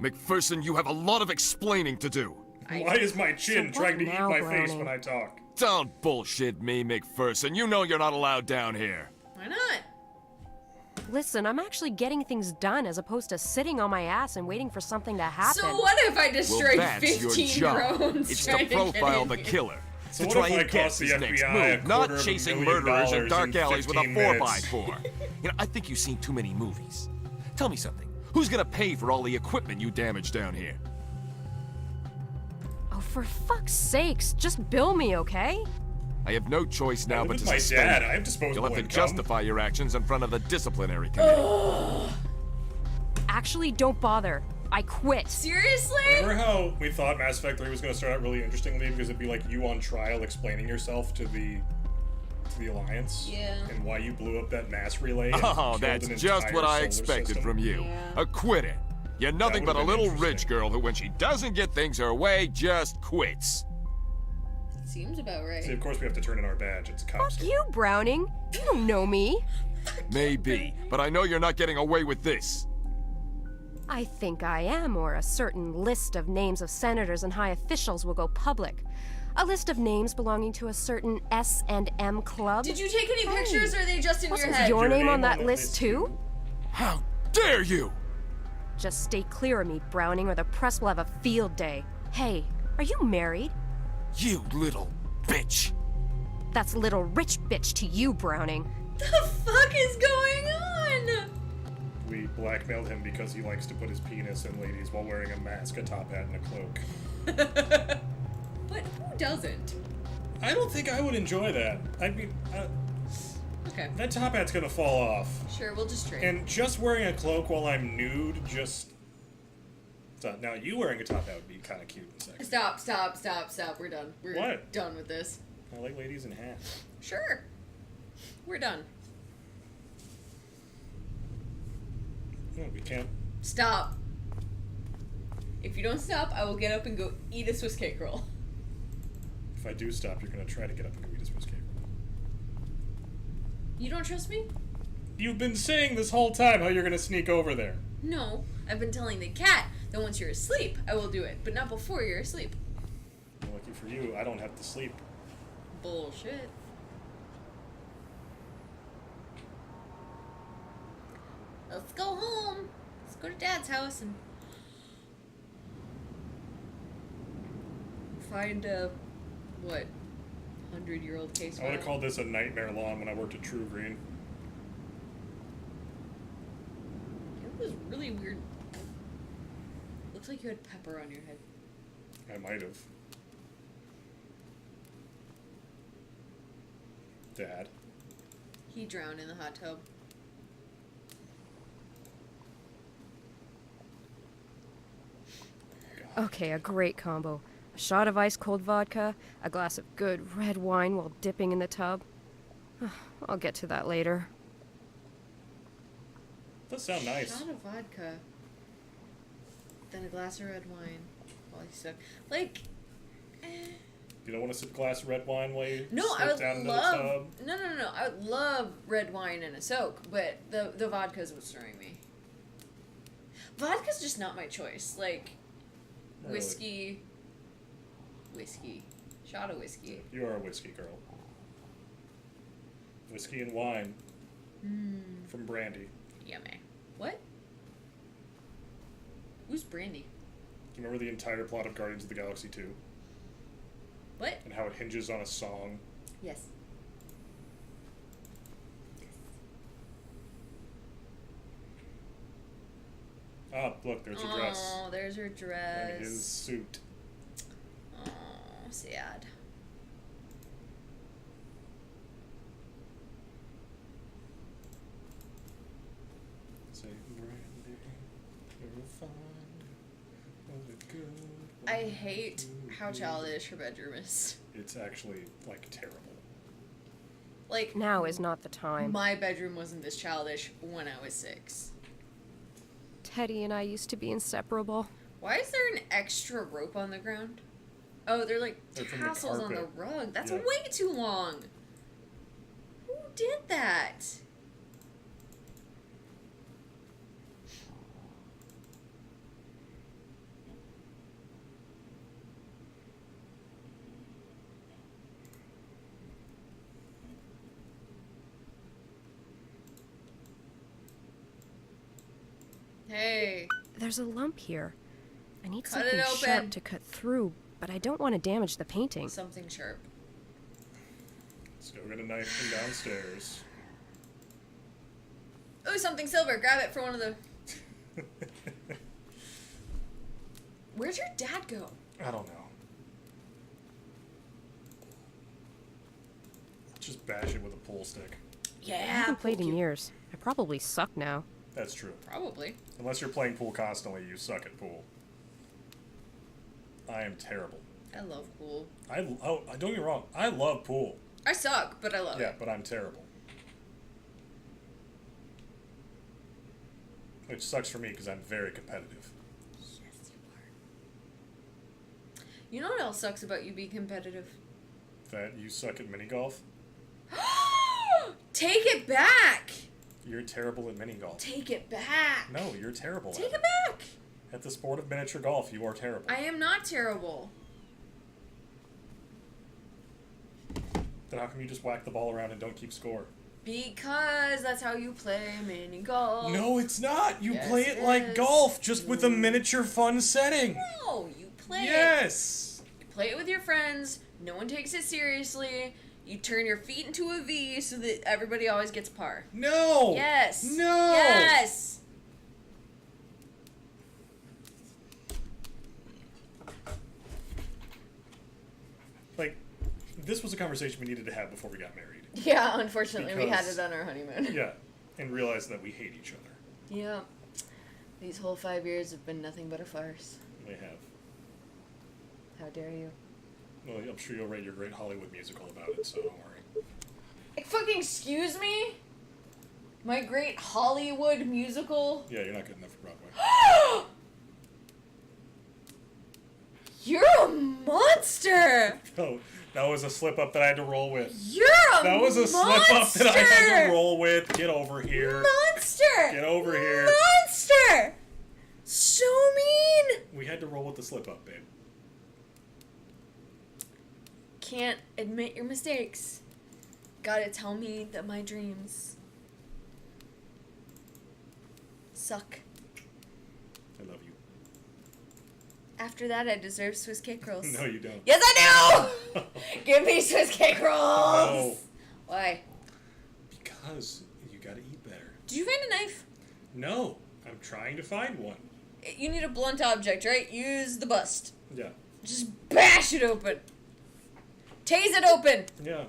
McPherson, you have a lot of explaining to do. Why is my chin So trying to what eat now, my face Browning? when I talk? Don't bullshit me, McPherson. You know you're not allowed down here. Why not? Listen, I'm actually getting things done as opposed to sitting on my ass and waiting for something to happen. So what if I destroyed Well, that's 15 your job. drones It's trying to to get profile in the here? killer. So To what try if I and guess cost the his next FBI move, not $250 chasing million murderers in dark in alleys with a 15 minutes? 4x4. You know, I think you've seen too many movies. Tell me something. Who's gonna pay for all the equipment you damaged down here? Oh, for fuck's sakes, just bill me, okay? I have no choice now live but to with my suspend dad. you. I have disposable You'll have to income. justify your actions in front of the disciplinary committee. Actually, don't bother. I quit. Seriously? Remember how we thought Mass Effect 3 was going to start out really interestingly because it'd be like you on trial explaining yourself to the Alliance? Yeah. And why you blew up that mass relay and Oh, killed that's an just entire what I solar expected system? from you. Yeah. A quitter. You're nothing That but a would've been little interesting. rich girl who, when she doesn't get things her way, just quits. Seems about right. See, of course we have to turn in our badge. It's a cop Fuck store. you, Browning. You don't know me. Maybe, but I know you're not getting away with this. I think I am, or a certain list of names of senators and high officials will go public. A list of names belonging to a certain S&M club. Did you take any pictures, or are they just in your Wasn't head? your name on that list too? How dare you! Just stay clear of me, Browning, or the press will have a field day. Hey, are you married? You little bitch! That's little rich bitch to you, Browning. The fuck is going on? We blackmailed him because he likes to put his penis in ladies while wearing a mask, a top hat, and a cloak. But who doesn't? I don't think I would enjoy that. I mean, Okay. that top hat's gonna fall off. Sure, we'll just trade. And just wearing a cloak while I'm nude, just... So, now, you wearing a top hat would be kind of cute and sexy. Stop. We're done. We're What? done with this. I like ladies in hats. Sure. We're done. No, we can't. Stop. If you don't stop, I will get up and go eat a Swiss cake roll. If I do stop, you're gonna try to get up and go eat a Swiss cake roll. You don't trust me? You've been saying this whole time how you're gonna sneak over there. No. I've been telling the cat that once you're asleep, I will do it, but not before you're asleep. Lucky for you, I don't have to sleep. Bullshit. Let's go home. Let's go to Dad's house and find a, what, 100-year-old case I would have file? called this a nightmare lawn when I worked at True Green. It was really weird. Looks like you had pepper on your head. I might have. Dad. He drowned in the hot tub. Okay, a great combo. A shot of ice-cold vodka, a glass of good red wine while dipping in the tub. I'll get to that later. Does sound nice. Shot of vodka. Then a glass of red wine while you soak. Like, You don't want to sip a glass of red wine while you no, I slip would down into love. the tub? No. I would love red wine and a soak, but the vodka's what's throwing me. Vodka's just not my choice. Like, Really? whiskey, shot of whiskey. You are a whiskey girl. Whiskey and wine from Brandy. Yummy. What? Who's Brandy? Do you remember the entire plot of Guardians of the Galaxy 2? What? And how it hinges on a song? Yes. Ah, look, there's her dress. Oh, there's her dress. And his suit. Oh, sad. Say, Brandy, you're fine. Was it good? I hate how childish her bedroom is. It's actually, like, terrible. Like, Now is not the time. my bedroom wasn't this childish when I was 6. Teddy and I used to be inseparable. Why is there an extra rope on the ground? Oh, they're like They're from the tassels on the carpet. rug. That's Yeah. way too long. Who did that? Hey, There's a lump here. I need Cut it something open. sharp to cut through, but I don't want to damage the painting. something sharp. Let's go get a knife from downstairs. Ooh, something silver. Grab it for one of the. Where'd your dad go? I don't know. Just bash it with a pool stick. I Yeah. haven't played in pool cue. years. I probably suck now. That's true. Probably. Unless you're playing pool constantly, you suck at pool. I am terrible. I love pool. Don't get me wrong. I love pool. I suck, but I love Yeah, it. but I'm terrible. Which sucks for me because I'm very competitive. Yes, you are. You know what else sucks about you being competitive? that you suck at mini golf. Take it back! You're terrible at mini golf. Take it back! No, you're terrible Take at it back! At the sport of miniature golf, you are terrible. I am not terrible. Then how come you just whack the ball around and don't keep score? Because that's how you play mini golf. No, it's not! You Yes, play it like is. golf, just with a miniature fun setting! No, you play it. Yes! You play it with your friends, no one takes it seriously, you turn your feet into a V so that everybody always gets par. No! Yes! No! Yes! Like, this was a conversation we needed to have before we got married. Yeah, unfortunately we had Because- it on our honeymoon. Yeah, and realized that we hate each other. Yeah. These whole 5 years have been nothing but a farce. They have. How dare you? Well, I'm sure you'll write your great Hollywood musical about it, so don't worry. Fucking excuse me? My great Hollywood musical? Yeah, you're not good enough for Broadway. You're a monster! Oh, that was a slip up that I had to roll with. You're a That was a slip up that I had to roll with. Get over here. Monster! Get over here. Monster! So mean! We had to roll with the slip up, babe. Can't admit your mistakes. Gotta tell me that my dreams suck. I love you. After that, I deserve Swiss cake rolls. No, you don't. Yes, I do! Give me Swiss cake rolls! No. Why? Because you gotta eat better. Did you find a knife? No, I'm trying to find one. You need a blunt object, right? Use the bust. Yeah. Just bash it open. Tase it open. Yeah.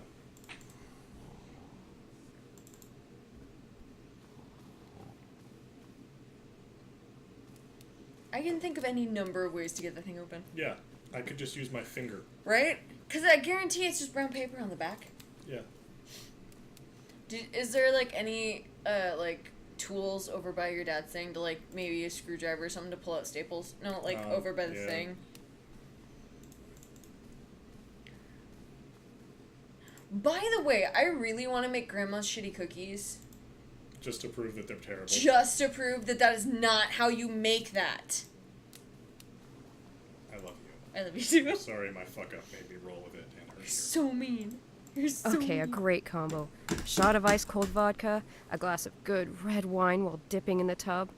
I can think of any number of ways to get the thing open. Yeah. I could just use my finger. Right? Because I guarantee it's just brown paper on the back. Yeah. Is there, like, any, tools over by your dad's thing to, like, maybe a screwdriver or something to pull out staples? No, like, over by the yeah. thing. By the way, I really want to make Grandma's shitty cookies. Just to prove that they're terrible. Just to prove that that is not how you make that. I love you. I love you too. Sorry, my fuck up made me roll with it and hurt you. So mean. You're so Okay, a mean. great combo. Shot of ice cold vodka, a glass of good red wine while dipping in the tub.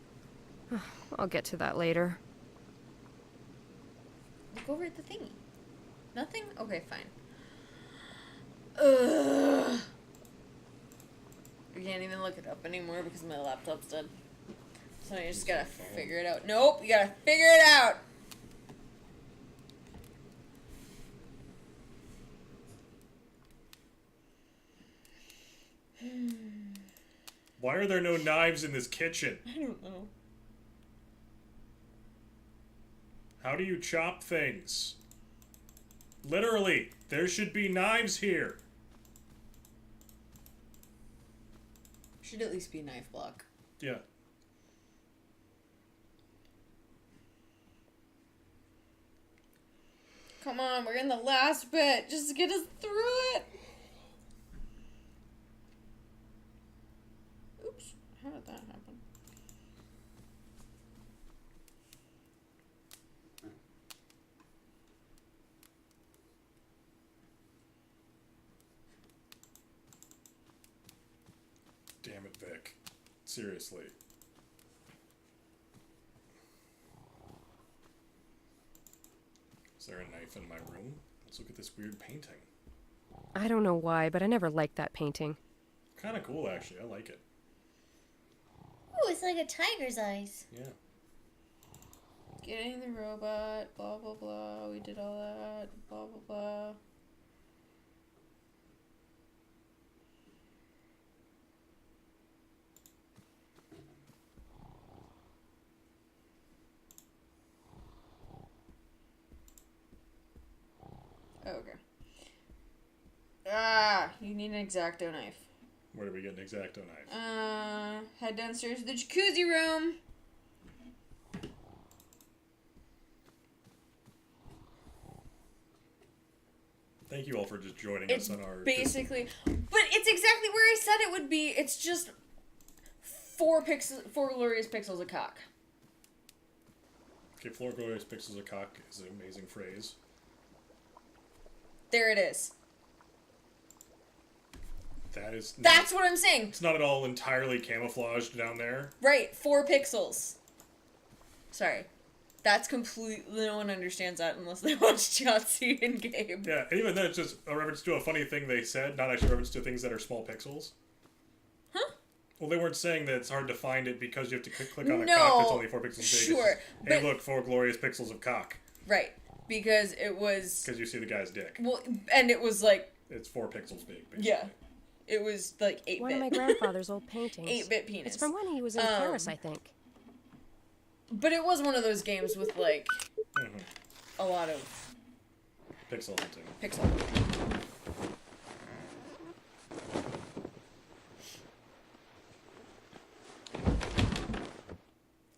I'll get to that later. Look over at the thingy. Nothing? Okay, fine. Ugh. I can't even look it up anymore because my laptop's dead. So you just gotta figure it out. Nope, you gotta figure it out! Why are there no knives in this kitchen? I don't know. How do you chop things? Literally, there should be knives here. Should at least be a knife block. Yeah. Come on, we're in the last bit. Just get us through it. Oops. How did that happen? Damn it, Vic. Seriously. Is there a knife in my room? Let's look at this weird painting. I don't know why, but I never liked that painting. Kind of cool, actually. I like it. Oh, it's like a tiger's eyes. Yeah. Getting the robot, blah blah blah, we did all that, blah blah blah. Okay. Ah, you need an X-Acto knife. Where do we get an X-Acto knife? Head downstairs to the jacuzzi room. Thank you all for just joining us on our... Basically... But it's exactly where I said it would be. It's just 4 glorious pixels of cock. Okay, 4 glorious pixels of cock is an amazing phrase. There it is. That's what I'm saying. It's not at all entirely camouflaged down there. Right, 4 pixels. Sorry. That's completely... No one understands that unless they watch Jotzi in game. Yeah, and even then it's just a reference to a funny thing they said, not actually a reference to things that are small pixels. Huh? Well, they weren't saying that it's hard to find it because you have to click on a cock that's only 4 pixels big. Sure. Hey, look, 4 glorious pixels of cock. Right. Because it was... Because you see the guy's dick. Well, and it was like... It's 4 pixels big, basically. Yeah. It was like 8-bit. One of my grandfather's old paintings. 8-bit penis. It's from when he was in Paris, I think. But it was one of those games with like a lot of pixel hunting. Pixel.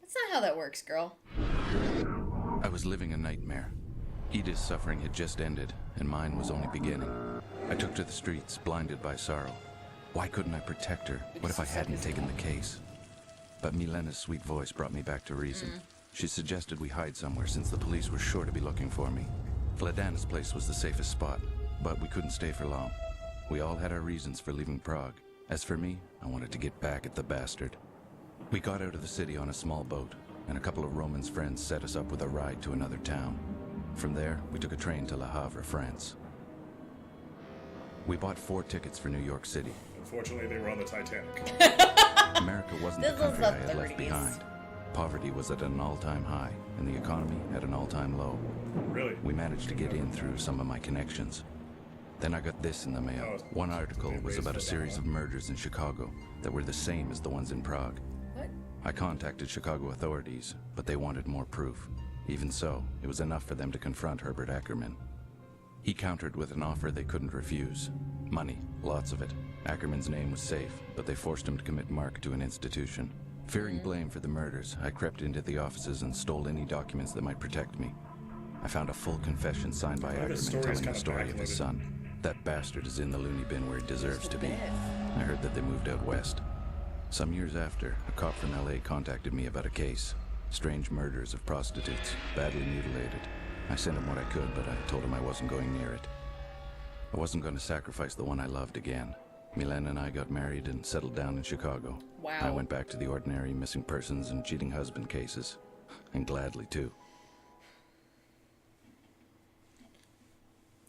That's not how that works, girl. I was living a nightmare. Edith's suffering had just ended, and mine was only beginning. I took to the streets, blinded by sorrow. Why couldn't I protect her? What if I hadn't taken the case? But Milena's sweet voice brought me back to reason. She suggested we hide somewhere since the police were sure to be looking for me. Vladana's place was the safest spot, but we couldn't stay for long. We all had our reasons for leaving Prague. As for me, I wanted to get back at the bastard. We got out of the city on a small boat, and a couple of Roman's friends set us up with a ride to another town. From there, we took a train to Le Havre, France. We bought 4 tickets for New York City. Unfortunately, they were on the Titanic. America wasn't the country I had left behind. Poverty was at an all-time high, and the economy at an all-time low. Really? We managed to get in through some of my connections. Then I got this in the mail. One article was about a series of murders in Chicago that were the same as the ones in Prague. What? I contacted Chicago authorities, but they wanted more proof. Even so, it was enough for them to confront Herbert Ackerman. He countered with an offer they couldn't refuse. Money, lots of it. Ackerman's name was safe, but they forced him to commit Mark to an institution. Fearing blame for the murders, I crept into the offices and stole any documents that might protect me. I found a full confession signed by Ackerman telling the story of his son. That bastard is in the loony bin where he deserves to be. I heard that they moved out west. Some years after, a cop from LA contacted me about a case. Strange murders of prostitutes, badly mutilated. I sent him what I could, but I told him I wasn't going near it. I wasn't going to sacrifice the one I loved again. Milena and I got married and settled down in Chicago. Wow. I went back to the ordinary missing persons and cheating husband cases. And gladly, too.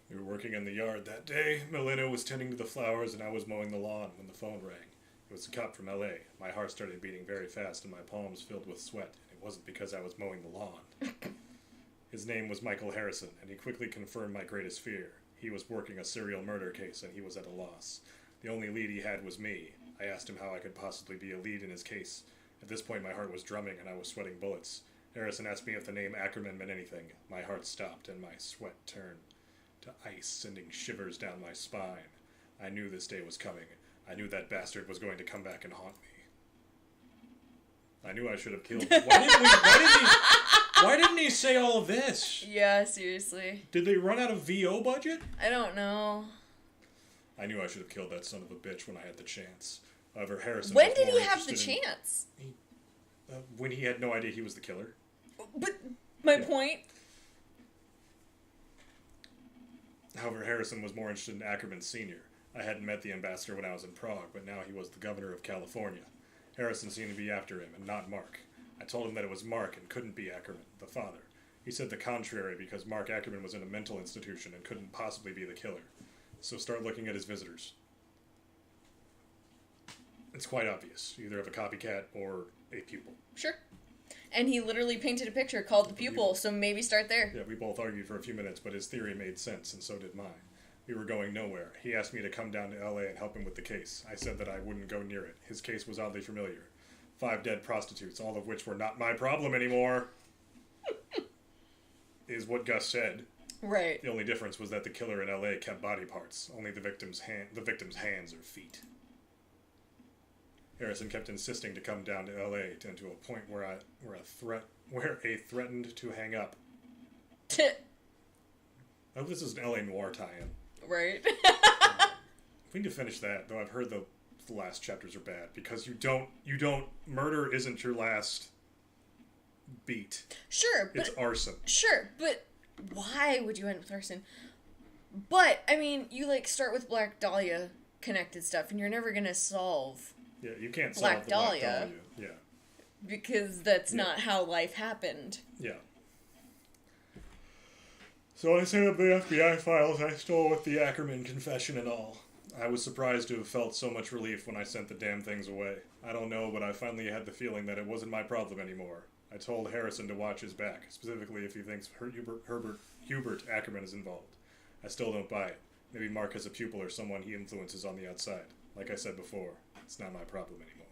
We were working in the yard that day. Milena was tending to the flowers and I was mowing the lawn when the phone rang. It was a cop from LA. My heart started beating very fast and my palms filled with sweat. It wasn't because I was mowing the lawn. His name was Michael Harrison, and he quickly confirmed my greatest fear. He was working a serial murder case and he was at a loss. The only lead he had was me. I asked him how I could possibly be a lead in his case. At this point my heart was drumming and I was sweating bullets. Harrison asked me if the name Ackerman meant anything. My heart stopped and my sweat turned to ice, sending shivers down my spine. I knew this day was coming. I knew that bastard was going to come back and haunt me. I knew I should have killed him. Why didn't he say all of this? Yeah, seriously. Did they run out of VO budget? I don't know. I knew I should have killed that son of a bitch when I had the chance. However, Harrison. When did he have the chance? When he had no idea he was the killer. But my point. However, Harrison was more interested in Ackerman Sr. I hadn't met the ambassador when I was in Prague, but now he was the governor of California. Harrison seemed to be after him, and not Mark. I told him that it was Mark and couldn't be Ackerman, the father. He said the contrary because Mark Ackerman was in a mental institution and couldn't possibly be the killer. So start looking at his visitors. It's quite obvious. You either have a copycat or a pupil. Sure. And he literally painted a picture called The Pupil, so maybe start there. Yeah, we both argued for a few minutes, but his theory made sense, and so did mine. We were going nowhere. He asked me to come down to LA and help him with the case. I said that I wouldn't go near it. His case was oddly familiar. 5 dead prostitutes, all of which were not my problem anymore, is what Gus said. Right. The only difference was that the killer in LA kept body parts, only the victim's hands or feet. Harrison kept insisting to come down to LA to a point where a threatened to hang up. I hope this is an LA Noire tie-in. Right. We need to finish that, though I've heard the last chapters are bad, because you don't murder isn't your last beat. Sure, but... It's arson. Sure, but why would you end with arson? But, I mean, you, like, start with Black Dahlia connected stuff, and you're never gonna solve... Yeah, you can't solve Black the Black Dahlia. Dahlia. Yeah. Because that's not how life happened. Yeah. So I set up the FBI files I stole with the Ackerman confession and all. I was surprised to have felt so much relief when I sent the damn things away. I don't know, but I finally had the feeling that it wasn't my problem anymore. I told Harrison to watch his back, specifically if he thinks Hubert Ackerman is involved. I still don't buy it. Maybe Mark has a pupil or someone he influences on the outside. Like I said before, it's not my problem anymore.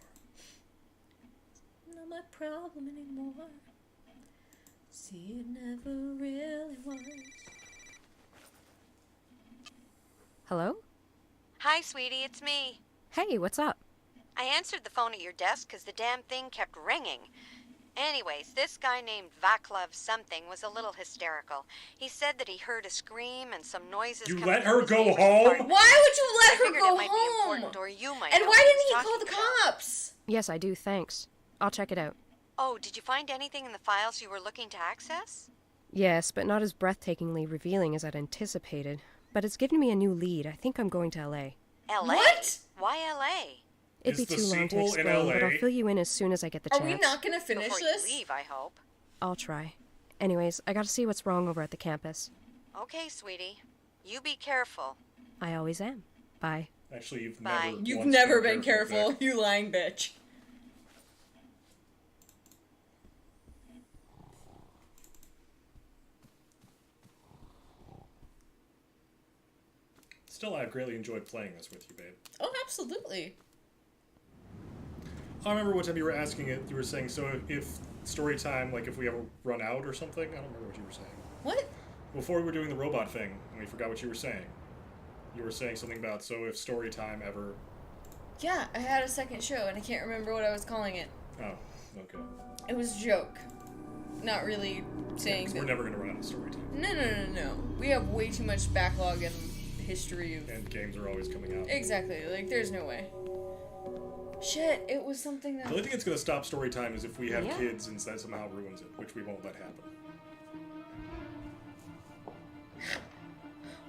Not my problem anymore. See, it never really was. Hello? Hi, sweetie, it's me. Hey, what's up? I answered the phone at your desk because the damn thing kept ringing. Anyways, this guy named Vaclav something was a little hysterical. He said that he heard a scream and some noises. You coming let from her his go neighbor's home? apartment. Why would you let I her figured go it might be home? important, or you might And know why what didn't he's he call talking the about. cops? Yes, I do, thanks. I'll check it out. Oh, did you find anything in the files you were looking to access? Yes, but not as breathtakingly revealing as I'd anticipated. But it's given me a new lead. I think I'm going to LA. LA? What? Why LA? It'd Is be the too long to sequel in explain, but LA? I'll fill you in as soon as I get the Are chance. we not gonna finish Before this? you leave, I hope. I'll try. Anyways, I gotta see what's wrong over at the campus. Okay, sweetie. You be careful. I always am. Bye. Actually, you've Bye. never You've once never been careful, Vic. you lying bitch. Still, I've greatly enjoyed playing this with you, babe. Oh, absolutely. I remember what time you were asking it. You were saying, so if story time, like if we ever run out or something? I don't remember what you were saying. What? Before we were doing the robot thing, and we forgot what you were saying. You were saying something about, so if story time ever... Yeah, I had a second show, and I can't remember what I was calling it. Oh, okay. It was a joke. Not really saying We're never going to run out of story time. No. We have way too much backlog and history of... And games are always coming out. Exactly. Like, there's no way. Shit, it was something that... The only thing that's going to stop story time is if we have Yeah. kids and that somehow ruins it, which we won't let happen.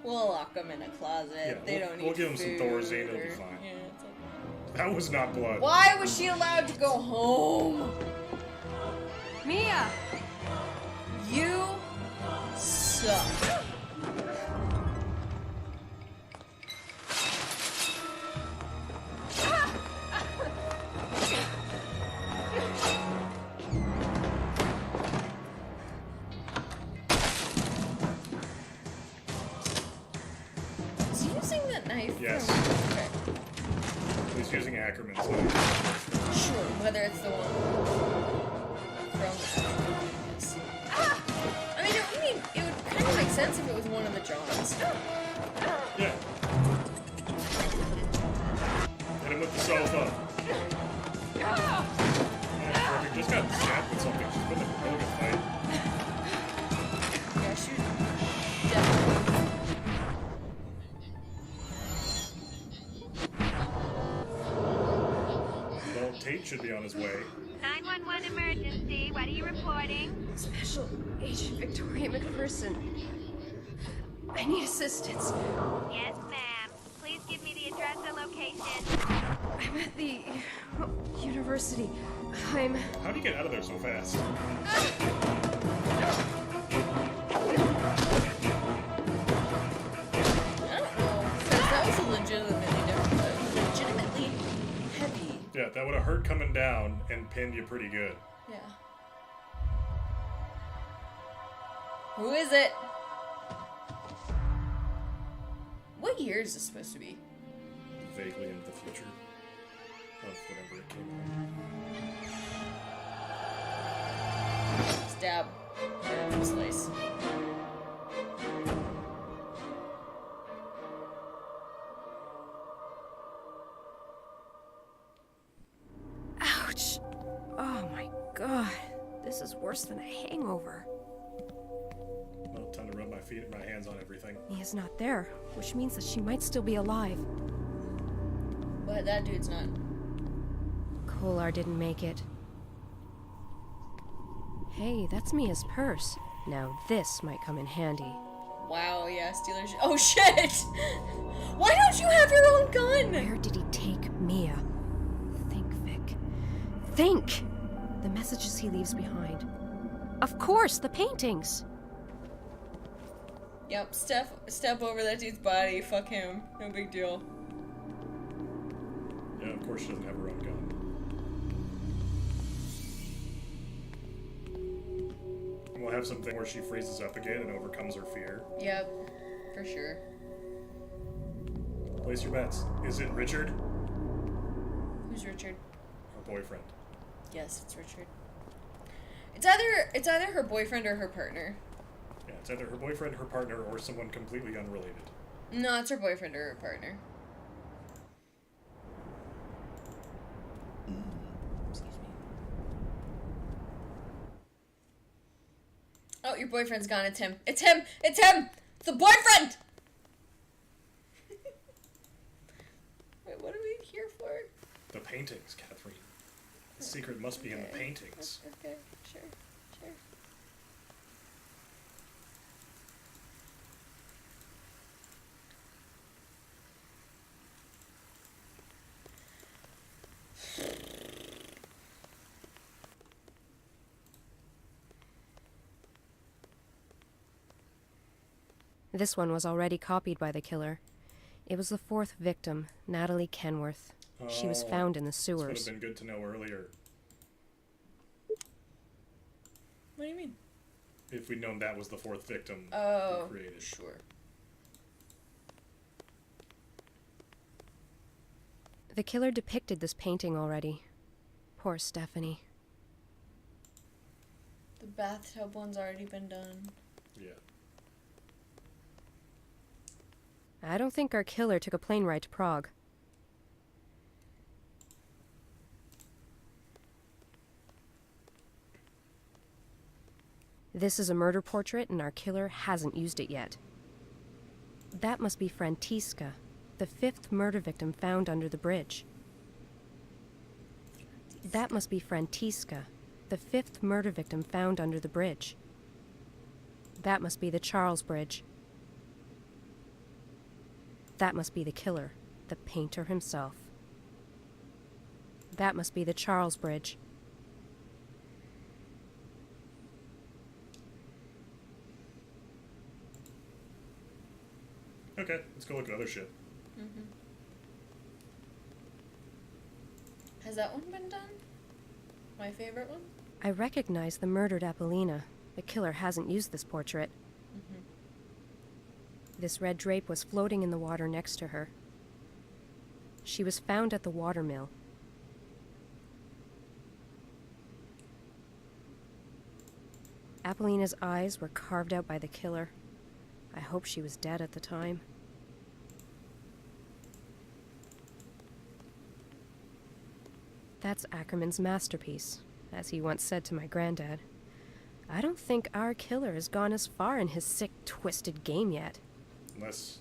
We'll lock them in a closet. Yeah, They don't need we'll give them some food Thorazine, it'll be or- fine. Yeah, it's okay. That was not blood. Why was she allowed to go home? Mia! You suck. Is he using that knife? Yes. Okay. He's using Ackerman's knife. Sure, whether it's the one from Ackerman's. I mean, it would kind of make sense if it was one of the Johns. Yeah. Hit him with the sofa. Yeah, perfect. Just got stabbed with something. She's been in a really good fight. Yeah, she definitely. Well, Tate should be on his way. 911 emergency. What are you reporting? Special Agent Victoria McPherson. I need assistance. Yes, ma'am. Please give me the address and location. I'm at the university. I'm... How do you get out of there so fast? I don't know, because that was a legitimately heavy. Yeah, that would have hurt coming down and pinned you pretty good. Yeah. Who is it? What year is this supposed to be? Vaguely into the future of whenever it came out. Stab. Slice. Ouch! Oh my god. This is worse than a hangover. Well, time to rub my my hands on everything. Mia's not there, which means that she might still be alive. But that dude's not. Kolar didn't make it. Hey, that's Mia's purse. Now this might come in handy. Wow, yeah, Steelers. Oh shit! Why don't you have your own gun? Where did he take Mia? Think, Vic. Think! The messages he leaves behind. Of course, the paintings! Yep, step over that dude's body. Fuck him. No big deal. Yeah, of course she doesn't have her own gun. And we'll have something where she freezes up again and overcomes her fear. Yep, for sure. Place your bets. Is it Richard? Who's Richard? Her boyfriend. Yes, it's Richard. It's either her boyfriend or her partner. Yeah, it's either her boyfriend, her partner, or someone completely unrelated. No, it's her boyfriend or her partner. Excuse me. Oh, your boyfriend's gone. It's him. It's him! It's him! It's the boyfriend! Wait, what are we here for? The paintings, Kathrene. The secret must be in the paintings. Okay, sure. This one was already copied by the killer. It was the fourth victim, Natalie Kenworth. She was found in the sewers. This would have been good to know earlier. What do you mean? If we'd known that was the fourth victim Oh, we created. Sure. The killer depicted this painting already. Poor Stephanie. The bathtub one's already been done. Yeah. I don't think our killer took a plane ride to Prague. This is a murder portrait, and our killer hasn't used it yet. That must be Frantiska, the fifth murder victim found under the bridge. That must be Frantiska, the fifth murder victim found under the bridge. That must be the Charles Bridge. That must be the killer, the painter himself. That must be the Charles Bridge. Okay, let's go look at other shit. Has that one been done? My favorite one? I recognize the murdered Apollina. The killer hasn't used this portrait. This red drape was floating in the water next to her. She was found at the watermill. Apollina's eyes were carved out by the killer. I hope she was dead at the time. That's Ackerman's masterpiece, as he once said to my granddad. I don't think our killer has gone as far in his sick, twisted game yet. Unless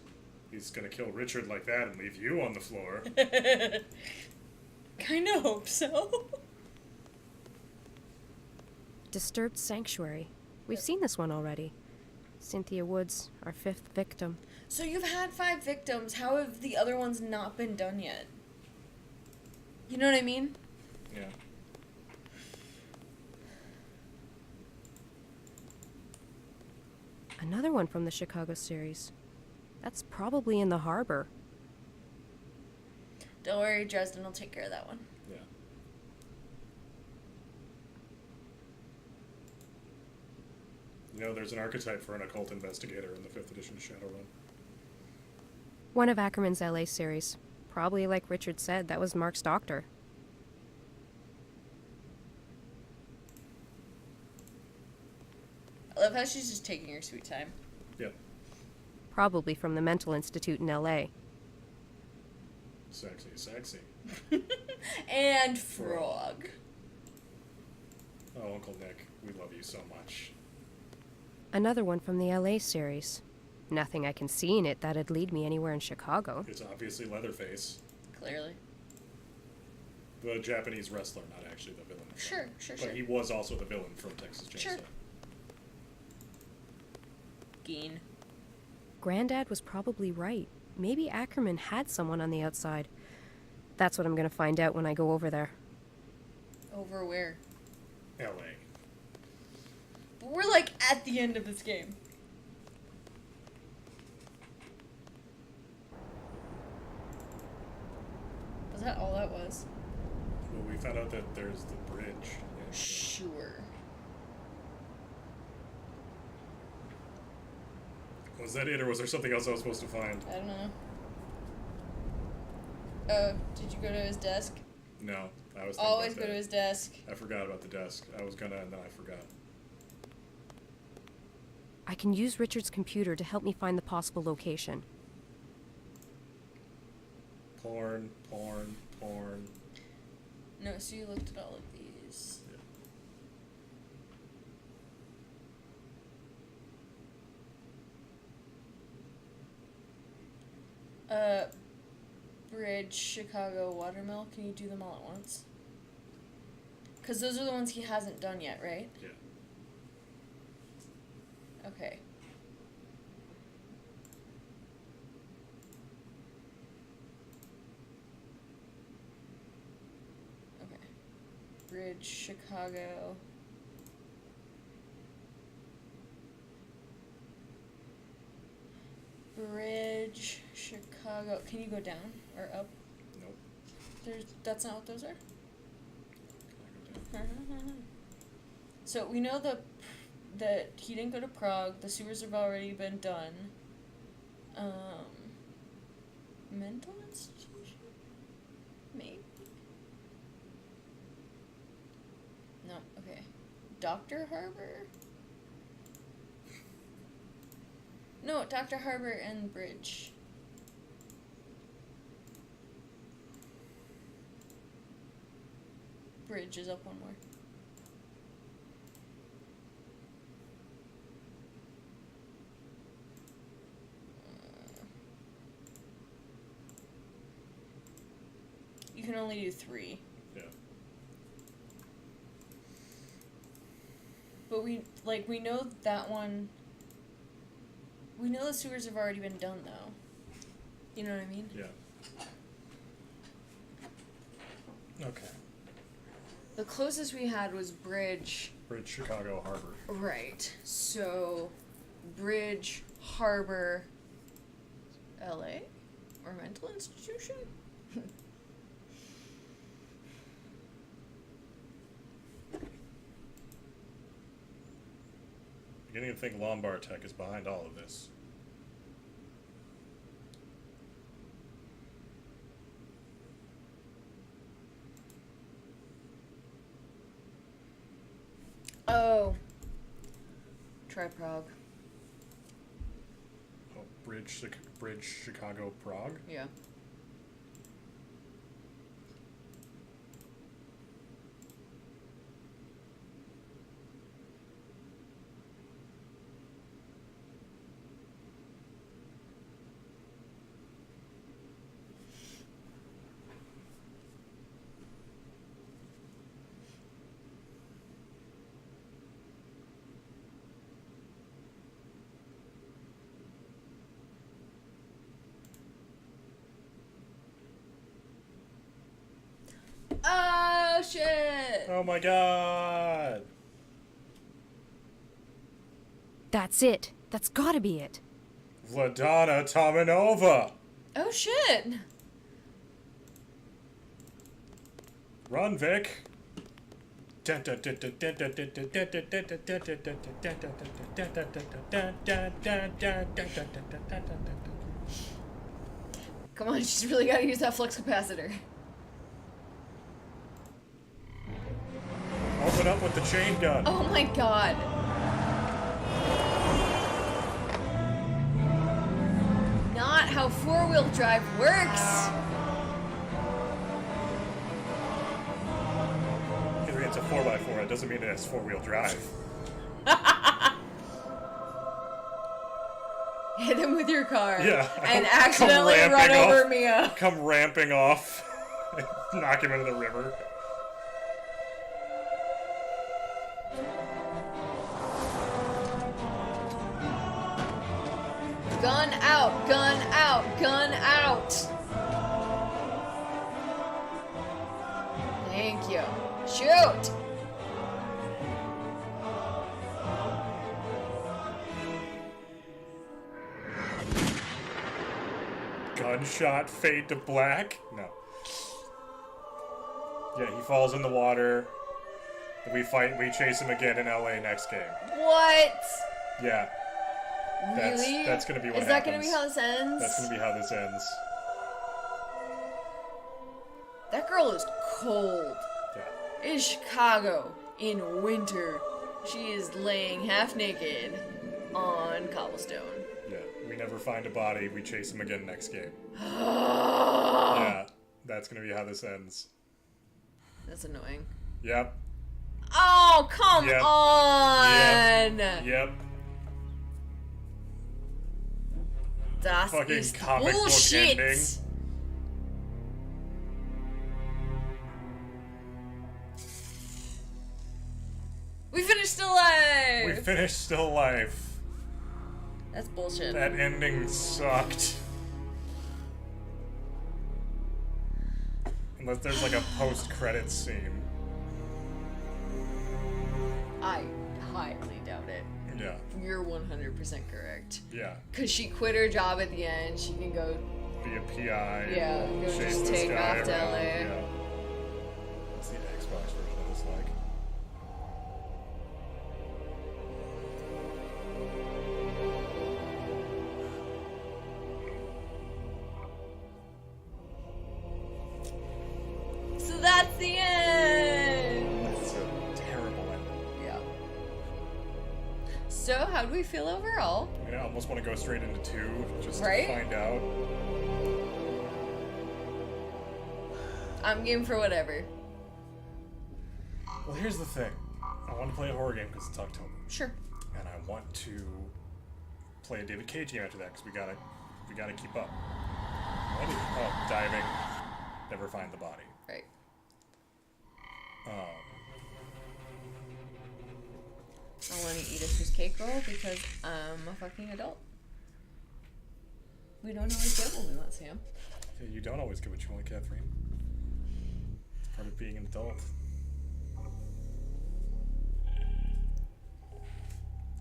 he's gonna kill Richard like that and leave you on the floor. Kinda hope so. Disturbed Sanctuary. We've seen this one already. Cynthia Woods, our fifth victim. So you've had 5 victims. How have the other ones not been done yet? You know what I mean? Yeah. Another one from the Chicago series. That's probably in the harbor. Don't worry, Dresden will take care of that one. Yeah. You know, there's an archetype for an occult investigator in the 5th edition Shadowrun. One of Ackerman's LA series. Probably, like Richard said, that was Mark's doctor. I love how she's just taking her sweet time. Yeah. Probably from the Mental Institute in LA. Sexy, sexy. And Frog. Oh, Uncle Nick, we love you so much. Another one from the LA series. Nothing I can see in it that'd lead me anywhere in Chicago. It's obviously Leatherface. Clearly. The Japanese wrestler, not actually the villain. Sure. But he was also the villain from Texas Chainsaw. Sure. Geen. Granddad was probably right. Maybe Ackerman had someone on the outside. That's what I'm gonna find out when I go over there. Over where? LA. But we're like at the end of this game. Was that all that was? Well, we found out that there's the bridge. Sure. Was that it, or was there something else I was supposed to find? I don't know. Did you go to his desk? No, I was thinking Always about go that. to his desk. I forgot about the desk. I was gonna, and then I forgot. I can use Richard's computer to help me find the possible location. Porn. No, so you looked at all of these. Bridge, Chicago, Watermill. Can you do them all at once? Because those are the ones he hasn't done yet, right? Yeah. Okay. Okay. Bridge, Chicago. Bridge, Chicago. Can you go down or up? Nope. That's not what those are? So we know that he didn't go to Prague. The sewers have already been done. Mental institution? Maybe? No, okay. Dr. Harbor? No, Dr. Harbor and Bridge. Bridge is up one more. You can only do 3. Yeah. But we know that one. We know the sewers have already been done, though. You know what I mean? Yeah. Okay. The closest we had was Bridge. Bridge, Chicago, Harbor. Right. So, Bridge, Harbor, LA? Or mental institution? Beginning to think Lombard Tech is behind all of this. Oh. Try Prague. Oh, Bridge, Chicago, Prague? Yeah. Oh, shit! Oh my god! That's it. That's gotta be it. Vladana Tomanova! Oh, shit! Run, Vic! Come on, she's really gotta use that flux capacitor. Open up with the chain gun. Oh my god. Not how four-wheel drive works. It's a 4x4, it doesn't mean it has four-wheel drive. hit him with your car, Yeah. and Come accidentally run ramping over off. Mia. Come ramping off. Knock him into the river. Gun out, gun out, gun out. Thank you. Shoot. Gunshot fade to black? No. Yeah, he falls in the water. We chase him again in LA next game. What? Yeah. Really? That's gonna be what Is that happens. gonna be how this ends? That's gonna be how this ends. That girl is cold. Yeah. In Chicago, in winter, she is laying half naked on cobblestone. Yeah. We never find a body. We chase him again next game. Yeah. That's gonna be how this ends. That's annoying. Yep. Oh, come Yep. on! Yep. Das Fucking ist comic book bullshit. ending. We finished still alive! We finished still alive. That's bullshit. That ending sucked. Unless there's like a post-credits scene. I highly doubt it. Yeah. You're 100% correct. Yeah. Cause she quit her job at the end. She can go. Be a PI. Yeah, go chase just this take guy off to around. LA. Yeah. What's the Xbox version of this like? So that's the end. That's a terrible ending. Yeah. So how do we feel overall? I mean, I almost want to go straight into 2 just Right? to find out. I'm game for whatever. Well, here's the thing. I want to play a horror game because it's October. Sure. And I want to play a David Cage game after that because we gotta keep up. Oh, diving. Never find the body. Right. I want to eat a Swiss cake roll because I'm a fucking adult. We don't always get what we want, Sam. Yeah, you don't always get what you want, Kathrene. It's part of being an adult.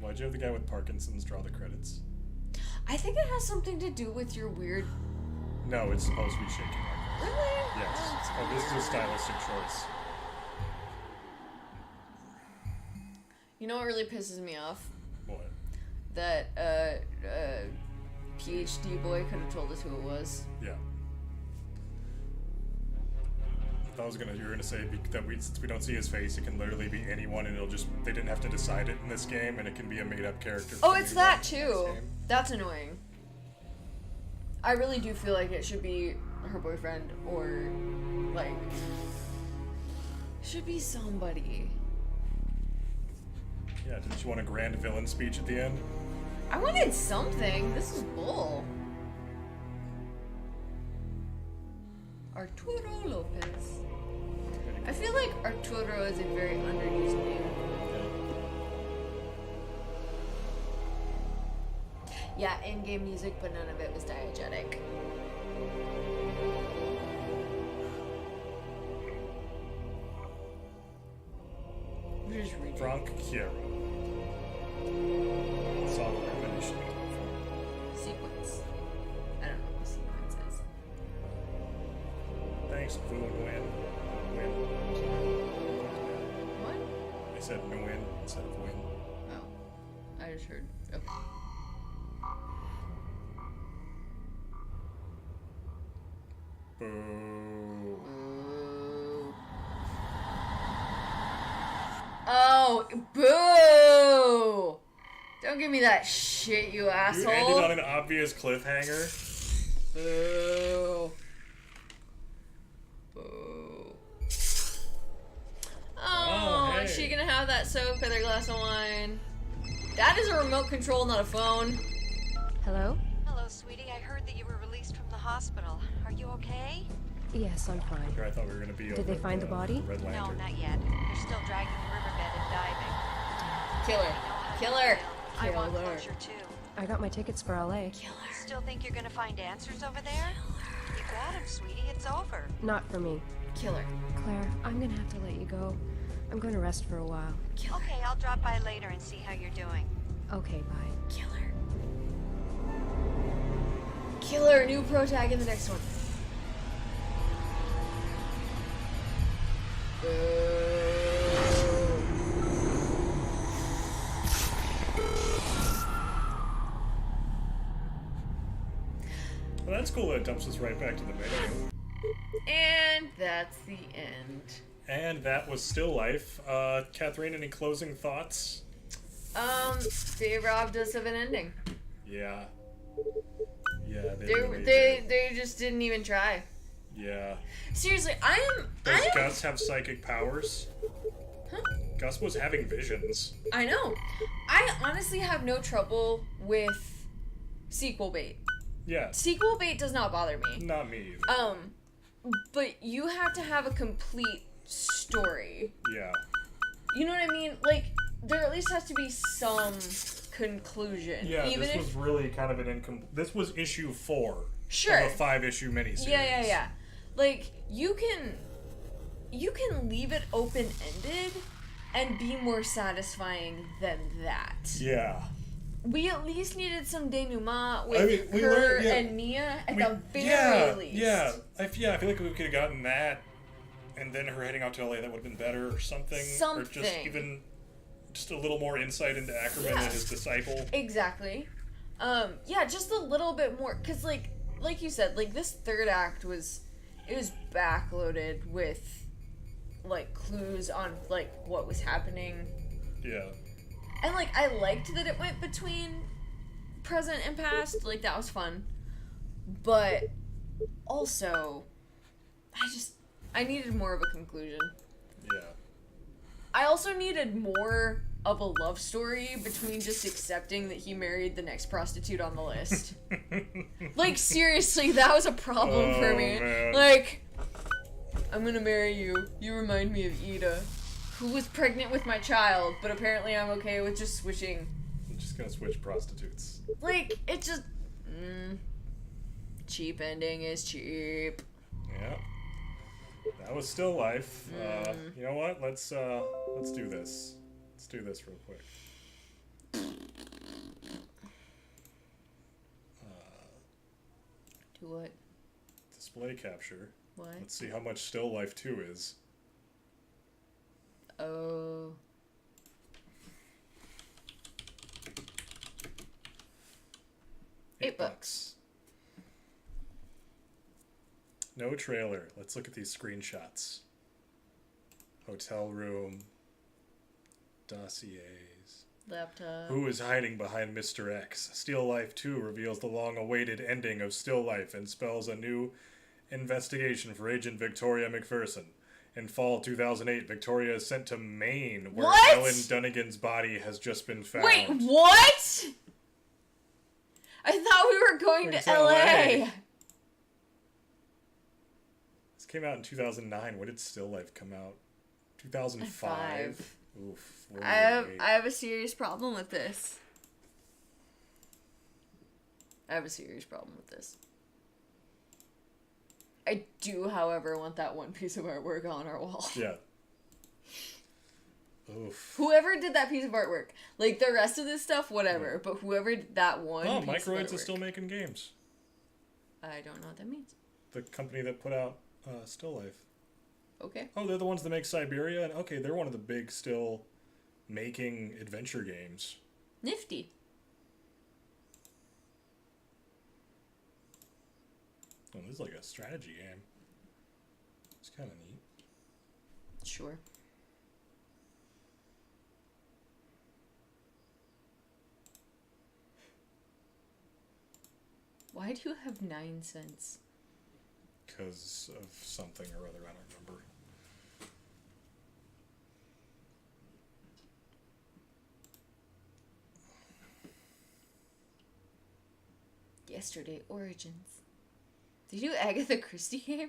Why'd you have the guy with Parkinson's draw the credits? I think it has something to do with your weird. No, it's supposed to be shaking like that. Really? Yes. Oh, this is a stylistic choice. You know what really pisses me off? What? That PhD boy could have told us who it was. Yeah. I was you were gonna say that since we don't see his face, it can literally be anyone, and they didn't have to decide it in this game, and it can be a made-up character. Oh, it's that too. That's annoying. I really do feel like it should be her boyfriend or like should be somebody. Yeah, didn't you want a grand villain speech at the end? I wanted something. This is bull. Arturo Lopez. I feel like Arturo is a very underused name. Yeah, in-game music, but none of it was diegetic. Frank Chiaro. Song recommendation. Sequence. I don't know what the sequence is. Thanks, Boo and Win. What? I said Nguyen instead of Win. Oh. I just heard. Okay. Boo. Oh, boo! Don't give me that shit, you asshole. You ended on an obvious cliffhanger. Boo. Boo. Oh, hey. is she gonna have that soak with her glass of wine? That is a remote control, not a phone. Hello? Hello, sweetie. I heard that you were released from the hospital. Are you okay? Yes, I'm fine. Here, I thought we were gonna be Did over they at find the body? Red No, Lantern. not yet. They're still dragging the riverbed and diving. Killer. Killer. I want Killer. closure too. I got my tickets for LA. Still think you're gonna find answers over there? You got him, sweetie. It's over. Not for me. Killer. Claire, I'm gonna have to let you go. I'm going to rest for a while. Okay, I'll drop by later and see how you're doing. Okay, bye. Killer. Killer, new pro tag in the next one. Well, that's cool that it dumps us right back to the menu. And that's the end. And that was Still Life. Kathrene, any closing thoughts? They robbed us of an ending. Yeah. Yeah, They just didn't even try. Yeah. Seriously, Does Gus have psychic powers? Huh? Gus was having visions. I know. I honestly have no trouble with sequel bait. Yeah. Sequel bait does not bother me. Not me either. But you have to have a complete story. Yeah. You know what I mean? Like, there at least has to be some conclusion. Yeah, Even this if, was really kind of an incomplete. This was issue 4 Sure. of a 5-issue miniseries. Yeah. Like, you can leave it open-ended and be more satisfying than that. Yeah. We at least needed some denouement with we her learned- yeah. and Mia at the very least. Yeah. I feel like we could have gotten that, and then her heading out to LA. That would have been better, or something. Or just even just a little more insight into Ackerman and his disciple. Exactly. Yeah, just a little bit more, cause like you said, like this third act was backloaded with like clues on like what was happening. Yeah. And, like, I liked that it went between present and past. Like, that was fun. But also, I needed more of a conclusion. Yeah. I also needed more of a love story between just accepting that he married the next prostitute on the list. Like, seriously, that was a problem for me. Man. Like, I'm gonna marry you. You remind me of Ida, who was pregnant with my child, but apparently I'm okay with just switching. I'm just gonna switch prostitutes. Like, it just... cheap ending is cheap. Yeah. That was Still Life. You know what? Let's do this. Let's do this real quick. Do what? Display capture. What? Let's see how much Still Life 2 is. Oh. $8. No trailer. Let's look at these screenshots. Hotel room. Dossiers. Laptop. Who is hiding behind Mr. X? Still Life 2 reveals the long-awaited ending of Still Life and spells a new investigation for Agent Victoria McPherson. In fall 2008, Victoria is sent to Maine, where What? Ellen Dunnigan's body has just been found. Wait, what? I thought we were going to LA. This came out in 2009. When did Still Life come out? 2005. Oof. I have a serious problem with this. I do, however, want that one piece of artwork on our wall. Yeah. Oof. Whoever did that piece of artwork, like the rest of this stuff, whatever. But whoever did that one. Oh, piece Microids of is artwork, still making games. I don't know what that means. The company that put out Still Life. Okay. Oh, they're the ones that make Siberia, and okay, they're one of the big still making adventure games. Nifty. Oh, this is like a strategy game. It's kind of neat. Sure. Why do you have 9 cents? Because of something or other, I don't remember. Yesterday Origins. Did you do Agatha Christie game?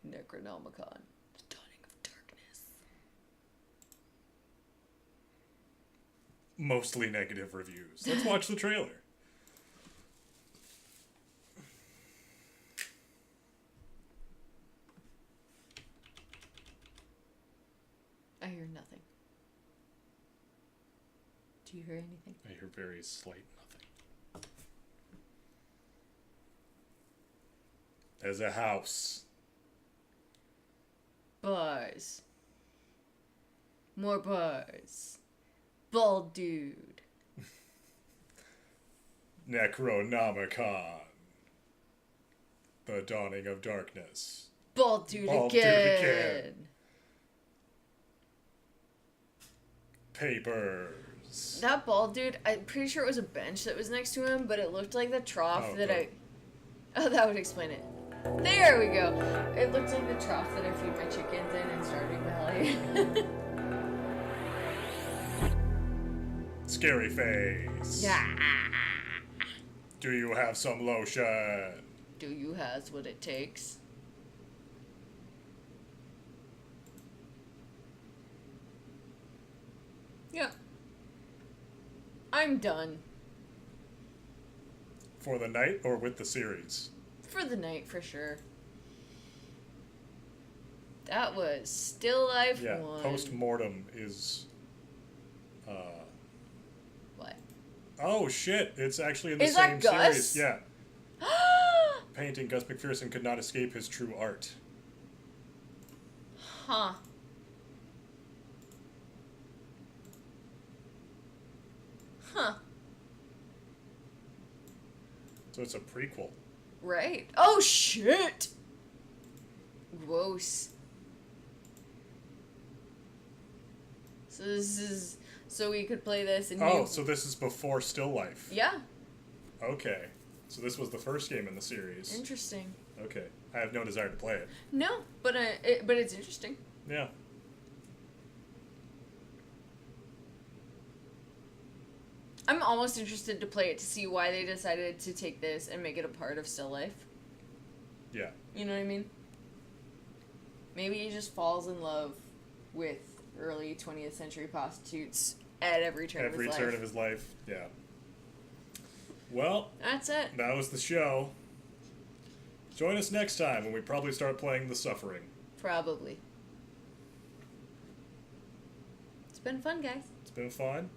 Necronomicon. The Dawning of Darkness. Mostly negative reviews. Let's watch the trailer. I hear nothing. Do you hear anything? I hear very slight nothing. There's a house. Bars. More bars. Bald dude. Necronomicon. The Dawning of Darkness. Bald dude Bald again. dude again. Papers. That bald dude, I'm pretty sure it was a bench that was next to him, but it looked like the trough Oh, that would explain it. There we go. It looked like the trough that I feed my chickens in in Stardew Valley. Scary face. Yeah. Do you have some lotion? Do you have what it takes? Yeah. I'm done. For the night or with the series? For the night, for sure. That was Still Life 1. Yeah, post-mortem is... What? Oh, shit. It's actually in the Is same that Gus? series. Yeah. Painting Gus McPherson could not escape his true art. Huh. Huh. So it's a prequel. Right. Oh, shit! Gross. So this is... So we could play this and Oh, so this is before Still Life. Yeah. Okay. So this was the first game in the series. Interesting. Okay. I have no desire to play it. No, but it's interesting. Yeah. I'm almost interested to play it to see why they decided to take this and make it a part of Still Life. Yeah. You know what I mean? Maybe he just falls in love with early 20th century prostitutes at every turn of his life. Every turn of his life, yeah. Well, that's it. That was the show. Join us next time when we probably start playing The Suffering. Probably. It's been fun, guys. It's been fun.